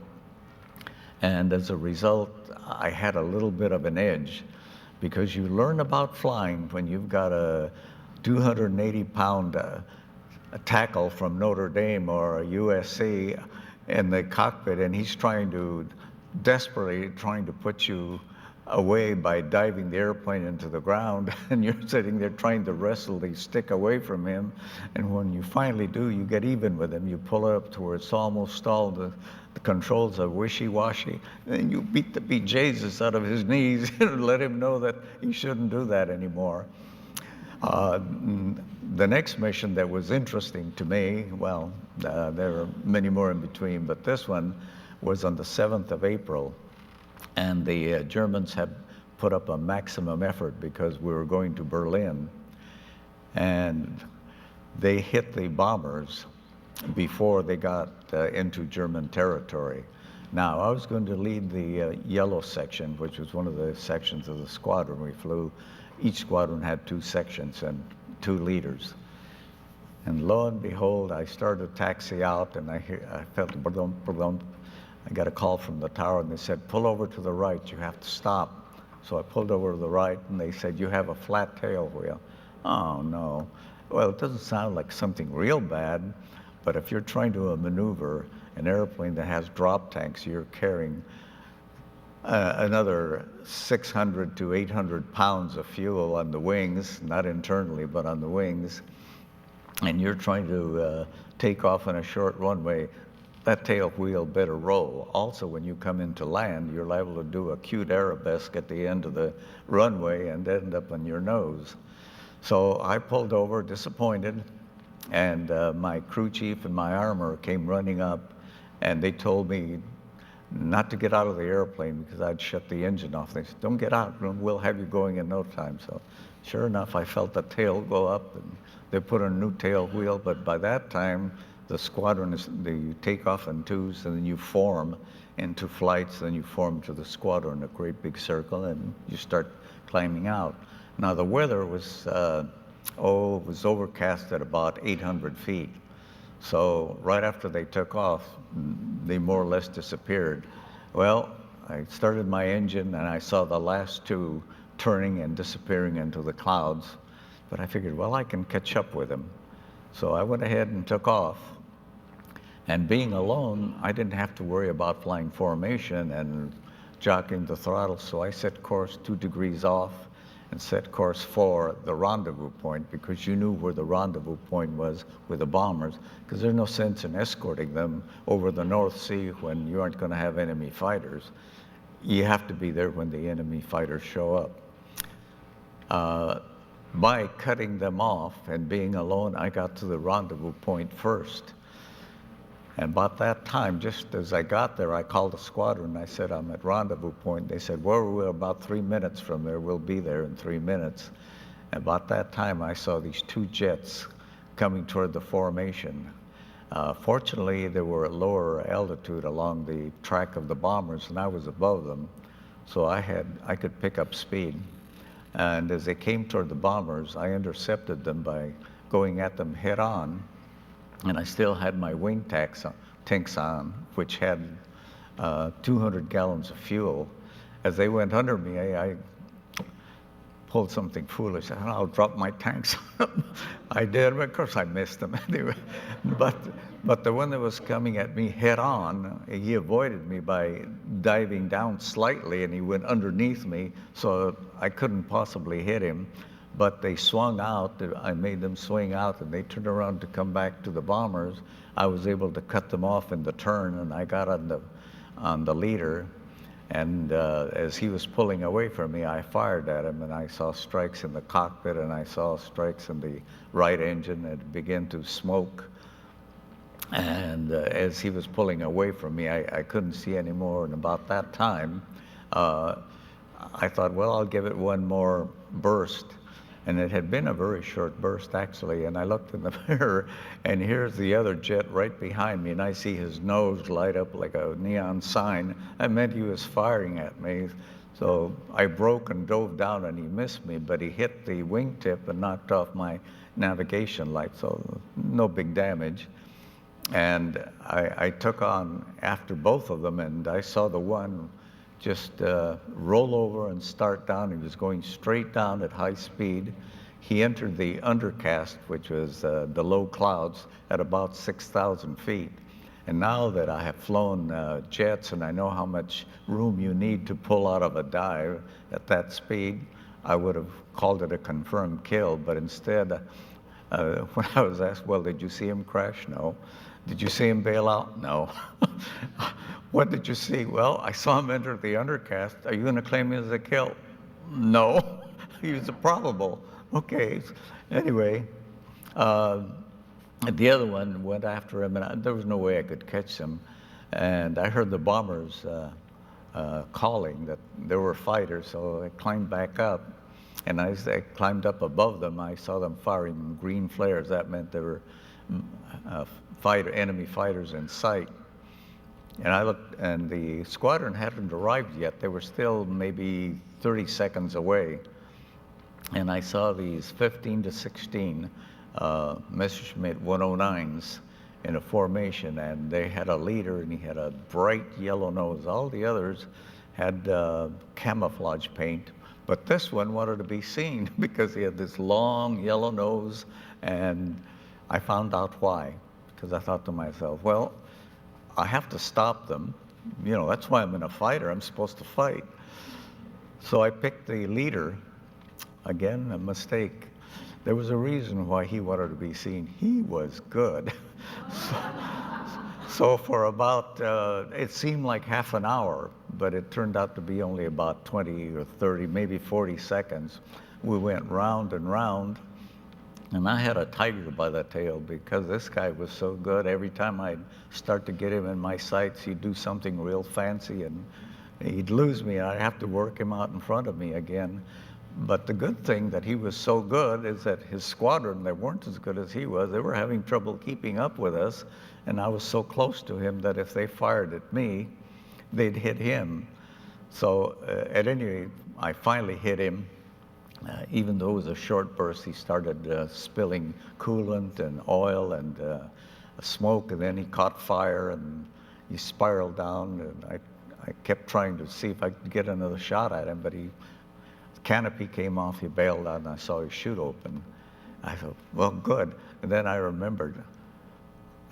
And as a result, I had a little bit of an edge, because you learn about flying when you've got a 280-pound tackle from Notre Dame or a USC in the cockpit, and he's desperately trying to put you away by diving the airplane into the ground, and you're sitting there trying to wrestle the stick away from him. And when you finally do, you get even with him. You pull it up to where it's almost stalled. The controls are wishy-washy, and you beat the bejesus out of his knees and let him know that he shouldn't do that anymore. The next mission that was interesting to me, well, there are many more in between, but this one was on the 7th of April. And the Germans had put up a maximum effort because we were going to Berlin. And they hit the bombers before they got into German territory. Now, I was going to lead the yellow section, which was one of the sections of the squadron we flew. Each squadron had 2 sections and 2 leaders. And lo and behold, I started to taxi out, and I felt, I got a call from the tower, and they said, pull over to the right, you have to stop. So I pulled over to the right, and they said, you have a flat tail wheel. Oh, no. Well, it doesn't sound like something real bad, but if you're trying to maneuver an airplane that has drop tanks, you're carrying another 600 to 800 pounds of fuel on the wings, not internally, but on the wings, and you're trying to take off on a short runway, that tail wheel better roll. Also, when you come into land, you're liable to do a cute arabesque at the end of the runway and end up on your nose. So I pulled over, disappointed, and my crew chief and my armor came running up, and they told me not to get out of the airplane because I'd shut the engine off. They said, don't get out, we'll have you going in no time. So sure enough, I felt the tail go up, and they put a new tail wheel, but by that time, the squadron you take off in twos, and then you form into flights, then you form to the squadron, a great big circle, and you start climbing out. Now the weather was, it was overcast at about 800 feet. So right after they took off, they more or less disappeared. Well, I started my engine, and I saw the last 2 turning and disappearing into the clouds, but I figured, well, I can catch up with them. So I went ahead and took off. And being alone, I didn't have to worry about flying formation and jockeying the throttle, so I set course 2 degrees off and set course for the rendezvous point, because you knew where the rendezvous point was with the bombers, because there's no sense in escorting them over the North Sea when you aren't going to have enemy fighters. You have to be there when the enemy fighters show up. By cutting them off and being alone, I got to the rendezvous point first. And about that time, just as I got there, I called the squadron. I said, I'm at rendezvous point. They said, well, we're about 3 minutes from there. We'll be there in 3 minutes. And about that time, I saw these 2 jets coming toward the formation. Fortunately, they were at lower altitude along the track of the bombers, and I was above them. So I could pick up speed. And as they came toward the bombers, I intercepted them by going at them head on. And I still had my wing tanks on, which had 200 gallons of fuel. As they went under me, I pulled something foolish. I'll drop my tanks. I did, but of course I missed them anyway. But the one that was coming at me head on, he avoided me by diving down slightly, and he went underneath me, so I couldn't possibly hit him. But they swung out. I made them swing out, and they turned around to come back to the bombers. I was able to cut them off in the turn, and I got on the leader. And as he was pulling away from me, I fired at him, and I saw strikes in the cockpit, and I saw strikes in the right engine. It began to smoke. And as he was pulling away from me, I couldn't see anymore. And about that time, I thought, well, I'll give it one more burst. And it had been a very short burst, actually. And I looked in the mirror, and here's the other jet right behind me, and I see his nose light up like a neon sign. That meant he was firing at me. So I broke and dove down, and he missed me, but he hit the wingtip and knocked off my navigation light, so no big damage. And I took on after both of them, and I saw the one just roll over and start down. He was going straight down at high speed. He entered the undercast, which was the low clouds, at about 6,000 feet. And now that I have flown jets and I know how much room you need to pull out of a dive at that speed, I would have called it a confirmed kill. But instead, when I was asked, well, did you see him crash? No. Did you see him bail out? No. What did you see? Well, I saw him enter the undercast. Are you going to claim him as a kill? No. He was a probable. Okay. Anyway, the other one went after him, and there was no way I could catch him. And I heard the bombers calling that there were fighters, so I climbed back up. And as I climbed up above them, I saw them firing green flares. That meant there were enemy fighters in sight. And I looked, and the squadron hadn't arrived yet. They were still maybe 30 seconds away. And I saw these 15 to 16 Messerschmitt 109s in a formation, and they had a leader, and he had a bright yellow nose. All the others had camouflage paint, but this one wanted to be seen because he had this long yellow nose, and I found out why. Because I thought to myself, well, I have to stop them. You know, that's why I'm in a fighter. I'm supposed to fight. So I picked the leader. Again, a mistake. There was a reason why he wanted to be seen. He was good. So for about, it seemed like half an hour, but it turned out to be only about 20 or 30, maybe 40 seconds. We went round and round. And I had a tiger by the tail because this guy was so good. Every time I'd start to get him in my sights, he'd do something real fancy, and he'd lose me, and I'd have to work him out in front of me again. But the good thing that he was so good is that his squadron, they weren't as good as he was. They were having trouble keeping up with us, and I was so close to him that if they fired at me, they'd hit him. So at any rate, I finally hit him. Even though it was a short burst, he started spilling coolant and oil and smoke, and then he caught fire and he spiraled down. And I kept trying to see if I could get another shot at him, but the canopy came off, he bailed out, and I saw his chute open. I thought, well, good. And then I remembered,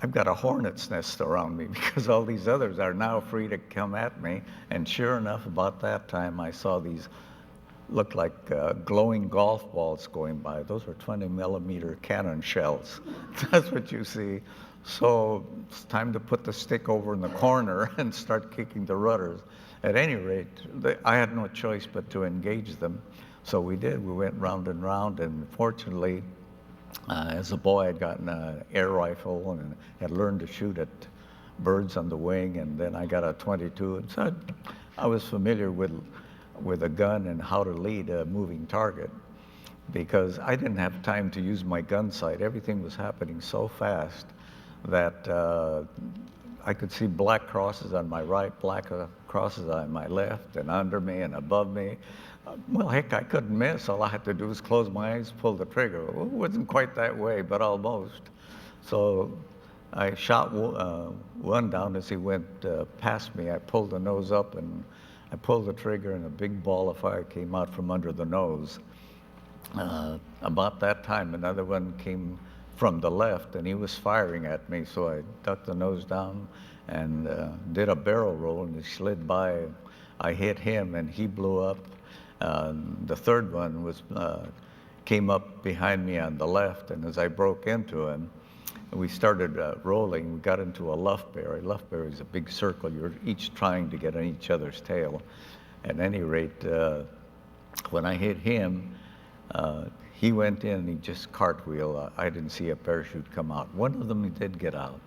I've got a hornet's nest around me because all these others are now free to come at me. And sure enough, about that time, I saw these looked like glowing golf balls going by. Those were 20-millimeter cannon shells. That's what you see. So it's time to put the stick over in the corner and start kicking the rudders. At any rate, I had no choice but to engage them. So we did. We went round and round, and fortunately, as a boy, I'd gotten an air rifle and had learned to shoot at birds on the wing, and then I got a 22. And so I was familiar with a gun and how to lead a moving target, because I didn't have time to use my gun sight. Everything was happening so fast that I could see black crosses on my right, black crosses on my left, and under me and above me. Well, heck, I couldn't miss. All I had to do was close my eyes, pull the trigger. Well, it wasn't quite that way, but almost. So I shot one down as he went past me. I pulled the nose up, and I pulled the trigger, and a big ball of fire came out from under the nose. About that time, another one came from the left, and he was firing at me, so I ducked the nose down and did a barrel roll, and he slid by. I hit him, and he blew up. The third one came up behind me on the left, and as I broke into him, we started rolling. We got into a luff berry. Luff berry is a big circle. You're each trying to get on each other's tail. At any rate, when I hit him, he went in and he just cartwheeled. I didn't see a parachute come out. One of them he did get out.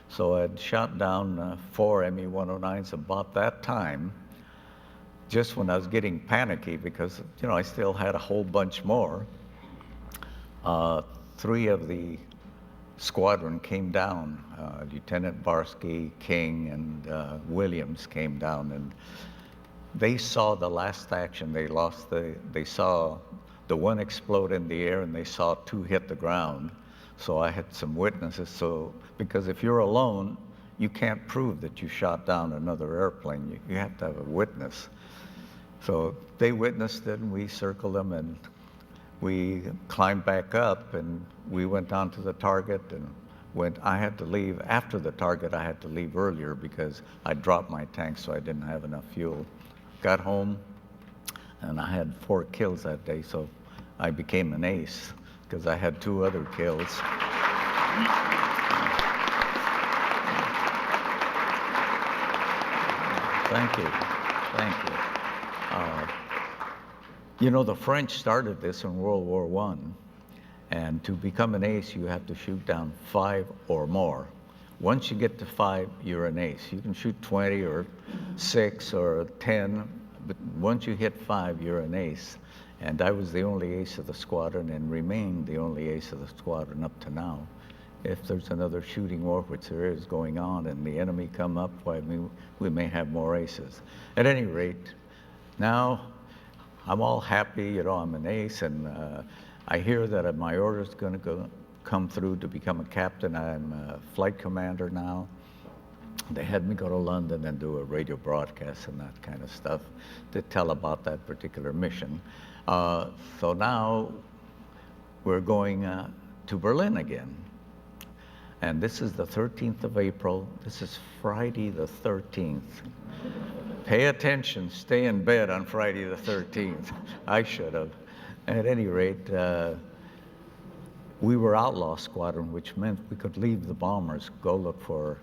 So I'd shot down 4 ME-109s about that time, just when I was getting panicky because, you know, I still had a whole bunch more. 3 of the squadron came down. Lieutenant Barsky, King, and Williams came down, and they saw the last action. They saw the one explode in the air, and they saw 2 hit the ground. So I had some witnesses. So, because if you're alone, you can't prove that you shot down another airplane. You have to have a witness. So they witnessed it, and we circled them, and we climbed back up, and we went down to the target, and I had to leave after the target. I had to leave earlier because I dropped my tank, so I didn't have enough fuel. Got home, and I had 4 kills that day, so I became an ace because I had 2 other kills. Thank you. Thank you. You know, the French started this in World War I, and to become an ace, you have to shoot down 5 or more. Once you get to 5, you're an ace. You can shoot 20 or 6 or 10, but once you hit 5, you're an ace. And I was the only ace of the squadron and remained the only ace of the squadron up to now. If there's another shooting war, which there is going on, and the enemy come up, why, we may have more aces. At any rate, now I'm all happy, you know, I'm an ace, and I hear that my order's going to come through to become a captain. I'm a flight commander now. They had me go to London and do a radio broadcast and that kind of stuff to tell about that particular mission. So now we're going to Berlin again. And this is the 13th of April. This is Friday the 13th. Pay attention, stay in bed on Friday the 13th. I should have. At any rate, we were outlaw squadron, which meant we could leave the bombers, go look for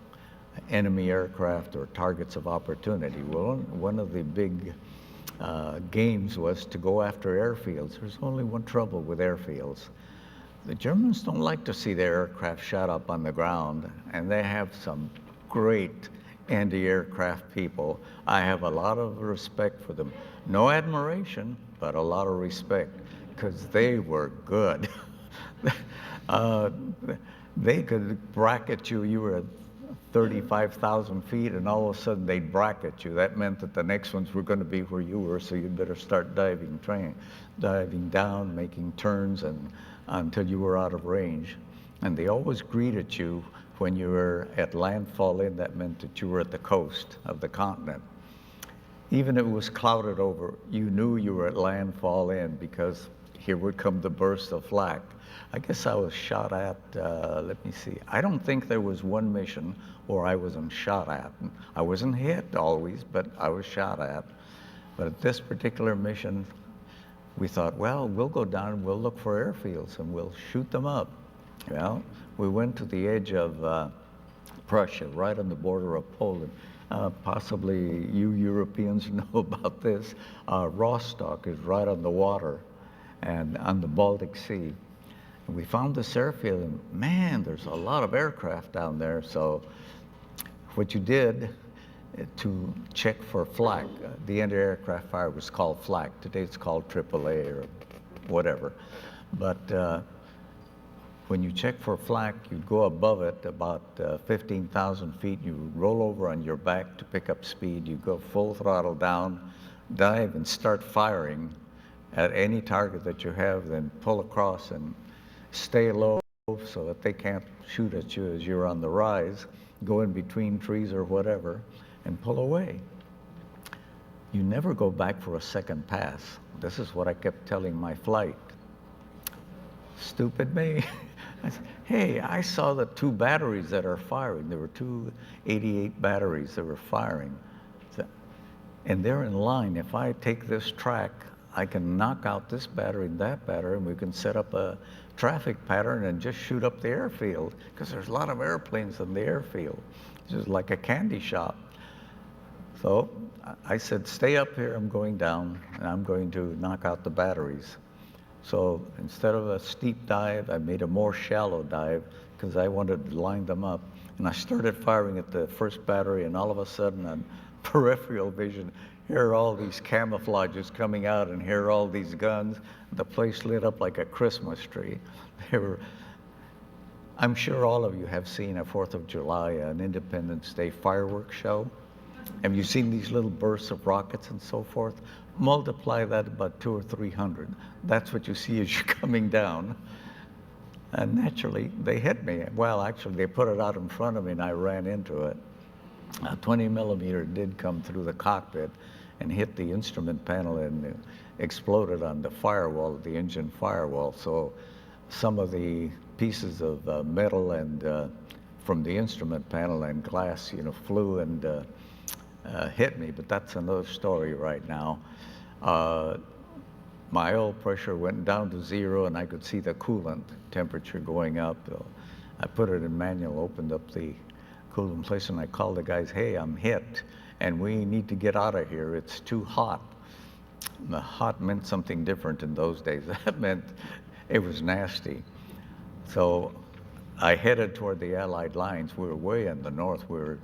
enemy aircraft or targets of opportunity. Well, one of the big games was to go after airfields. There's only one trouble with airfields. The Germans don't like to see their aircraft shot up on the ground, and they have some great anti-aircraft people. I have a lot of respect for them. No admiration, but a lot of respect, because they were good. They could bracket you. You were at 35,000 feet, and all of a sudden they'd bracket you. That meant that the next ones were going to be where you were, so you'd better start diving down, making turns, and until you were out of range. And they always greeted you when you were at landfall in. That meant that you were at the coast of the continent. Even if it was clouded over, you knew you were at landfall in, because here would come the burst of flak. I guess I was shot at, let me see, I don't think there was one mission where I wasn't shot at. I wasn't hit always, but I was shot at. But at this particular mission, we thought, well, we'll go down and we'll look for airfields and we'll shoot them up. Well, we went to the edge of Prussia, right on the border of Poland. Possibly you Europeans know about this. Rostock is right on the water and on the Baltic Sea. And we found this airfield, and man, there's a lot of aircraft down there. So what you did to check for flak, the anti-aircraft fire was called flak. Today it's called AAA or whatever. But when you check for flak, you'd go above it about 15,000 feet. You roll over on your back to pick up speed. You go full throttle down, dive, and start firing at any target that you have, then pull across and stay low so that they can't shoot at you as you're on the rise. Go in between trees or whatever and pull away. You never go back for a second pass. This is what I kept telling my flight. Stupid me. I said, hey, I saw the 2 batteries that are firing. There were 2 88 batteries that were firing. And they're in line. If I take this track, I can knock out this battery and that battery, and we can set up a traffic pattern and just shoot up the airfield, because there's a lot of airplanes in the airfield. It's just like a candy shop. So I said, stay up here, I'm going down, and I'm going to knock out the batteries. So instead of a steep dive, I made a more shallow dive because I wanted to line them up. And I started firing at the first battery, and all of a sudden on peripheral vision, here are all these camouflages coming out, and here are all these guns. The place lit up like a Christmas tree. I'm sure all of you have seen a 4th of July, an Independence Day fireworks show. Have you seen these little bursts of rockets and so forth? Multiply that about 200 or 300. That's what you see as you're coming down. And naturally, they hit me. Well, actually, they put it out in front of me, and I ran into it. A 20 millimeter did come through the cockpit and hit the instrument panel and exploded on the firewall, the engine firewall. So some of the pieces of metal and from the instrument panel and glass, flew and hit me. But that's another story right now. My oil pressure went down to 0, and I could see the coolant temperature going up. I put it in manual, opened up the coolant place, and I called the guys, hey, I'm hit, and we need to get out of here. It's too hot. The hot meant something different in those days. That meant it was nasty. So I headed toward the Allied lines. We were way in the north. We were,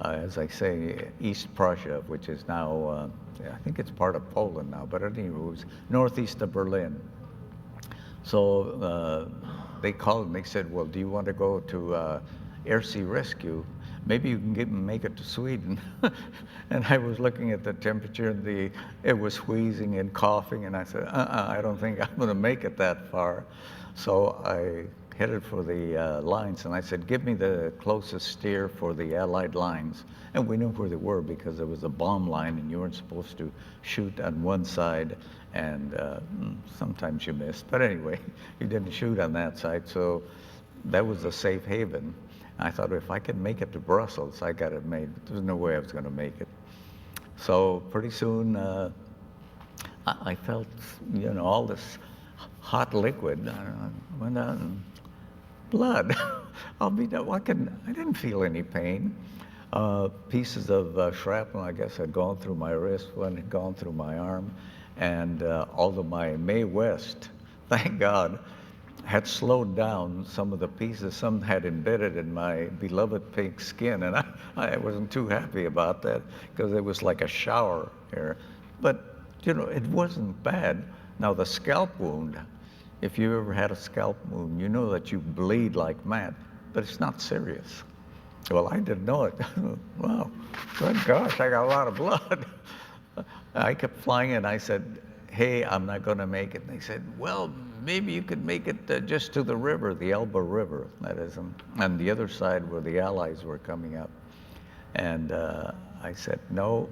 as I say, East Prussia, which is now, I think it's part of Poland now, but anyway, it was northeast of Berlin. So they called and they said, well, do you want to go to air sea rescue? Maybe you can make it to Sweden. And I was looking at the temperature, and it was wheezing and coughing, and I said, I don't think I'm going to make it that far. So I headed for the lines, and I said, give me the closest steer for the Allied lines. And we knew where they were because there was a bomb line, and you weren't supposed to shoot on one side, and sometimes you missed. But anyway, you didn't shoot on that side, so that was a safe haven. I thought, if I could make it to Brussels, I got it made. There was no way I was going to make it. So pretty soon, I felt, all this hot liquid. Went out and blood. I didn't feel any pain. Pieces of shrapnel, I guess, had gone through my wrist, one had gone through my arm, and although my Mae West, thank God, had slowed down some of the pieces. Some had embedded in my beloved pink skin, and I wasn't too happy about that because it was like a shower here. But, it wasn't bad. Now, the scalp wound, if you ever had a scalp wound, you know that you bleed like mad, but it's not serious. Well, I didn't know it. Wow, good gosh, I got a lot of blood. I kept flying, and I said, hey, I'm not going to make it. And they said, well, maybe you could make it just to the river, the Elbe River, that is, on the other side where the Allies were coming up. And I said, no,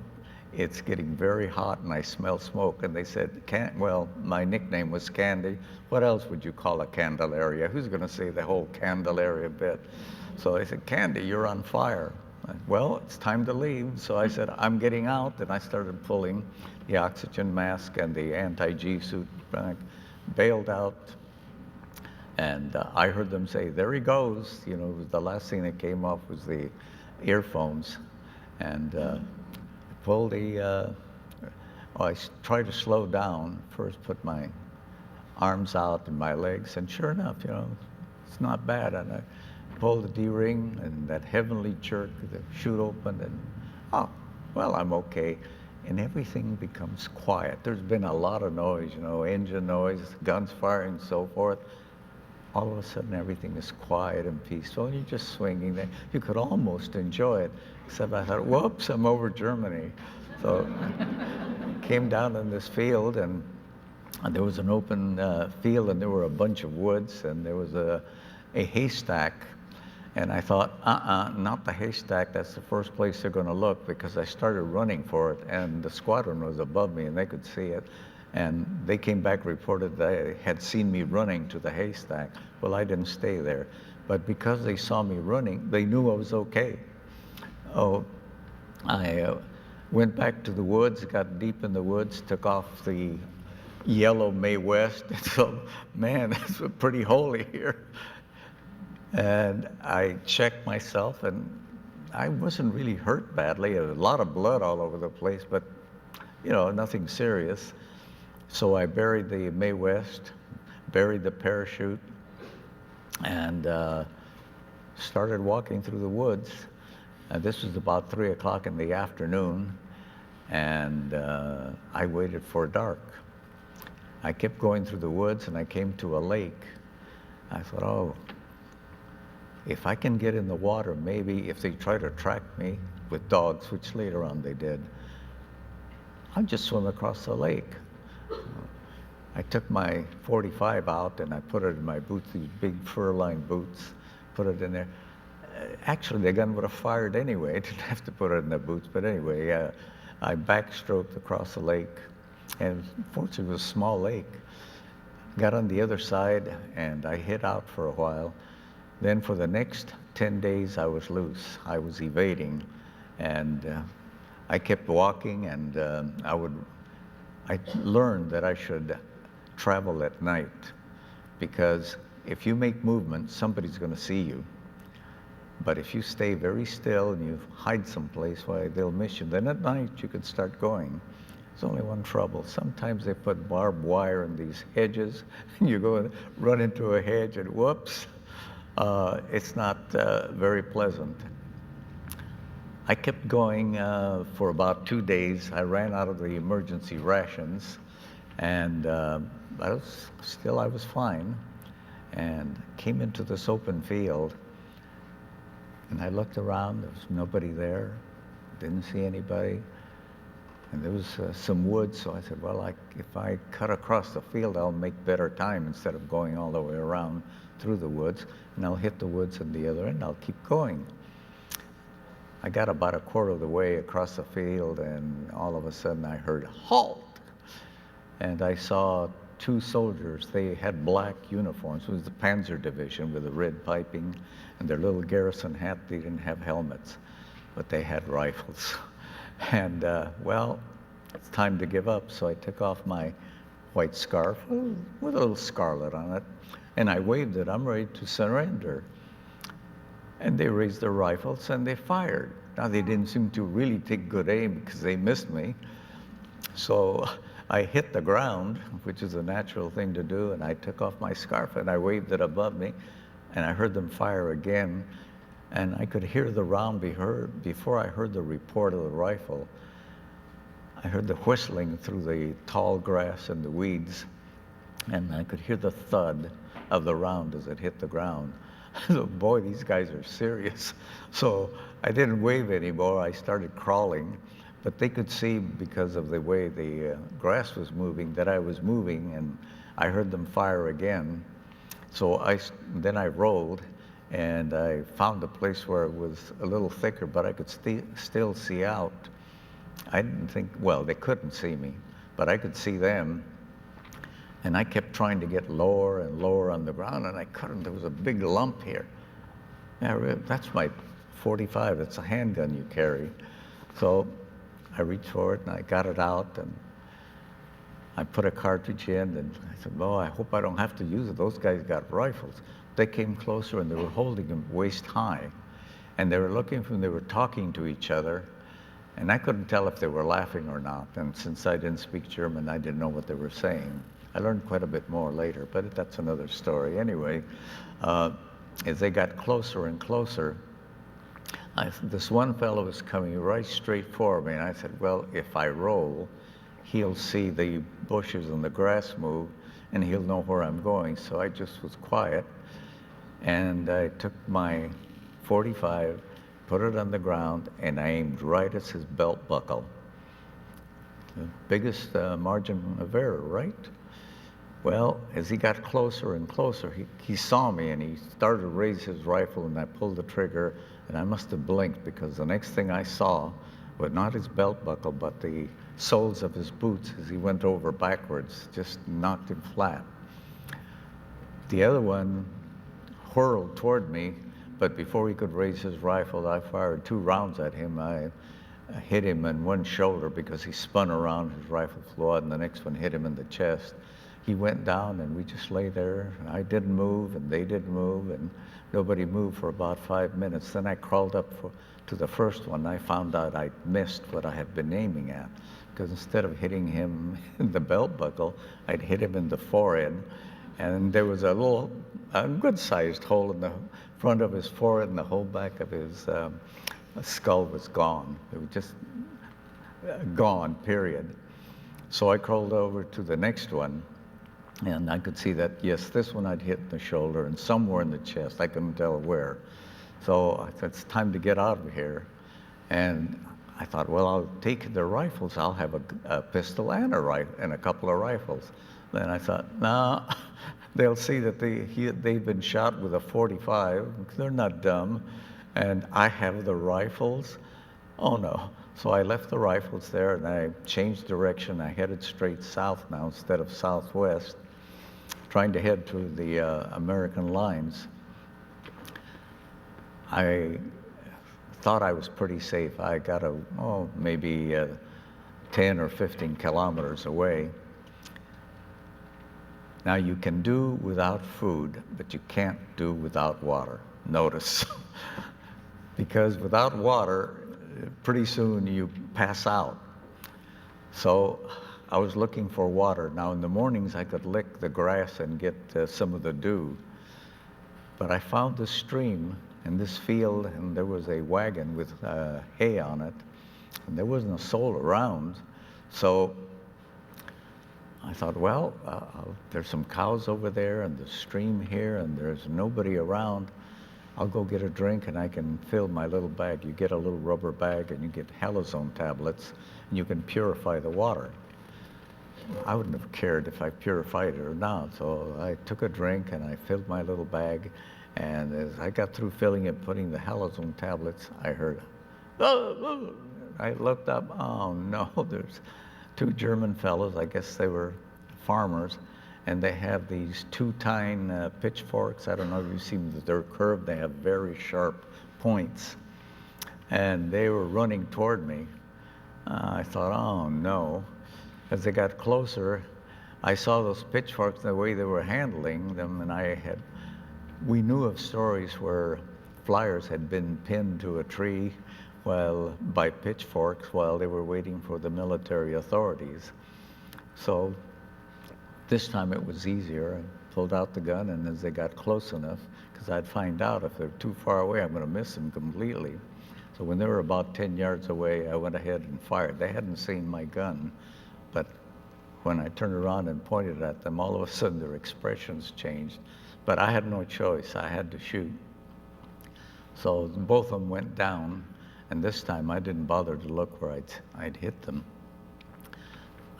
it's getting very hot and I smell smoke. And they said, well, my nickname was Candy. What else would you call a Candelaria? Who's going to say the whole Candelaria bit? So they said, Candy, you're on fire. Well, it's time to leave. So I said, I'm getting out. And I started pulling the oxygen mask and the anti-G suit back, bailed out. And I heard them say, there he goes. The last thing that came off was the earphones. And pulled the, I tried to slow down. First put my arms out and my legs. And sure enough, it's not bad. And I pulled the D-ring, and that heavenly jerk, the chute opened, and oh, well, I'm okay. And everything becomes quiet. There's been a lot of noise, you know, engine noise, guns firing, and so forth. All of a sudden, everything is quiet and peaceful, and you're just swinging there. You could almost enjoy it, except I thought, whoops, I'm over Germany. So came down in this field, and there was an open field, and there were a bunch of woods, and there was a haystack. And I thought, not the haystack, that's the first place they're gonna look, because I started running for it, and the squadron was above me, and they could see it. And they came back, reported they had seen me running to the haystack. Well, I didn't stay there. But because they saw me running, they knew I was okay. Oh, I went back to the woods, got deep in the woods, took off the yellow Mae West. So, man, it's pretty holy here. And I checked myself, and I wasn't really hurt badly. There was a lot of blood all over the place, but, you know, nothing serious. So I buried the Mae West, buried the parachute, and started walking through the woods. And this was about 3 o'clock in the afternoon, and I waited for dark. I kept going through the woods, and I came to a lake. I thought, oh, if I can get in the water, maybe if they try to track me with dogs, which later on they did, I'll just swim across the lake. I took my .45 out and I put it in my boots, these big fur-lined boots, put it in there. Actually, the gun would have fired anyway. I didn't have to put it in the boots, but anyway, I backstroked across the lake, and fortunately it was a small lake. Got on the other side, and I hid out for a while. Then for the next 10 days, I was loose. I was evading, and I kept walking, and I learned that I should travel at night, because if you make movement, somebody's going to see you. But if you stay very still and you hide someplace, why, they'll miss you. Then at night, you could start going. There's only one trouble. Sometimes they put barbed wire in these hedges, and you go and run into a hedge, and whoops, it's not very pleasant. I kept going for about 2 days. I ran out of the emergency rations, and I was fine, and came into this open field, and I looked around. There was nobody there, didn't see anybody, and there was some woods, so I said, well, if I cut across the field, I'll make better time instead of going all the way around through the woods, and I'll hit the woods on the other end. I'll keep going. I got about a quarter of the way across the field, and all of a sudden I heard, halt! And I saw 2 soldiers. They had black uniforms. It was the Panzer Division with the red piping and their little garrison hat. They didn't have helmets, but they had rifles. And, well, it's time to give up. So I took off my white scarf with a little scarlet on it, and I waved it. I'm ready to surrender. And they raised their rifles and they fired. Now, they didn't seem to really take good aim because they missed me. So I hit the ground, which is a natural thing to do, and I took off my scarf and I waved it above me, and I heard them fire again, and I could hear the round be heard. Before I heard the report of the rifle, I heard the whistling through the tall grass and the weeds, and I could hear the thud of the round as it hit the ground. So, boy, these guys are serious. So I didn't wave anymore. I started crawling, but they could see, because of the way the grass was moving, that I was moving, and I heard them fire again. So then I rolled, and I found a place where it was a little thicker, but I could still see out. I didn't think, well, they couldn't see me, but I could see them. And I kept trying to get lower and lower on the ground, and I couldn't. There was a big lump here. Yeah, that's my .45. It's a handgun you carry. So I reached for it, and I got it out, and I put a cartridge in, and I said, well, I hope I don't have to use it. Those guys got rifles. They came closer, and they were holding them waist high. And they were looking for them. They were talking to each other, and I couldn't tell if they were laughing or not. And since I didn't speak German, I didn't know what they were saying. I learned quite a bit more later, but that's another story. Anyway, as they got closer and closer, this one fellow was coming right straight for me, and I said, well, if I roll, he'll see the bushes and the grass move, and he'll know where I'm going. So I just was quiet, and I took my .45, put it on the ground, and I aimed right at his belt buckle. The biggest margin of error, right? Well, as he got closer and closer, he saw me, and he started to raise his rifle, and I pulled the trigger, and I must have blinked, because the next thing I saw was not his belt buckle, but the soles of his boots as he went over backwards, just knocked him flat. The other one whirled toward me, but before he could raise his rifle, I fired 2 rounds at him. I hit him in one shoulder because he spun around, his rifle flew out, and the next one hit him in the chest. He went down, and we just lay there. I didn't move, and they didn't move, and nobody moved for about 5 minutes. Then I crawled up to the first one. I found out I'd missed what I had been aiming at, because instead of hitting him in the belt buckle, I'd hit him in the forehead, and there was a good-sized hole in the front of his forehead, and the whole back of his skull was gone. It was just gone, period. So I crawled over to the next one, and I could see that, yes, this one I'd hit in the shoulder and somewhere in the chest. I couldn't tell where. So I said, it's time to get out of here. And I thought, well, I'll take their rifles. I'll have a pistol and a couple of rifles. Then I thought, no, they'll see that they've been shot with a .45. They're not dumb. And I have the rifles. Oh, no. So I left the rifles there, and I changed direction. I headed straight south now instead of southwest, trying to head to the American lines. I thought I was pretty safe. I got maybe 10 or 15 kilometers away. Now, you can do without food, but you can't do without water. Notice. Because without water, pretty soon you pass out. So I was looking for water. Now, in the mornings, I could lick the grass and get some of the dew. But I found this stream in this field, and there was a wagon with hay on it, and there wasn't a soul around. So I thought, well, there's some cows over there, and the stream here, and there's nobody around. I'll go get a drink, and I can fill my little bag. You get a little rubber bag, and you get halazone tablets, and you can purify the water. I wouldn't have cared if I purified it or not, so I took a drink, and I filled my little bag, and as I got through filling it, putting the halazone tablets, I heard, oh. I looked up, oh no, there's 2 German fellows, I guess they were farmers, and they have these 2-tine pitchforks. I don't know if you've seen them. They're curved. They have very sharp points. And they were running toward me. I thought, oh, no. As they got closer, I saw those pitchforks, the way they were handling them, and we knew of stories where flyers had been pinned to a tree by pitchforks while they were waiting for the military authorities. So this time it was easier. I pulled out the gun, and as they got close enough, because I'd find out if they're too far away, I'm going to miss them completely. So when they were about 10 yards away, I went ahead and fired. They hadn't seen my gun, but when I turned around and pointed at them, all of a sudden their expressions changed. But I had no choice. I had to shoot. So both of them went down, and this time I didn't bother to look where I'd hit them.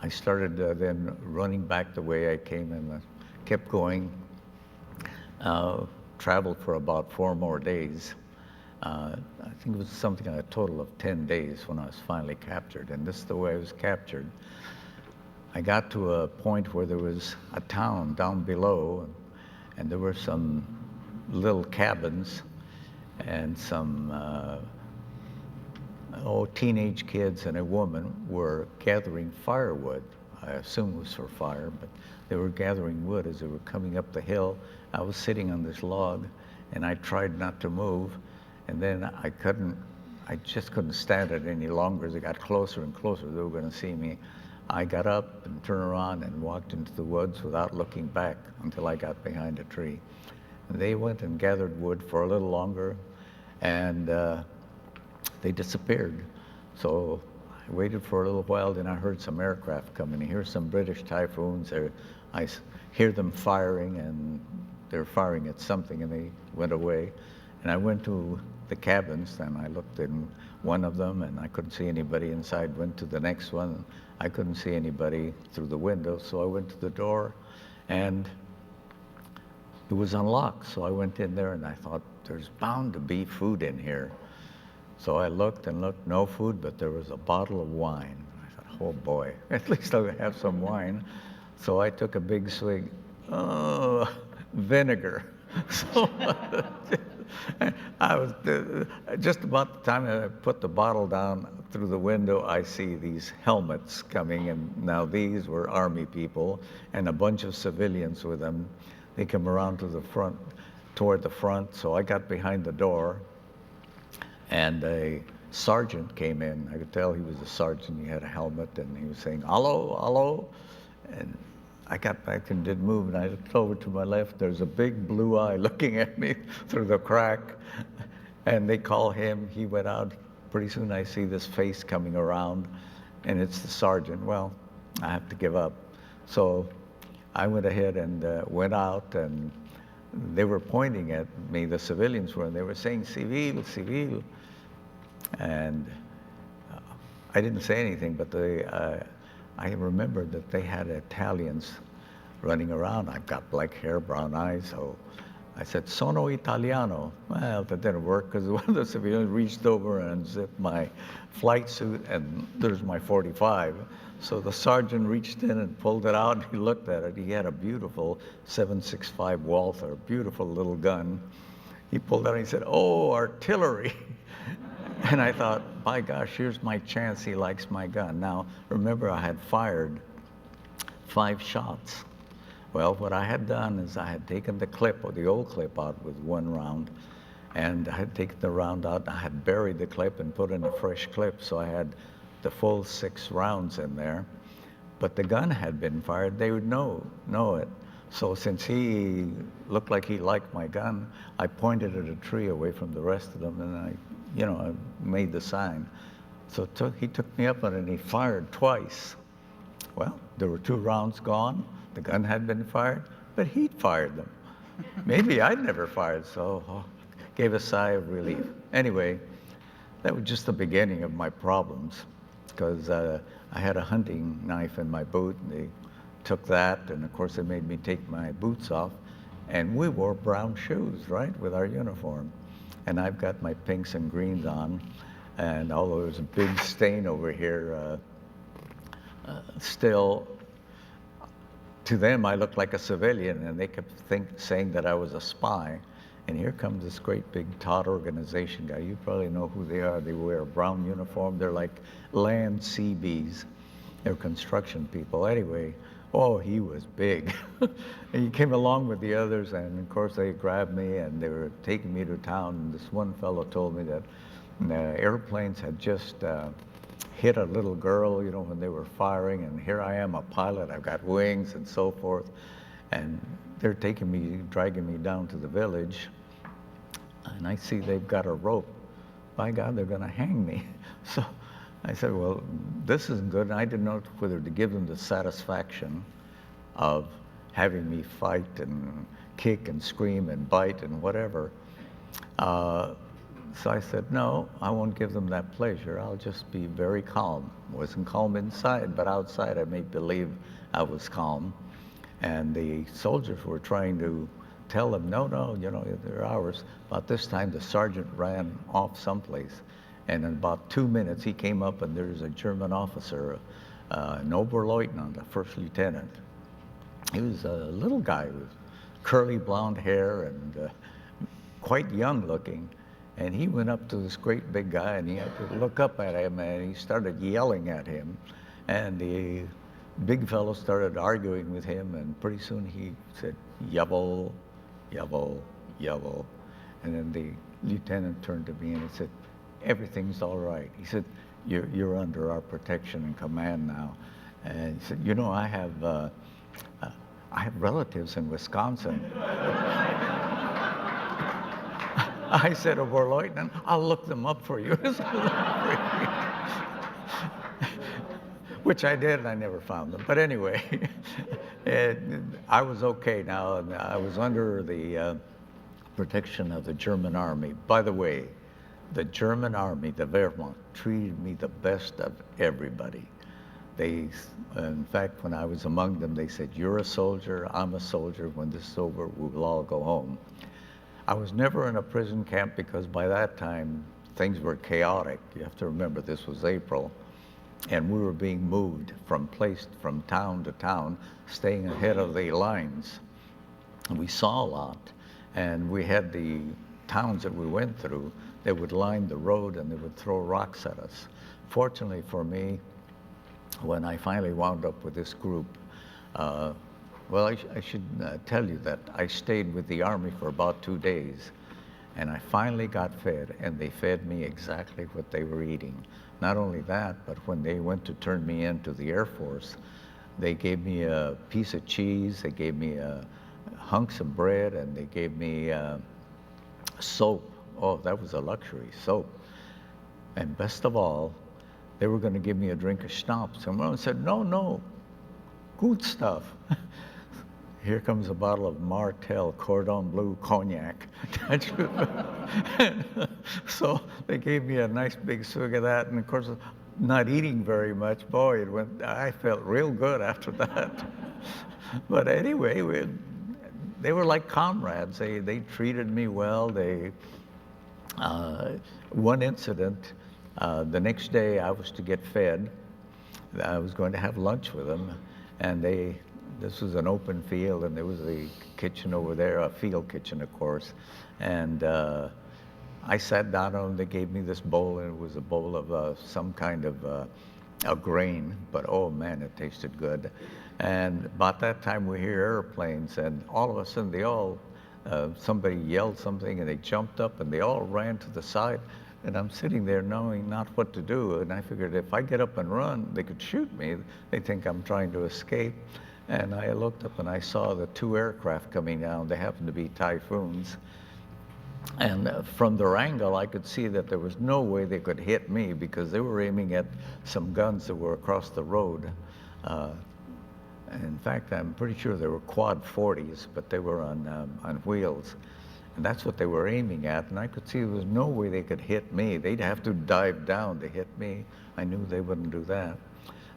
I started then running back the way I came, and kept going. Traveled for about 4 more days. I think it was something like a total of 10 days when I was finally captured, and this is the way I was captured. I got to a point where there was a town down below, and there were some little cabins, and some teenage kids and a woman were gathering firewood. I assume it was for fire, but they were gathering wood as they were coming up the hill. I was sitting on this log, and I tried not to move, and then I just couldn't stand it any longer. As they got closer and closer, they were going to see me. I got up and turned around and walked into the woods without looking back until I got behind a tree. They went and gathered wood for a little longer, and they disappeared. So I waited for a little while, then I heard some aircraft coming. I hear some British Typhoons. I hear them firing, and they're firing at something, and they went away. And I went to the cabins, and I looked in one of them, and I couldn't see anybody inside. Went to the next one. I couldn't see anybody through the window, so I went to the door, and it was unlocked. So I went in there, and I thought, there's bound to be food in here. So I looked and looked, no food, but there was a bottle of wine. I thought, oh boy, at least I'll have some wine. So I took a big swig. Oh, vinegar. So I was just about the time that I put the bottle down through the window, I see these helmets coming, and now these were Army people and a bunch of civilians with them. They come around to the front, toward the front, so I got behind the door, and a sergeant came in. I could tell he was a sergeant. He had a helmet, and he was saying, "Hello, hello," and I got back and didn't move, and I looked over to my left. There's a big blue eye looking at me through the crack, and they call him. He went out. Pretty soon I see this face coming around, and it's the sergeant. Well, I have to give up. So I went ahead and went out, and they were pointing at me, the civilians were, and they were saying, "Civil, civil." And I didn't say anything, but I remembered that they had Italians running around. I've got black hair, brown eyes, so I said, "Sono Italiano." Well, that didn't work because one of the civilians reached over and unzipped my flight suit, and there's my .45. So the sergeant reached in and pulled it out. He looked at it. He had a beautiful 7.65 Walther, beautiful little gun. He pulled it out and he said, "Oh, artillery." And I thought, by gosh, here's my chance. He likes my gun. Now, remember, I had fired 5 shots. Well, what I had done is I had taken the clip, or the old clip, out with 1 round, and I had taken the round out, and I had buried the clip and put in a fresh clip, so I had the full 6 rounds in there. But the gun had been fired. They would know it. So since he looked like he liked my gun, I pointed at a tree away from the rest of them, and I made the sign. So he took me up on it, and he fired twice. Well, there were 2 rounds gone. The gun had been fired, but he'd fired them. Maybe I'd never fired, so gave a sigh of relief. Anyway, that was just the beginning of my problems, because I had a hunting knife in my boot, and they took that, and of course they made me take my boots off, and we wore brown shoes, right, with our uniform. And I've got my pinks and greens on, and although there's a big stain over here, still, to them I looked like a civilian, and they kept saying that I was a spy. And here comes this great big Todd organization guy. You probably know who they are. They wear a brown uniform. They're like land Seabees. They're construction people. Anyway, oh, he was big. And he came along with the others, and of course they grabbed me, and they were taking me to town. And this one fellow told me that the airplanes had just hit a little girl, when they were firing, and here I am, a pilot. I've got wings and so forth. And they're dragging me down to the village, and I see they've got a rope. By God, they're going to hang me. So I said, well, this isn't good. And I didn't know whether to give them the satisfaction of having me fight and kick and scream and bite and whatever. So I said, no, I won't give them that pleasure. I'll just be very calm. I wasn't calm inside, but outside I made believe I was calm. And the soldiers were trying to tell them, no, they're ours. About this time, the sergeant ran off someplace. And in about 2 minutes, he came up, and there's a German officer, an Oberleutnant, a first lieutenant. He was a little guy with curly blonde hair and quite young looking. And he went up to this great big guy, and he had to look up at him, and he started yelling at him. And the big fellow started arguing with him, and pretty soon he said, "Jawohl, jawohl, jawohl." And then the lieutenant turned to me and he said, "Everything's all right." He said, you're under our protection and command now. And he said, I have relatives in Wisconsin. I said, "Oh, well, Lieutenant, I'll look them up for you." Which I did, and I never found them. But anyway, I was okay now, and I was under the protection of the German army. By the way, the German army, the Wehrmacht, treated me the best of everybody. They, in fact, when I was among them, they said, "You're a soldier, I'm a soldier. When this is over, we'll all go home." I was never in a prison camp because by that time, things were chaotic. You have to remember this was April, and we were being moved from town to town, staying ahead of the lines. And we saw a lot, and we had the towns that we went through, they would line the road and they would throw rocks at us. Fortunately for me, when I finally wound up with this group, well, I should tell you that I stayed with the Army for about 2 days, and I finally got fed, and they fed me exactly what they were eating. Not only that, but when they went to turn me into the Air Force, they gave me a piece of cheese, they gave me hunks of bread, and they gave me soap. Oh, that was a luxury, soap. And best of all, they were going to give me a drink of schnapps. And I said, "No, no, good stuff." Here comes a bottle of Martel Cordon Bleu cognac. So they gave me a nice big swig of that, and of course, not eating very much, boy, I felt real good after that. But anyway, they were like comrades. They treated me well. One incident, the next day I was to get fed. I was going to have lunch with them, and this was an open field, and there was a kitchen over there, a field kitchen, of course. And I sat down and they gave me this bowl, and it was a bowl of some kind of a grain, but oh man, it tasted good. And about that time we hear airplanes, and all of a sudden somebody yelled something, and they jumped up and they all ran to the side. And I'm sitting there knowing not what to do. And I figured if I get up and run, they could shoot me. They think I'm trying to escape. And I looked up and I saw the 2 aircraft coming down. They happened to be Typhoons. And from their angle, I could see that there was no way they could hit me because they were aiming at some guns that were across the road. In fact, I'm pretty sure they were quad 40s, but they were on wheels. And that's what they were aiming at. And I could see there was no way they could hit me. They'd have to dive down to hit me. I knew they wouldn't do that.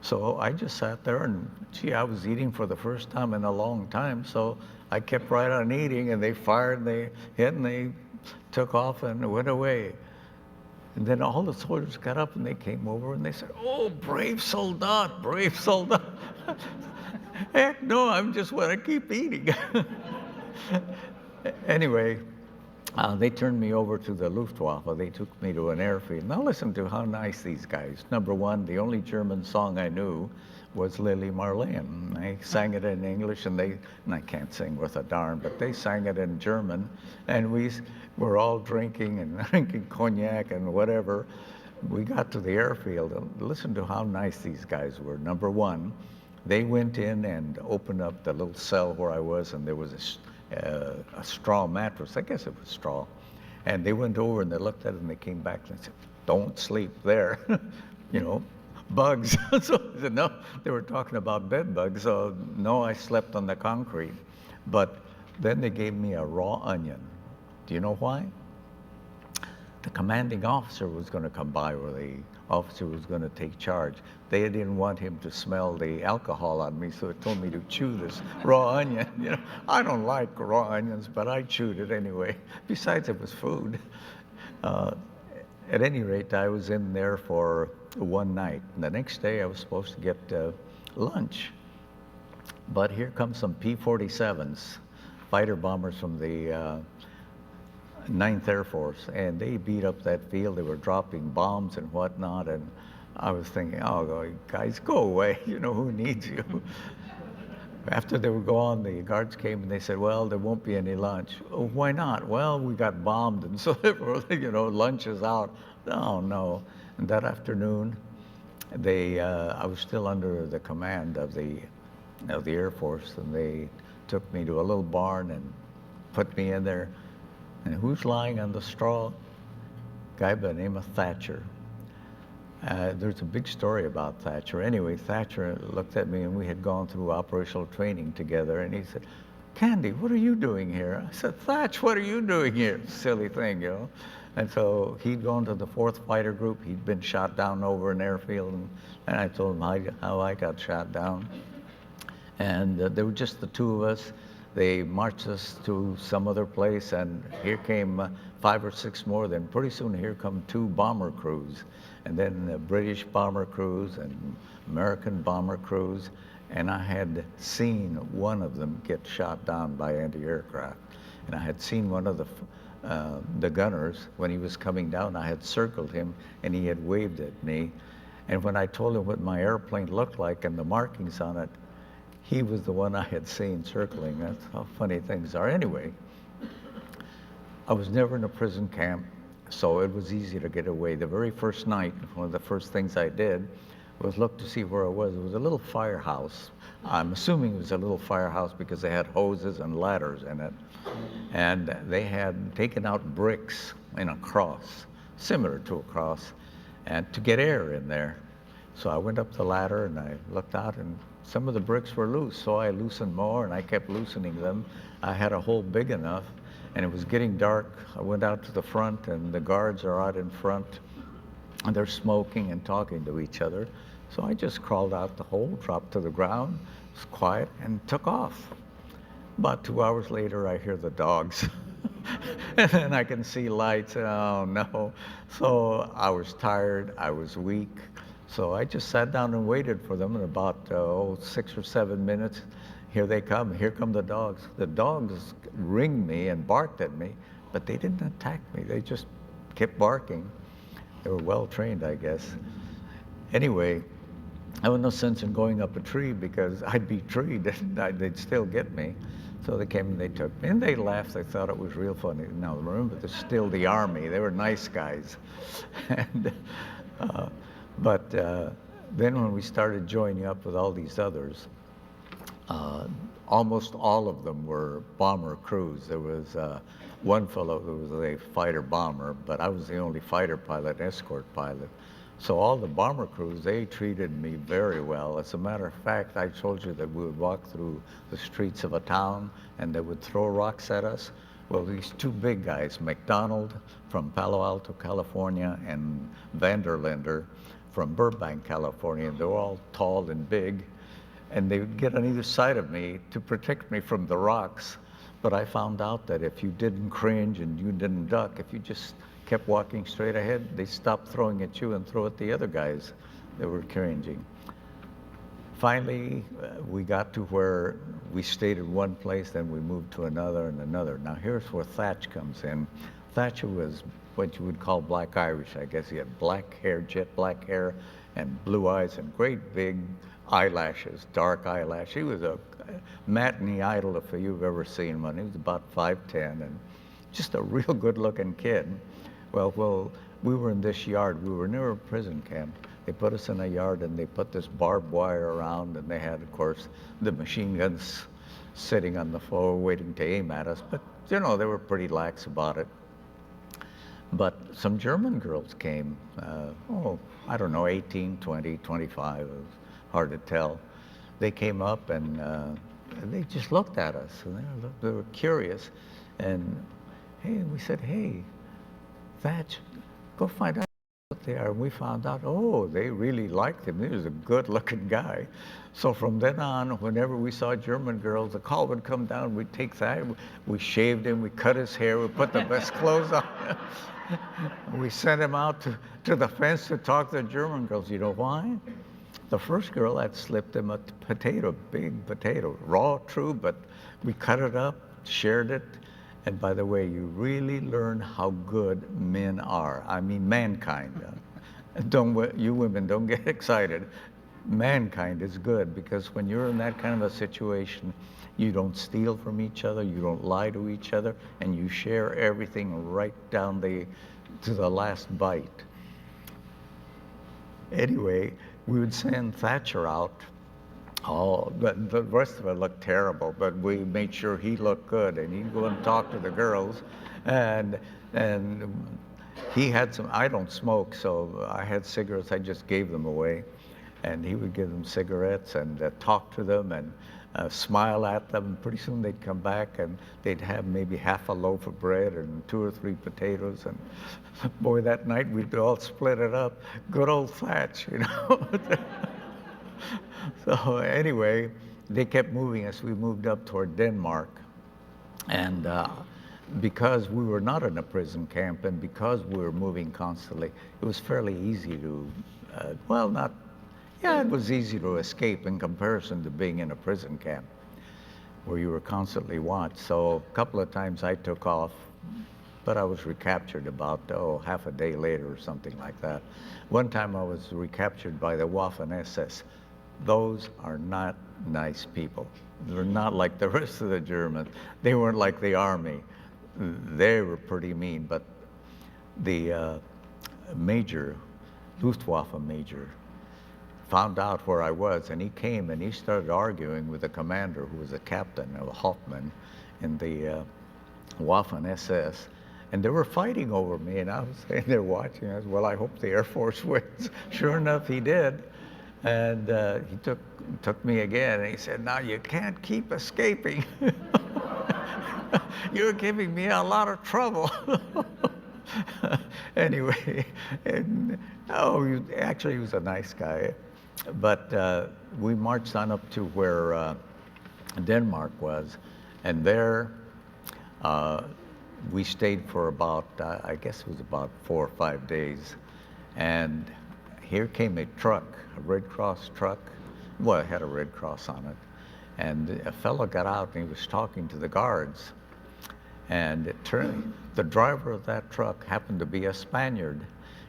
So I just sat there, and gee, I was eating for the first time in a long time. So I kept right on eating, and they fired, and they hit, and they took off and went away. And then all the soldiers got up, and they came over, and they said, "Oh, brave soldat, brave soldat." Heck no, I just want to keep eating. Anyway, they turned me over to the Luftwaffe. They took me to an airfield. Now listen to how nice these guys. Number one, the only German song I knew was Lily Marlene. I sang it in English, and I can't sing worth a darn, but they sang it in German, and we were all drinking and drinking cognac and whatever. We got to the airfield, and listen to how nice these guys were. Number one, they went in and opened up the little cell where I was, and there was a straw mattress. I guess it was straw. And they went over and they looked at it, and they came back and said, "Don't sleep there." You know, bugs. So I said, no, they were talking about bed bugs. So no, I slept on the concrete. But then they gave me a raw onion. Do you know why? The commanding officer was going to come by, or the officer was going to take charge. They didn't want him to smell the alcohol on me, so it told me to chew this raw onion. You know, I don't like raw onions, but I chewed it anyway. Besides, it was food. At any rate, I was in there for one night. And the next day, I was supposed to get lunch. But here comes some P-47s, fighter bombers from the 9th Air Force, and they beat up that field. They were dropping bombs and whatnot, and I was thinking, oh, guys, go away. You know, who needs you? After they were gone, the guards came and they said, well, there won't be any lunch. Oh, why not? Well, we got bombed, and so, you know, lunch is out. Oh, no. And that afternoon, I was still under the command of the Air Force, and they took me to a little barn and put me in there. And who's lying on the straw? Guy by the name of Thatcher. There's a big story about Thatcher. Anyway, Thatcher looked at me, and we had gone through operational training together, and he said, "Candy, what are you doing here?" I said, "Thatch, what are you doing here?" Silly thing, you know. And so he'd gone to the 4th Fighter Group. He'd been shot down over an airfield, and I told him how I got shot down. And there were just the two of us. They marched us to some other place, and here came 5 or 6 more. Then pretty soon here come 2 bomber crews, and then British bomber crews and American bomber crews. And I had seen one of them get shot down by anti-aircraft. And I had seen one of the gunners, when he was coming down, I had circled him, and he had waved at me. And when I told him what my airplane looked like and the markings on it, he was the one I had seen circling. That's how funny things are. Anyway, I was never in a prison camp, so it was easy to get away. The very first night, one of the first things I did was look to see where I was. It was a little firehouse. I'm assuming it was a little firehouse because they had hoses and ladders in it. And they had taken out bricks in a cross, similar to a cross, and to get air in there. So I went up the ladder and I looked out, and some of the bricks were loose. So I loosened more, and I kept loosening them. I had a hole big enough, and it was getting dark. I went out to the front, and the guards are out in front, and they're smoking and talking to each other. So I just crawled out the hole, dropped to the ground, was quiet, and took off. About 2 hours later, I hear the dogs. And then I can see lights. Oh, no. So I was tired. I was weak. So I just sat down and waited for them. In about 6 or 7 minutes, here they come. Here come the dogs. The dogs ringed me and barked at me, but they didn't attack me. They just kept barking. They were well trained, I guess. Anyway, I had no sense in going up a tree because I'd be treed and they'd still get me. So they came and they took me, and they laughed. They thought it was real funny. Now remember, they're still the Army. They were nice guys. And, but then when we started joining up with all these others, almost all of them were bomber crews. There was one fellow who was a fighter bomber, but I was the only fighter pilot, escort pilot. So all the bomber crews, they treated me very well. As a matter of fact, I told you that we would walk through the streets of a town and they would throw rocks at us. Well, these 2 big guys, McDonald from Palo Alto, California, and Vanderlinder from Burbank, California, they were all tall and big, and they would get on either side of me to protect me from the rocks. But I found out that if you didn't cringe and you didn't duck, if you just kept walking straight ahead, they stopped throwing at you and throw at the other guys that were cringing. Finally, we got to where we stayed in one place, then we moved to another and another. Now here's where Thatch comes in. Thatcher was what you would call black Irish, I guess. He had black hair, jet black hair, and blue eyes, and great big eyelashes, dark eyelash. He was a matinee idol if you've ever seen one. He was about 5'10", and just a real good-looking kid. Well, we were in this yard. We were near a prison camp. They put us in a yard, and they put this barbed wire around, and they had, of course, the machine guns sitting on the floor waiting to aim at us. But, you know, they were pretty lax about it. But some German girls came, I don't know, 18, 20, 25, it was hard to tell. They came up, and they just looked at us, and they were curious. And hey, we said, "Hey, Thatch, go find out what they are." And we found out, oh, they really liked him. He was a good-looking guy. So from then on, whenever we saw German girls, the call would come down, we'd take that, we shaved him, we cut his hair, we put the best clothes on. We sent him out to the fence to talk to the German girls. You know why? The first girl had slipped him a potato, big potato, raw, true, but we cut it up, shared it. And by the way, you really learn how good men are. I mean, mankind. You women, don't get excited. Mankind is good, because when you're in that kind of a situation, you don't steal from each other, you don't lie to each other, and you share everything right down to the last bite. Anyway, we would send Thatcher out Oh, the rest of it looked terrible, but we made sure he looked good, and he'd go and talk to the girls, and he had some. I don't smoke, so I had cigarettes. I just gave them away, and he would give them cigarettes and talk to them and smile at them. Pretty soon they'd come back and they'd have maybe half a loaf of bread and 2 or 3 potatoes, and boy, that night we'd all split it up. Good old Thatch, you know. So anyway, they kept moving us. We moved up toward Denmark, and because we were not in a prison camp and because we were moving constantly, it was fairly easy to, well, not, yeah, it was easy to escape in comparison to being in a prison camp where you were constantly watched. So a couple of times I took off, but I was recaptured about, half a day later or something like that. One time I was recaptured by the Waffen-SS. Those are not nice people. They're not like the rest of the Germans. They weren't like the army. They were pretty mean, but the major, Luftwaffe major, found out where I was, and he came and he started arguing with the commander, who was a captain, a Hauptmann, in the Waffen-SS. And they were fighting over me, and I was sitting there watching. I said, well, I hope the Air Force wins. Sure enough, he did. And he took me again, and he said, now you can't keep escaping. You're giving me a lot of trouble. Anyway, actually he was a nice guy. But we marched on up to where Denmark was, and there we stayed for about, I guess it was about 4 or 5 days. And here came a truck, a Red Cross truck. Well, it had a Red Cross on it. And a fellow got out and he was talking to the guards. And it turned, the driver of that truck happened to be a Spaniard.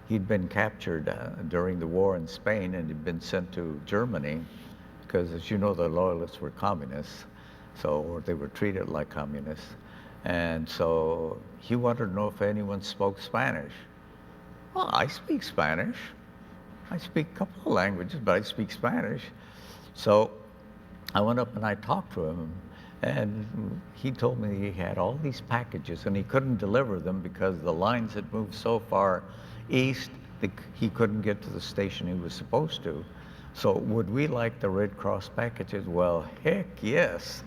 He'd been captured during the war in Spain and had been sent to Germany because, as you know, the loyalists were communists, or they were treated like communists. And so he wanted to know if anyone spoke Spanish. Well, I speak Spanish. I speak a couple of languages, but I speak Spanish. So I went up and I talked to him, and he told me he had all these packages and he couldn't deliver them because the lines had moved so far east that he couldn't get to the station he was supposed to. So would we like the Red Cross packages? Well, heck yes.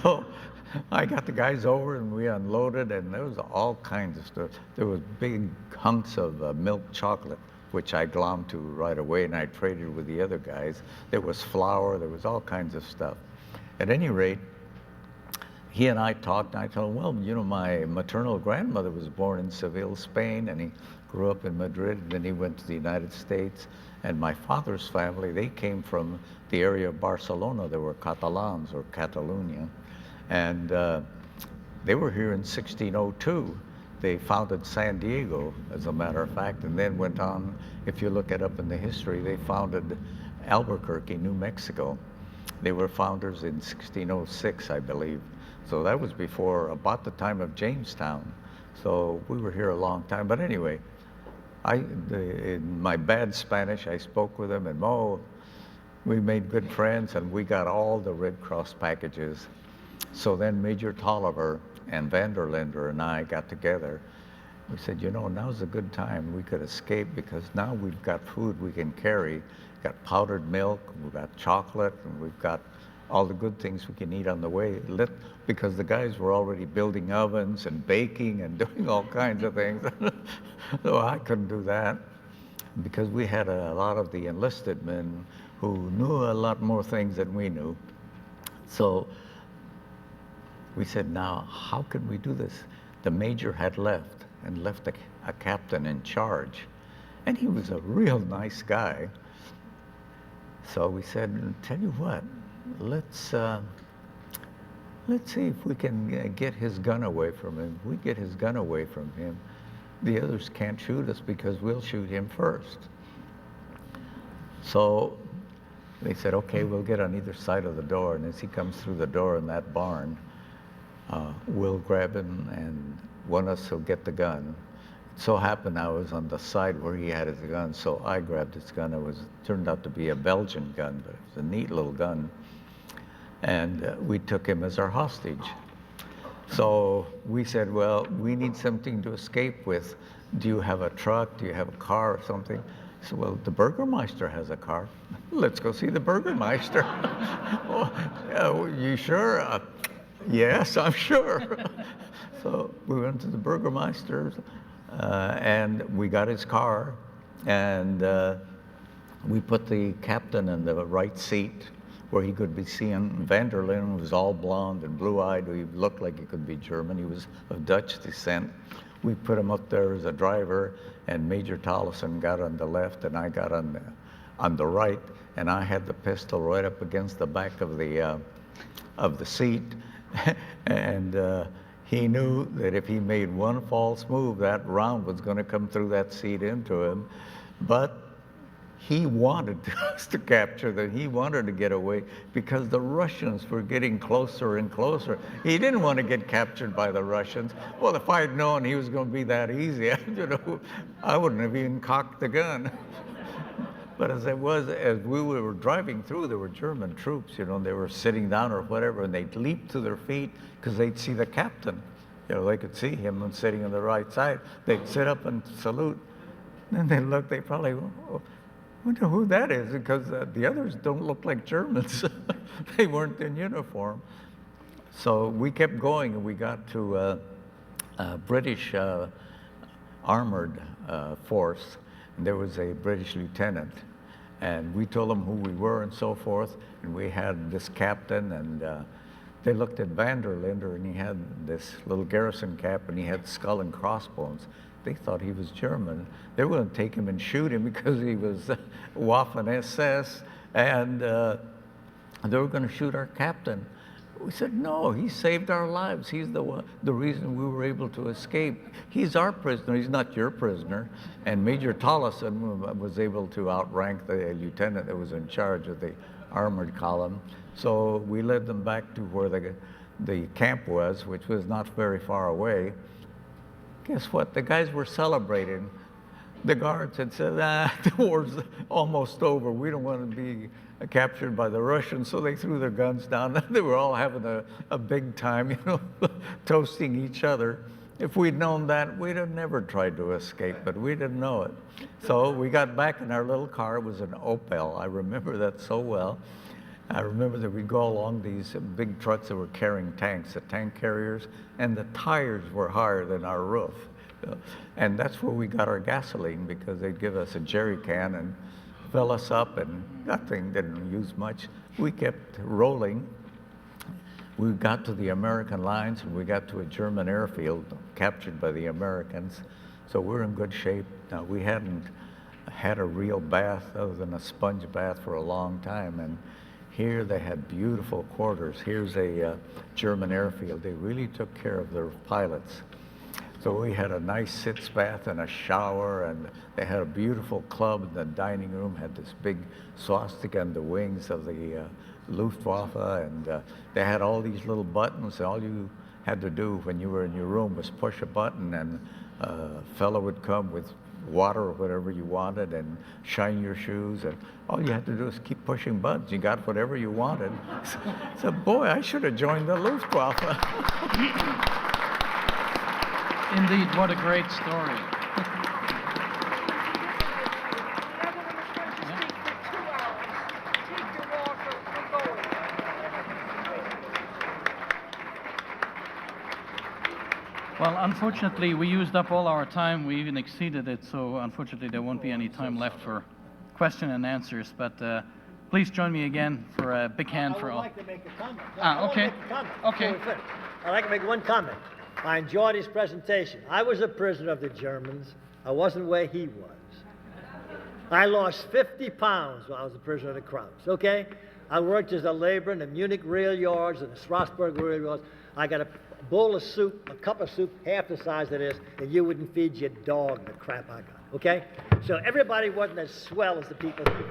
So I got the guys over and we unloaded, and there was all kinds of stuff. There was big hunks of milk chocolate, which I glommed to right away, and I traded with the other guys. There was flour, there was all kinds of stuff. At any rate, he and I talked, and I told him, well, you know, my maternal grandmother was born in Seville, Spain, and he grew up in Madrid, and then he went to the United States. And my father's family, they came from the area of Barcelona. They were Catalans, or Catalonia. And they were here in 1602. They founded San Diego, as a matter of fact, and then went on. If you look it up in the history, they founded Albuquerque, New Mexico. They were founders in 1606, I believe. So that was before, about the time of Jamestown. So we were here a long time. But anyway, in my bad Spanish, I spoke with them, and we made good friends, and we got all the Red Cross packages. So then Major Tolliver and Vanderlinder and I got together. We said, you know, now's a good time. We could escape because now we've got food we can carry. We've got powdered milk, we've got chocolate, and we've got all the good things we can eat on the way. Because the guys were already building ovens and baking and doing all kinds of things. So I couldn't do that because we had a lot of the enlisted men who knew a lot more things than we knew. So we said, now, how can we do this? The major had left and left a captain in charge. And he was a real nice guy. So we said, tell you what, let's see if we can get his gun away from him. If we get his gun away from him, the others can't shoot us because we'll shoot him first. So they said, okay, we'll get on either side of the door, and as he comes through the door in that barn, we'll grab him, and one of us will get the gun. It so happened I was on the side where he had his gun, so I grabbed his gun. It turned out to be a Belgian gun, but it was a neat little gun. and we took him as our hostage. So we said, well, we need something to escape with. Do you have a truck? Do you have a car or something? He said, well, the Burgermeister has a car. Let's go see the Burgermeister. Oh, you sure? Yes, I'm sure. So we went to the Burgermeister's, and we got his car, and we put the captain in the right seat where he could be seen. Vanderlyn was all blonde and blue-eyed. He looked like he could be German. He was of Dutch descent. We put him up there as a driver, and Major Tollison got on the left, and I got on the right, and I had the pistol right up against the back of the seat, and he knew that if he made one false move, that round was going to come through that seat into him. But he wanted us to capture them. He wanted to get away because the Russians were getting closer and closer. He didn't want to get captured by the Russians. Well, if I had known he was going to be that easy, I wouldn't have even cocked the gun. But as we were driving through, there were German troops, they were sitting down or whatever, and they'd leap to their feet because they'd see the captain. They could see him and sitting on the right side. They'd sit up and salute. And they'd look, they probably, wonder who that is, because the others don't look like Germans. They weren't in uniform. So we kept going, and we got to a British armored force, and there was a British lieutenant. And we told them who we were and so forth, and we had this captain, and they looked at Vanderlinder, and he had this little garrison cap, and he had skull and crossbones. They thought he was German. They were going to take him and shoot him because he was Waffen-SS, and they were going to shoot our captain. We said, no, he saved our lives. He's the reason we were able to escape. He's our prisoner. He's not your prisoner. And Major Tollison was able to outrank the lieutenant that was in charge of the armored column. So we led them back to where the camp was, which was not very far away. Guess what? The guys were celebrating. The guards had said, the war's almost over. We don't want to be captured by the Russians. So they threw their guns down. They were all having a big time, toasting each other. If we'd known that, we'd have never tried to escape, but we didn't know it. So we got back in our little car. It was an Opel. I remember that so well. I remember that we'd go along these big trucks that were carrying tanks, the tank carriers, and the tires were higher than our roof. And that's where we got our gasoline, because they'd give us a jerry can and fill us up, and that thing didn't use much. We kept rolling. We got to the American lines, and we got to a German airfield captured by the Americans. So we're in good shape. Now, we hadn't had a real bath other than a sponge bath for a long time. And here they had beautiful quarters. Here's a German airfield. They really took care of their pilots. So we had a nice sitz bath and a shower, and they had a beautiful club in the dining room, had this big swastika on the wings of the Luftwaffe, and they had all these little buttons, and all you had to do when you were in your room was push a button, and a fellow would come with water or whatever you wanted and shine your shoes, and all you had to do is keep pushing buttons. You got whatever you wanted. So boy, I should have joined the Luftwaffe. Indeed, what a great story. Well, unfortunately, we used up all our time. We even exceeded it, so unfortunately, there won't be any time left for question and answers. But please join me again for a big hand for all. I would like to make a comment. Okay. Okay. I'd like to make one comment. I enjoyed his presentation. I was a prisoner of the Germans. I wasn't where he was. I lost 50 pounds while I was a prisoner of the Krauts, okay? I worked as a laborer in the Munich rail yards and the Strasbourg rail yards. I got a bowl of soup, a cup of soup, half the size of this, and you wouldn't feed your dog the crap I got, okay? So everybody wasn't as swell as the people here.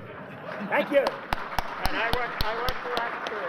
Thank you. And I worked for that too.